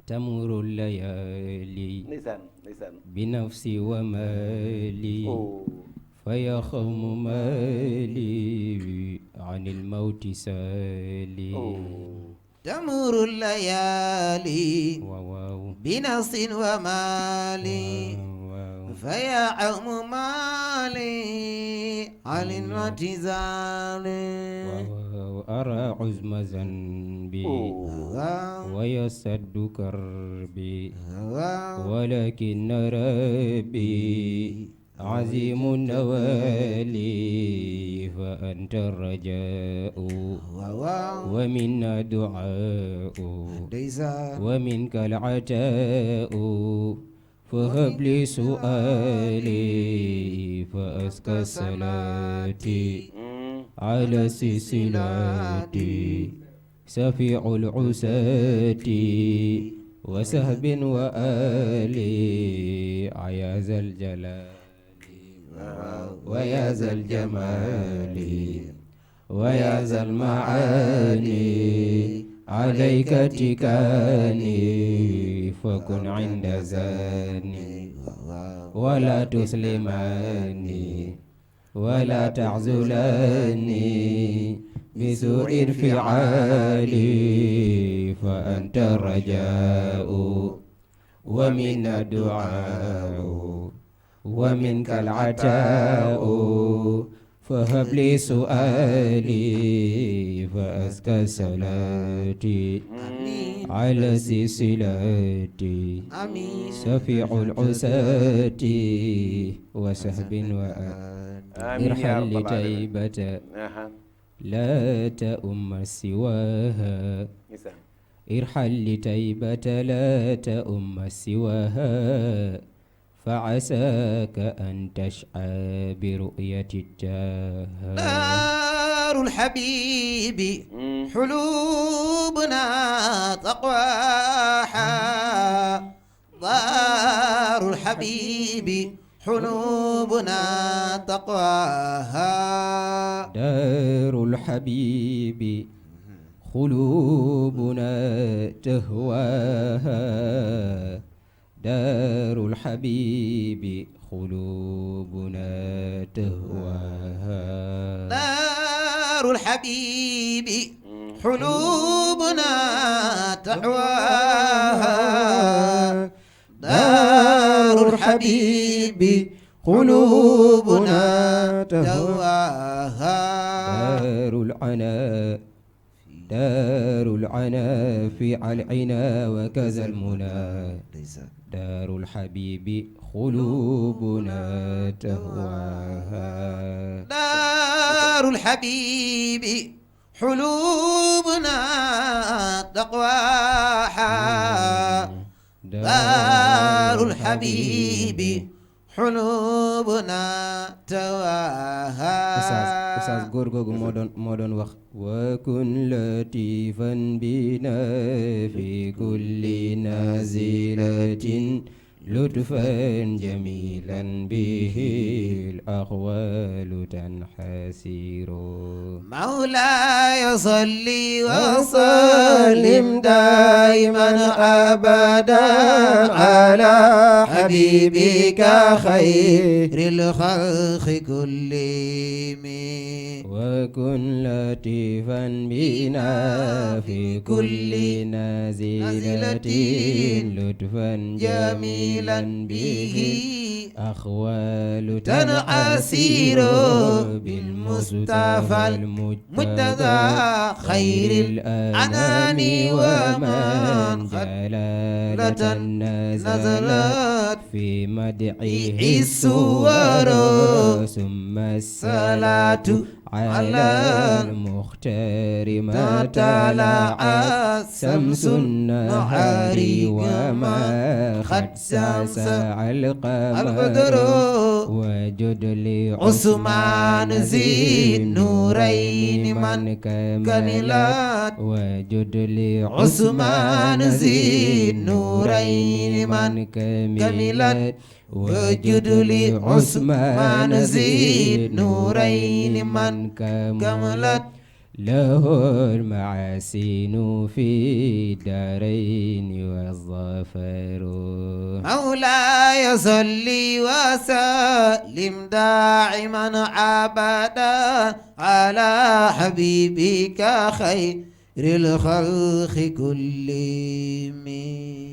tamuru layali bi nafsi wa mali fa yaxamu mali anil mawti sali tamuru layali bi nafsi wa mali fa yaxamu mali anil mawti sali أرى عزم ذنبي ويسد كربي ولكن ربي عظيم النوالي فأنت الرجاء ومنا دعاء ومنك العتاء فهب لي سؤالي فأزكى صلاتي على سلسلاتي سفيع العساة وسهب وآلي يا ذا الجلال ويا ذا الجمال ويا ذا المعاني عليك تكاني فكن عند زاني ولا تسلماني ولا تعزلاني بسوء انفعالي فأنت الرجاء ومن الدعاء ومنك العتاء فهب لي سؤالي فأزكى صلاتي على سلسلاتي سفيع العساة وسهب ارحل لتيبة لا تأم سواها ارحل لتيبة لا تأم سواها فعساك أن تشعى برؤية الجاه دار الحبيب حلوبنا تقواها دار دار الحبيب قلوبنا تقواها دار الحبيب قلوبنا تهواها دار الحبيب قلوبنا تهواها دار الحبيب قلوبنا تهواها دار الحبيب قلوبنا تهواها دار العنا في العنا وكذا المنى دار الحبيب قلوبنا تهواها دار الحبيب قلوبنا تقواها دار الحبيب قلوبنا تواها Oustaz góor googu moo doon wax wa kun latifan bina fi kulli nazilatin lutfan jamilan bihi al-aqwalu tanhasiru مولاي صل وسلم دائما ابدا على حبيبك خير الخلق كلهم وكن لطيفا بنا في كل نازلة لطفا جميلا به أخوال تنعسير بالمصطفى المجتبى خير الأنام ومن جلالة نزلت في مدعه الصور ثم الصلاة على المختار ما طلعت شمس النهار وما قد ساسع القمر وجد عثمان ذي النورين من كملت وجد عثمان ذي النورين من كملت وجد لعثمان ذي النورين من كملت له المعاسين في الدارين والظفر مولاي صل وسلم دائما ابدا على حبيبك خير الخلق كلهم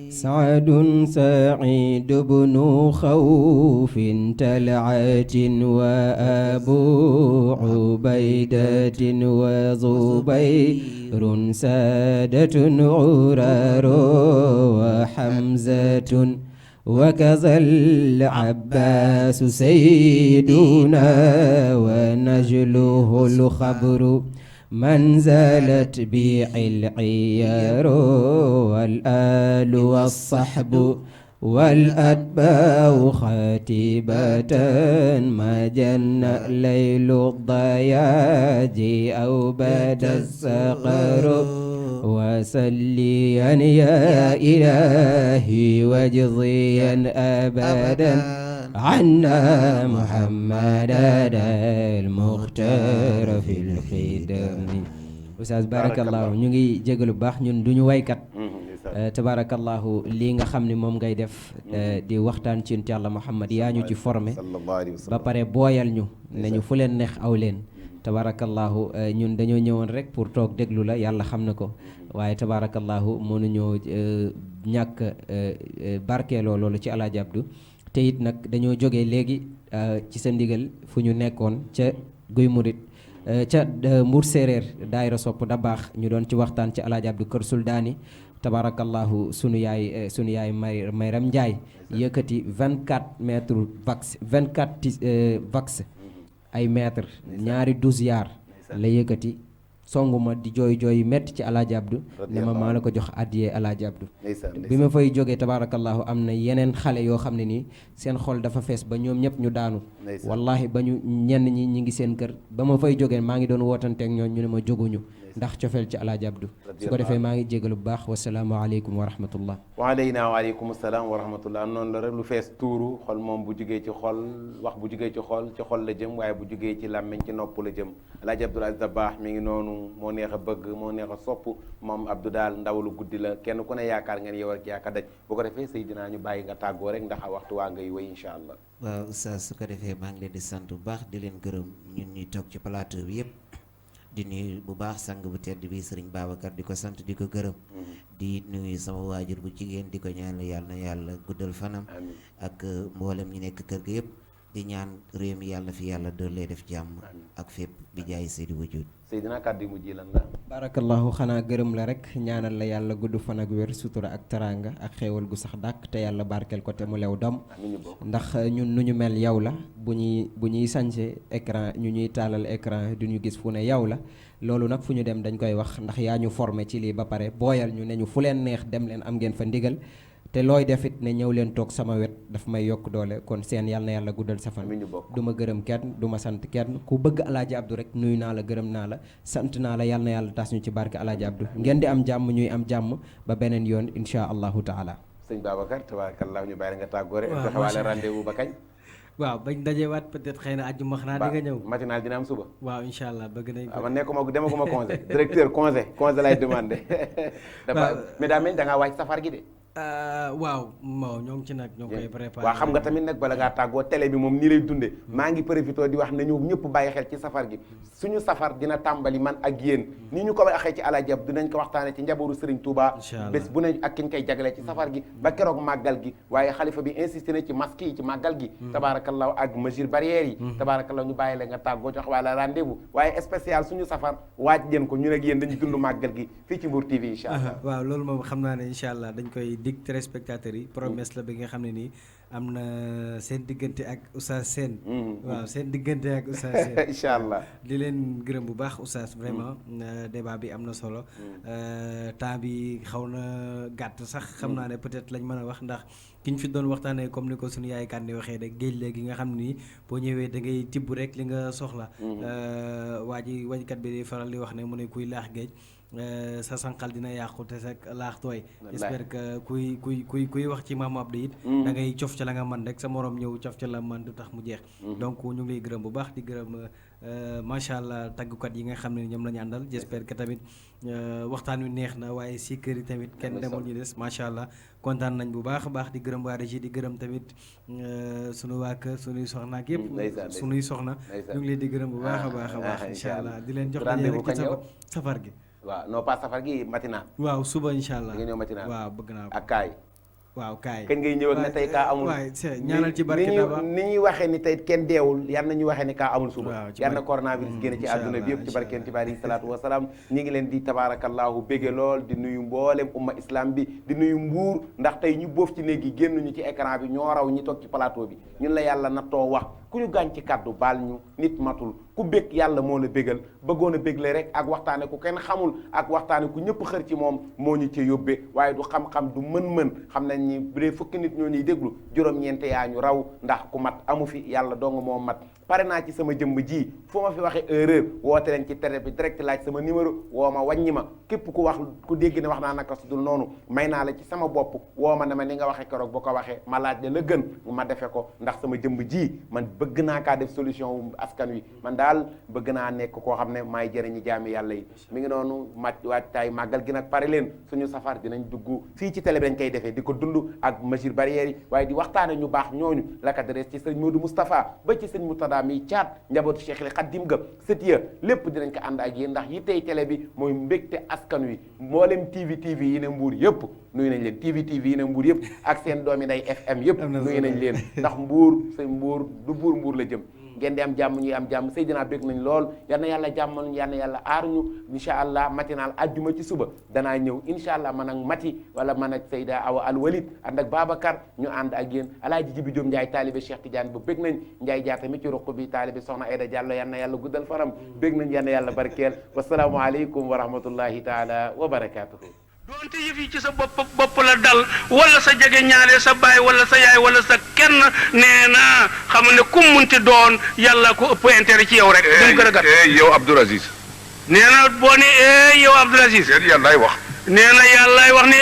سعد سعيد بن خوف تلعة وأبو عبيدة وزبير سادة عرار وحمزة وكذا العباس سيدنا ونجله الخبر من زالت بيع العيار والآل والصحب والأتباع خاتبة ما جن ليل الضياج أو بدا السقر وسليا يا إلهي واجزيا أبدا عنا محمدا المختار في الخدم Oustaz barakallahu ñu ngi jégalu bu baax ñun duñu waykat tabarakallahu lii nga xam ne moom ngay def di waxtaan ci yonent Yàlla Muhammad yaa ñu ci formé ba pare booyal ñu ne ñu fu leen neex aw leen tabarakallahu ñun dañoo ñëwoon rek pour toog déglu la yàlla xam na ko waaye tabarakallahu mënuñoo ñàkk barkeeloo loolu ci Alaaji Abdu te it nag dañoo jógee léegi ci sa ndigal fu ñu nekkoon ca Guy Murit ca Mbour séeréer daayira sopp da baax ñu doon ci waxtaan ci Alaaji Abdu Kër Suldaani tabarakallahu sunu yaay Mayram Njaay yëkkati 24 mètres vax 24 vax ay mètres ñaari 12 yaar la yëkkati songuma di jooy metti ci Alaaji Abdu ne ma maa la ko jox addiyee Alaaji Abdu bi ma fay jógee tabarakallahu am na yeneen xale yoo xam ne nii seen xol dafa fees ba ñoom ñëpp ñu daanu wallahi ba ñu ñenn ñi ngi seen kër ba ma fay jógee maa ngi doon wootanteek ñoom ñu ne ma jóguñu ndax cofeel ci alaaji Abdu su ko defee maa ngi jégalu bu baax wasalaamaaleykum wa rahmatullah waaleyna waaleykum salaam wa rahmatullah noonu la rek lu fees tuuru xol moom bu jugee ci xol wax bu jugee ci xol la jëm waaye bu jugee ci làmmiñ ci nopp la jëm alaaji Abdul Aziz Dabakh mi ngi noonu moo neex a bëgg moo neex a sopp moom Abdou daal ndaw lu guddi la kenn ku ne yaakaar ngeen yow rek yaakaar daj bu ko defee Seydina ñu bàyyi nga tàggoo rek ndax waxtu waa ngay wéy incha allah. waaw oustaz su ko defee maa ngi leen di sant bu baax di leen gërëm ñun ñuy toog ci plateau bi yëpp di nuyu bu baax sang bu tedd bi Serigne Babacar di ko sant di ko gërëm di nuyu sama waajur bu jigéen di ko ñaanal yàlla na yàlla guddal fanam ak mboolem ñi nekk kër ga yëpp di ñaan réew mi yàlla fi yàlla doon lay def jàmm ak fépp bi jaay Seydi Wujud Seydina kàddu yu mujj lan la. barakallahu xanaa gërëm la rek ñaanal la yàlla gudd fan ak wér sutura ak teraanga ak xéewal gu sax dàkk te yàlla barkeel ko te mu lew dom ndax ñun nu ñu mel yow la bu ñuy sañse écran ñu ñuy taalal écran du ñu gis fu ne yow la loolu nag fu ñu dem dañ koy wax ndax yaa ñu formé ci lii ba pare booyal ñu ne ñu fu leen neex dem leen am ngeen fa ndigal te looy defit ne ñëw leen toog sama wet daf may yokk doole kon seen yàlla na yàlla guddal sa fan du ma gërëm kenn du ma sant kenn ku bëgg alaaji Abdou rek nuyu naa la gërëm naa la sant naa la yàlla na yàlla tas ñu ci barke alaaji Abdou ngeen di am jàmm ñuy am jàmm ba beneen yoon insha allahu taala sëñ Babacar tabarakallah ñu bàyyi nga tàggoo rek joxe waale rendez-vous ba kañ waaw bañ dajewaat peut-être xëy na àjjuma xanaa di nga ñëw matinal dina am suba waaw incha allah bëgg nañ ko man nekkuma demaguma congé directeur congé lay demandé dafa mais daa mel da ngaa wàcc safar gi de waaw ñoo ngi ci nag ñoo koy préparé waaw xam nga tamit nag bala ngaa tàggoo télé bi moom nii lay dunde maa ngi profité di wax nañu ñëpp bàyyi xel ci safar gi suñu safar dina tàmbali man ak yéen ni ñu ko waxee ci Alaaji Abdu dinañ ko waxtaane ci njabootu Serigne Touba bés bu ne ak kiñ koy jagale ci safar gi ba keroog màggal gi waaye xalifa bi insisté na ci masque yi ci màggal gi tabarakallahu ak mesure barrières yi tabarakallahu ñu bàyyi la nga tàggoo jox wala rendez-vous waaye spécial suñu safar waaj leen ko ñu ak yéen dañu dund màggal gi fii ci Mbour TV incha allah waaw loolu moom xam naa ne incha allah dañ koy dig téléspectateurs yi promesse la bi nga xam ne nii am na seen diggante ak Oustaz Sène waaw seen diggante ak Oustaz Sène incha allah di leen gërëm bu baax Oustaz vraiment débat bi am na solo temps bi xaw na gàtt sax xam naa ne peut-être lañ mën a wax ndax ki ñu fi doon waxtaanee comme ni ko suñu yaay kan di waxee rek géej léegi nga xam ni boo ñëwee da ngay tibb rek li nga soxla waa ji wajkat bi di faral di wax ne mu ne kuy laax géej sa sànqal dina yàqu te sa laax tooy j'espère que kuy wax ci Maam Abdou it da ngay cof ca la nga man rek sa morom ñëw cof ca la man du tax mu jeex donc ñu ngi lay gërëm bu baax di gërëm macha allah taggukat yi nga xam ne ñoom la ñu àndal j'espère que tamit waxtaan wi neex na waaye si kër yi tamit kenn demul ñu des macha allah kontaan nañ bu baax a baax di gërëm waa régie di gërëm tamit sunu waa kër sunuy soxna ak yëpp sunuy soxna ñu ngi leen di gërëm bu baax a baax a baax incha allah di leen jox dañee rek ci safar gi waaw non pas safar gi matinal waaw suba incha allah nga ñëw matinal waaw bëgg naa ko ak kaay waaw kaay kañ ngay ñëw ak ne tey kaa amul ñaanal ci barke Daba ni ñuy waxee ni tey kenn deewul yal na ñu waxee ni kaa amul suba yal na coronavirus génne ci àdduna bi yëpp ci barkeen ci bari salaatu wasalaam ñi ngi leen di tabarakallahu bége lool di nuyu mboolem umma islam bi di nuyu mbuur ndax tey ñu boof ci néeg yi génnuñu ci écran bi ñoo raw ñi toog ci plateau bi ñun la yàlla nattoo wax ku ñu gaañ ci kàddu baal ñu nit matul ku bég yàlla moo la bégal bëggoon a bégle rek ak waxtaane ku kenn xamul ak waxtaane ku ñëpp xër ci moom moo ñu ci yóbbee waaye du xam-xam du mën-mën xam nañ ni bu dee fukki nit ñoo ñuy déglu juróom-ñeente yaa ñu raw ndax ku mat amu fi yàlla dong moo mat pare naa ci sama jëmm ji fu ma fi waxee erreur woote leen ci télé bi direct laaj sama numéro woo ma wàññi ma képp ku wax ku dégg ne wax naa naka su dul noonu may naa la ci sama bopp woo ma ne ma ni nga waxee keroog bu ko waxee ma laaj la gën ma defe ko ndax sama jëmm ji man bëgg naa kaa def solution wu askan wi man daal bëgg naa nekk koo xam ne maay jëriñi jaami yàlla yi mi ngi noonu waajtaay màggal gi nag pare leen suñu safar dinañ dugg fii ci télé bi dañ koy defee di ko dund ak mesure barrières yi waaye di waxtaane ñu baax ñooñu la ka dres ci sëñ Modou Moustapha ba ci sëñ Moutada mi caat njabootu Cheikh li Xaddim ga sët ya lépp dinañ ko ànd ak yéen ndax yi tey télé bi mooy mbégte askan wi mboolem TV yi ne Mbuur yëpp nuyu nañ leen TV yi ne Mbuur yëpp ak seen doomi nday FM yëpp nuyu nañ leen ndax Mbuur sëñ Mbuur du Mbuur la jëm ngeen di am jàmm ñuy am jàmm Seydina bég nañ lool yal na yàlla jàmmal ñu yal na yàlla aar ñu incha allah matinal ajjuma ci suba danaa ñëw incha allah man ak Mati wala man ak Seyda Awa Al Walid ànd ak Babacar ñu ànd ak yéen alaaji Jibi Jóob Njaay taalibe Cheikh Tidiane ba bég nañ Njaay Jaata mi ci ruq bi taalibe Soxna Aida Diallo yal na yàlla guddal faram bég nañ yal na yàlla barkeel wasalaamu aleykum wa rahmatullahi taala wa barakatuhu doonte yëf yi ci sa bopp la dal wala sa jege ñaale sa baay wala sa yaay wala sa kenn nee na xam ne ku munti doon yàlla ko ëpp intérêt ci yow rek. dem gën a gàtt yow Abdoul Aziz nee na boo ne yow Abdoul Aziz. yàllaay wax. nee na yàllaay wax ne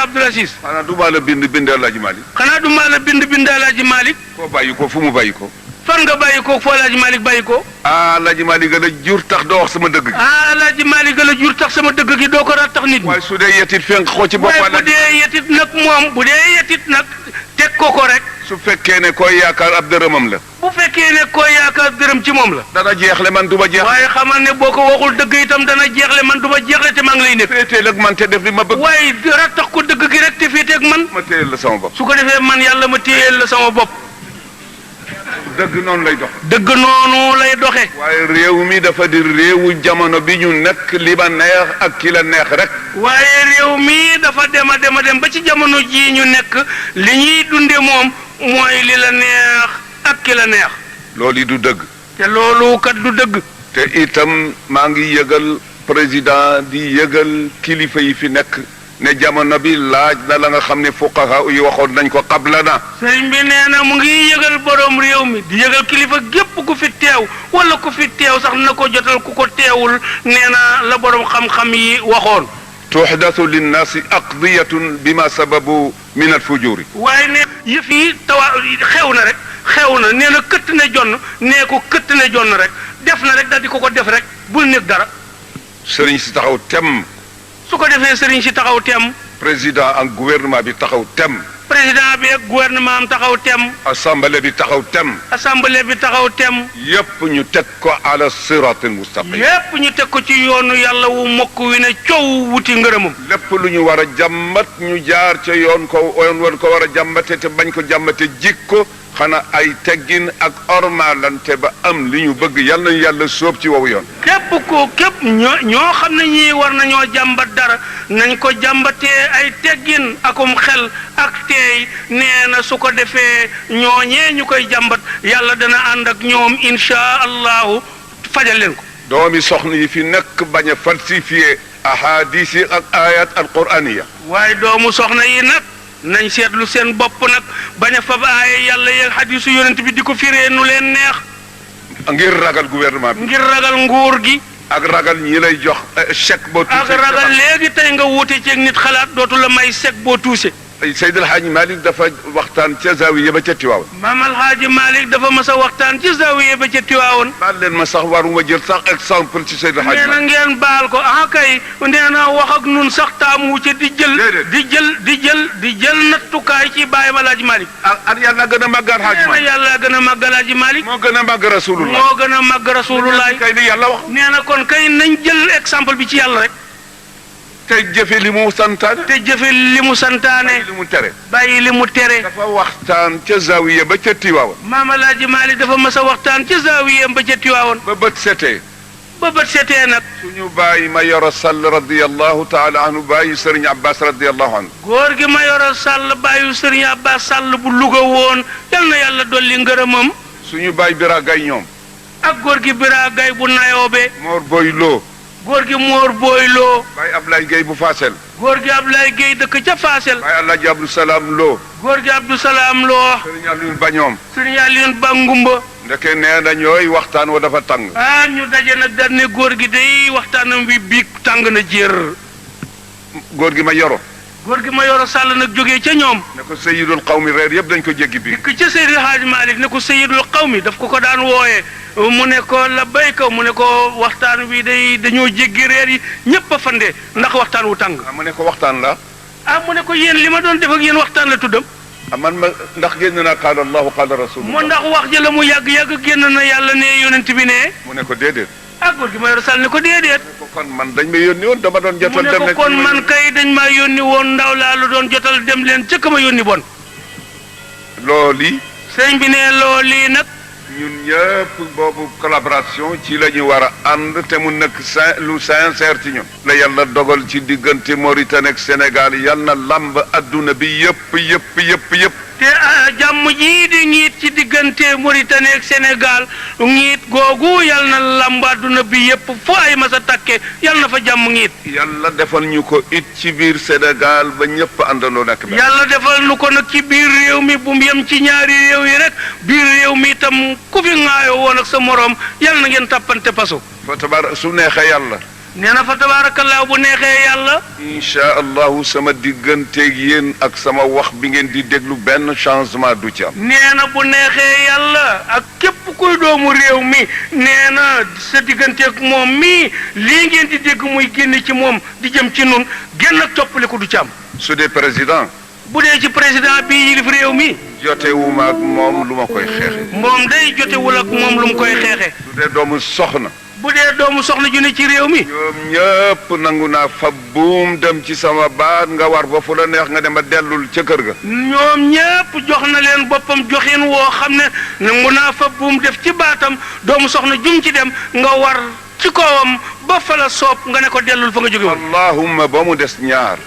Abdoul Aziz. xanaa du maa la bind Alaaji Malick. xanaa du maa la bind Alaaji Malick. koo bàyyi ko fu mu bàyyi ko. fan nga bàyyi ko foo Alaaji Malick bàyyi ko. Alaaji Malick la jur tax doo wax sama dëgg gi. Alaaji Malick la jur tax sama dëgg gi doo ko rattax nit ñi. waaye su dee yetit fenk ko ci bopp. waaye bu dee yetit nag moom bu dee yetit nag teg ko rek. su fekkee ne koy yaakaar ab dërëmam la. bu fekkee ne koy yaakaar dërëm ci moom la. dana jeexle man du ma jeex. waaye xamal ne boo ko waxul dëgg itam dana jeexle man du ma jeexle te maa ngi lay nekk. féeteel ak man te def li ma bëgg. waaye rattax ko dëgg gi rek te féeteeg man. ma téyel la sama bopp. su ko defee man yàlla ma téyel la sama bopp. dëgg noonu lay dox. dëgg noonu lay doxe. waaye réew mi dafa di réewu jamono bi ñu nekk li ma neex ak ki la neex rek. waaye réew mi dafa dem a dem ba ci jamono jii ñu nekk li ñuy dunde moom mooy li la neex ak ki la neex. loolu du dëgg. te loolu kat du dëgg. te itam maa ngi yëgal président di yëgal kilifa yi fi nekk ne jamono bi laaj na la nga xam ne fuqaha yi waxoon nañ ko qablana. sëriñ bi nee na mu ngi yëgal borom réew mi di yëgal kilifa gépp ku fi teew wala ku fi teew sax na ko jotal ku ko teewul nee na la borom xam-xam yi waxoon. tuhdathu linnaasi aqdiyatun bima sababu min alfujuri. waaye ne yëf yi xew na rek xew na nee na këtt ne jonn nee ko këtt ne jonn rek def na rek daal di ko def rek bul nekk dara. sëriñ si taxaw tem. su ko defee sëriñ si taxaw tem. président ak gouvernement bi taxaw tem. président bi ak gouvernement am taxaw tem. assemblée bi taxaw tem. assemblée bi taxaw tem. yépp ñu teg ko ala siratil mustaqim. yépp ñu teg ko ci yoonu yàlla wu mokk wi ne coow wuti ngërëmam. lépp lu ñu war a jàmbat ñu jaar ca yoon ko war a jàmbate te bañ ko jàmbate jikko xanaa ay teggin ak ormalante ba am li ñu bëgg yal nañu yàlla sóob ci wow yoon. képp ñoo xam ne ñii war nañoo jàmbat dara nañ ko jàmbatee ay teggin akum xel ak teey nee na su ko defee ñooñee ñu koy jàmbat yàlla dana ànd ak ñoom insha allahu fajal leen ko. doomi soxna yi fi nekk bañ a falsifié ahadis yi ak ayat alquraniya. waaye doomu soxna yi nag nañ seetlu seen bopp nag bañ a fab aaya yàlla yeeg xadisu yonent bi di ko firee nu leen neex. ngir ragal gouvernement bi. ngir ragal nguur gi. ak ragal ñi lay jox chèque boo tuuse. ak ragal léegi tey nga wuute ceeg nit xalaat dootu la may chèque boo tuuse. Seydil Hadji Malick dafa waxtaan ca zawiya ba ca Tiwaawoon. Maam Alhaaji Malick dafa mas a waxtaan ci zawiya ba ca Tiwaawoon. baal leen ma sax waruma jël sax exemple ci Seydil Hadji Malick. nee na ngeen baal ko kay nee na wax ak nun sax taamu ci di jël nattukaay ci bàyyi ma Alhaaji Malick. ak yàlla gën a màgg Alhaaji Malick. nee na yàlla gën a màgg Alhaaji Malick. moo gën a màgg Rasulullah. moo gën a màgg Rasulullah. kay li yàlla wax. nee na kon kay nañ jël exemple bi ci yàlla rek. te jëfe li mu santaane. te jëfe li mu santaane. li mu tere. bàyyi li mu tere. dafa waxtaan ca zawiya ba ca Tiwaawoon. Maam Alhaaji Malick dafa mas a waxtaan ca zawiya ba ca Tiwaawoon. ba bët setee. ba bët setee nag. suñu bàyyi ma yoro sall radiyallahu taala anhu bàyyi Sëriñ Abbas radiyallahu anhu. góor gi ma yoro sall bàyyi Sëriñ Abbas sall bu Louga woon yal na yàlla dolli ngërëmam. suñu bàyyi Bira Gay ñoom. ak góor gi Bira Gay bu Nayoobe. Mor Boy Lo. góor gi Mor Boy Lo. Baye Ablaye Gueye bu Faasel. góor gi Ablaye Gueye dëkk ca Faasel. Baye Alaaji Abdou Salaam Lo. góor gi Abdou Salaam Lo. Sëriñ Alioune Ba ñoom. Sëriñ Alioune Ba Ngumba. ndeke nee na ñooy waxtaan wa dafa tàng. ñu daje nag daal ne góor gi day waxtaanam bi biig tàng na jër. góor gi ma yoro. góor gi ma yoro sàll nag jógee ca ñoom. ne ko Seyyidul Qawmi reer yëpp dañ ko jéggi bi. dikk ca Seydil Hadji Malick ne ko Seyyidul Qawmi daf ko daan wooyee. mu ne ko la béykat mu ne ko waxtaan wi day dañoo jéggi reer yi ñëpp a fande ndax waxtaan wu tàng. mu ne ko waxtaan la. mu ne ko yéen li ma doon def ak yéen waxtaan la tuddam. man ma ndax génn naa qaala Allahu qaala Rasulullah. mu ndax wax ji la mu yàgg génn na yàlla ne yonent bi ne. mu ne ko déedéet. góor gi ma yor sal ne ko déedéet. kon man dañ ma yónni woon dama doon jotal dem mu ne ko kon man kay dañ maa yónni woon ndaw laa lu doon jotal dem leen ca ka ma yónni bon. looli. sëñ bi ne looli nag. ñun ñëpp boobu collaboration ci la ñu war a ànd te mu nekk lu sincère ci ñun. la yàlla dogal ci diggante Mauritanie ak Sénégal yal na lamb adduna bi yëpp. te jàmm jii di ngiit ci diggante Mauritanie ak Sénégal ngiit googu yal na lamb adduna bi yëpp foo ay masa takke yal na fa jàmm ngiit. yàlla defal ñu ko it ci biir Sénégal ba ñëpp àndandoo nekk. yàlla defal ñu ko nag ci biir réew mi bu mu yem ci ñaari réew yi rek biir réew mi itam ku fi ŋaayoo woon ak sa moroom yal na ngeen tàppante paso. fa tabaar su neexee yàlla. nee na fa tabaarakallaa bu neexee yàlla. incha allahu sama digganteeg yéen ak sama wax bi ngeen di déglu benn changement du ci am. nee na bu neexee yàlla ak képp kuy doomu réew mi nee na sa digganteeg moom mii lii ngeen di dégg muy génn ci moom di jëm ci nun génn ak toppaliku du ci am. su dee président. bu dee ci président bi yilif réew mi. jotewuma ak moom lu ma koy xeexe. moom day jotewul ak moom lu mu koy xeexe. su dee doomu soxna. bu dee doomu soxna ju ne ci réew mi. ñoom ñëpp nangu naa fa buum dem ci sama baat nga war ba fu la neex nga dem a dellul ca kër ga. ñoom ñëpp jox na leen boppam joxin woo xam ne nangu naa fa buum def ci baatam doomu soxna jum ci dem nga war ci kawam ba fa la soob nga ne ko dellul fa nga jóge woon. allahumma ba mu des ñaar.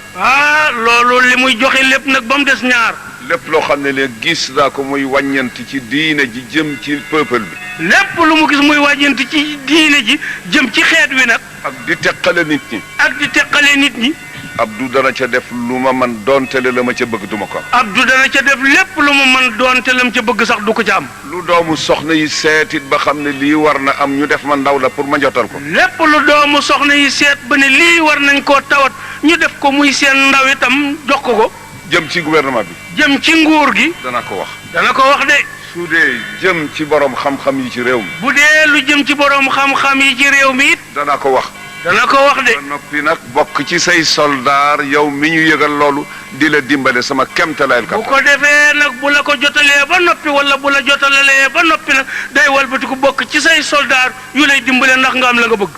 loolu li muy joxe lépp nag ba mu des ñaar. lépp loo xam ne léegi gis naa ko muy wàññanti ci diine ji jëm ci peuple bi. lépp lu mu gis muy wàññanti ci diine ji jëm ci xeet wi nag. ak di teqale nit ñi. ak di teqale nit ñi. Abdou dana ca def lu ma man doontele la ma ca bëgg duma ko am. Abdou dana ca def lépp lu ma man doonte lam ca bëgg sax du ko ca am. lu doomu soxna yi seetit ba xam ne lii war na am ñu def ma ndaw la pour ma jotal ko. lépp lu doomu soxna yi seet ba ne lii war nañ koo tawat ñu def ko muy seen ndaw itam jox ko. jëm ci gouvernement bi. jëm ci nguur gi. dana ko wax. dana ko wax de. su dee jëm ci borom xam-xam yi ci réew mi. bu dee lu jëm ci borom xam-xam yi ci réew mi it. dana ko wax. dana ko wax de. ba noppi nag bokk ci say soldaar yow mi ñu yëgal loolu di la dimbale sama kemtalaayal bu ko defee nag bu la ko jotalee ba noppi wala bu la jotalalee ba noppi nag day walbati ku bokk ci say soldaar yu lay dimbale ndax nga am la nga bëgg.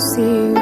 See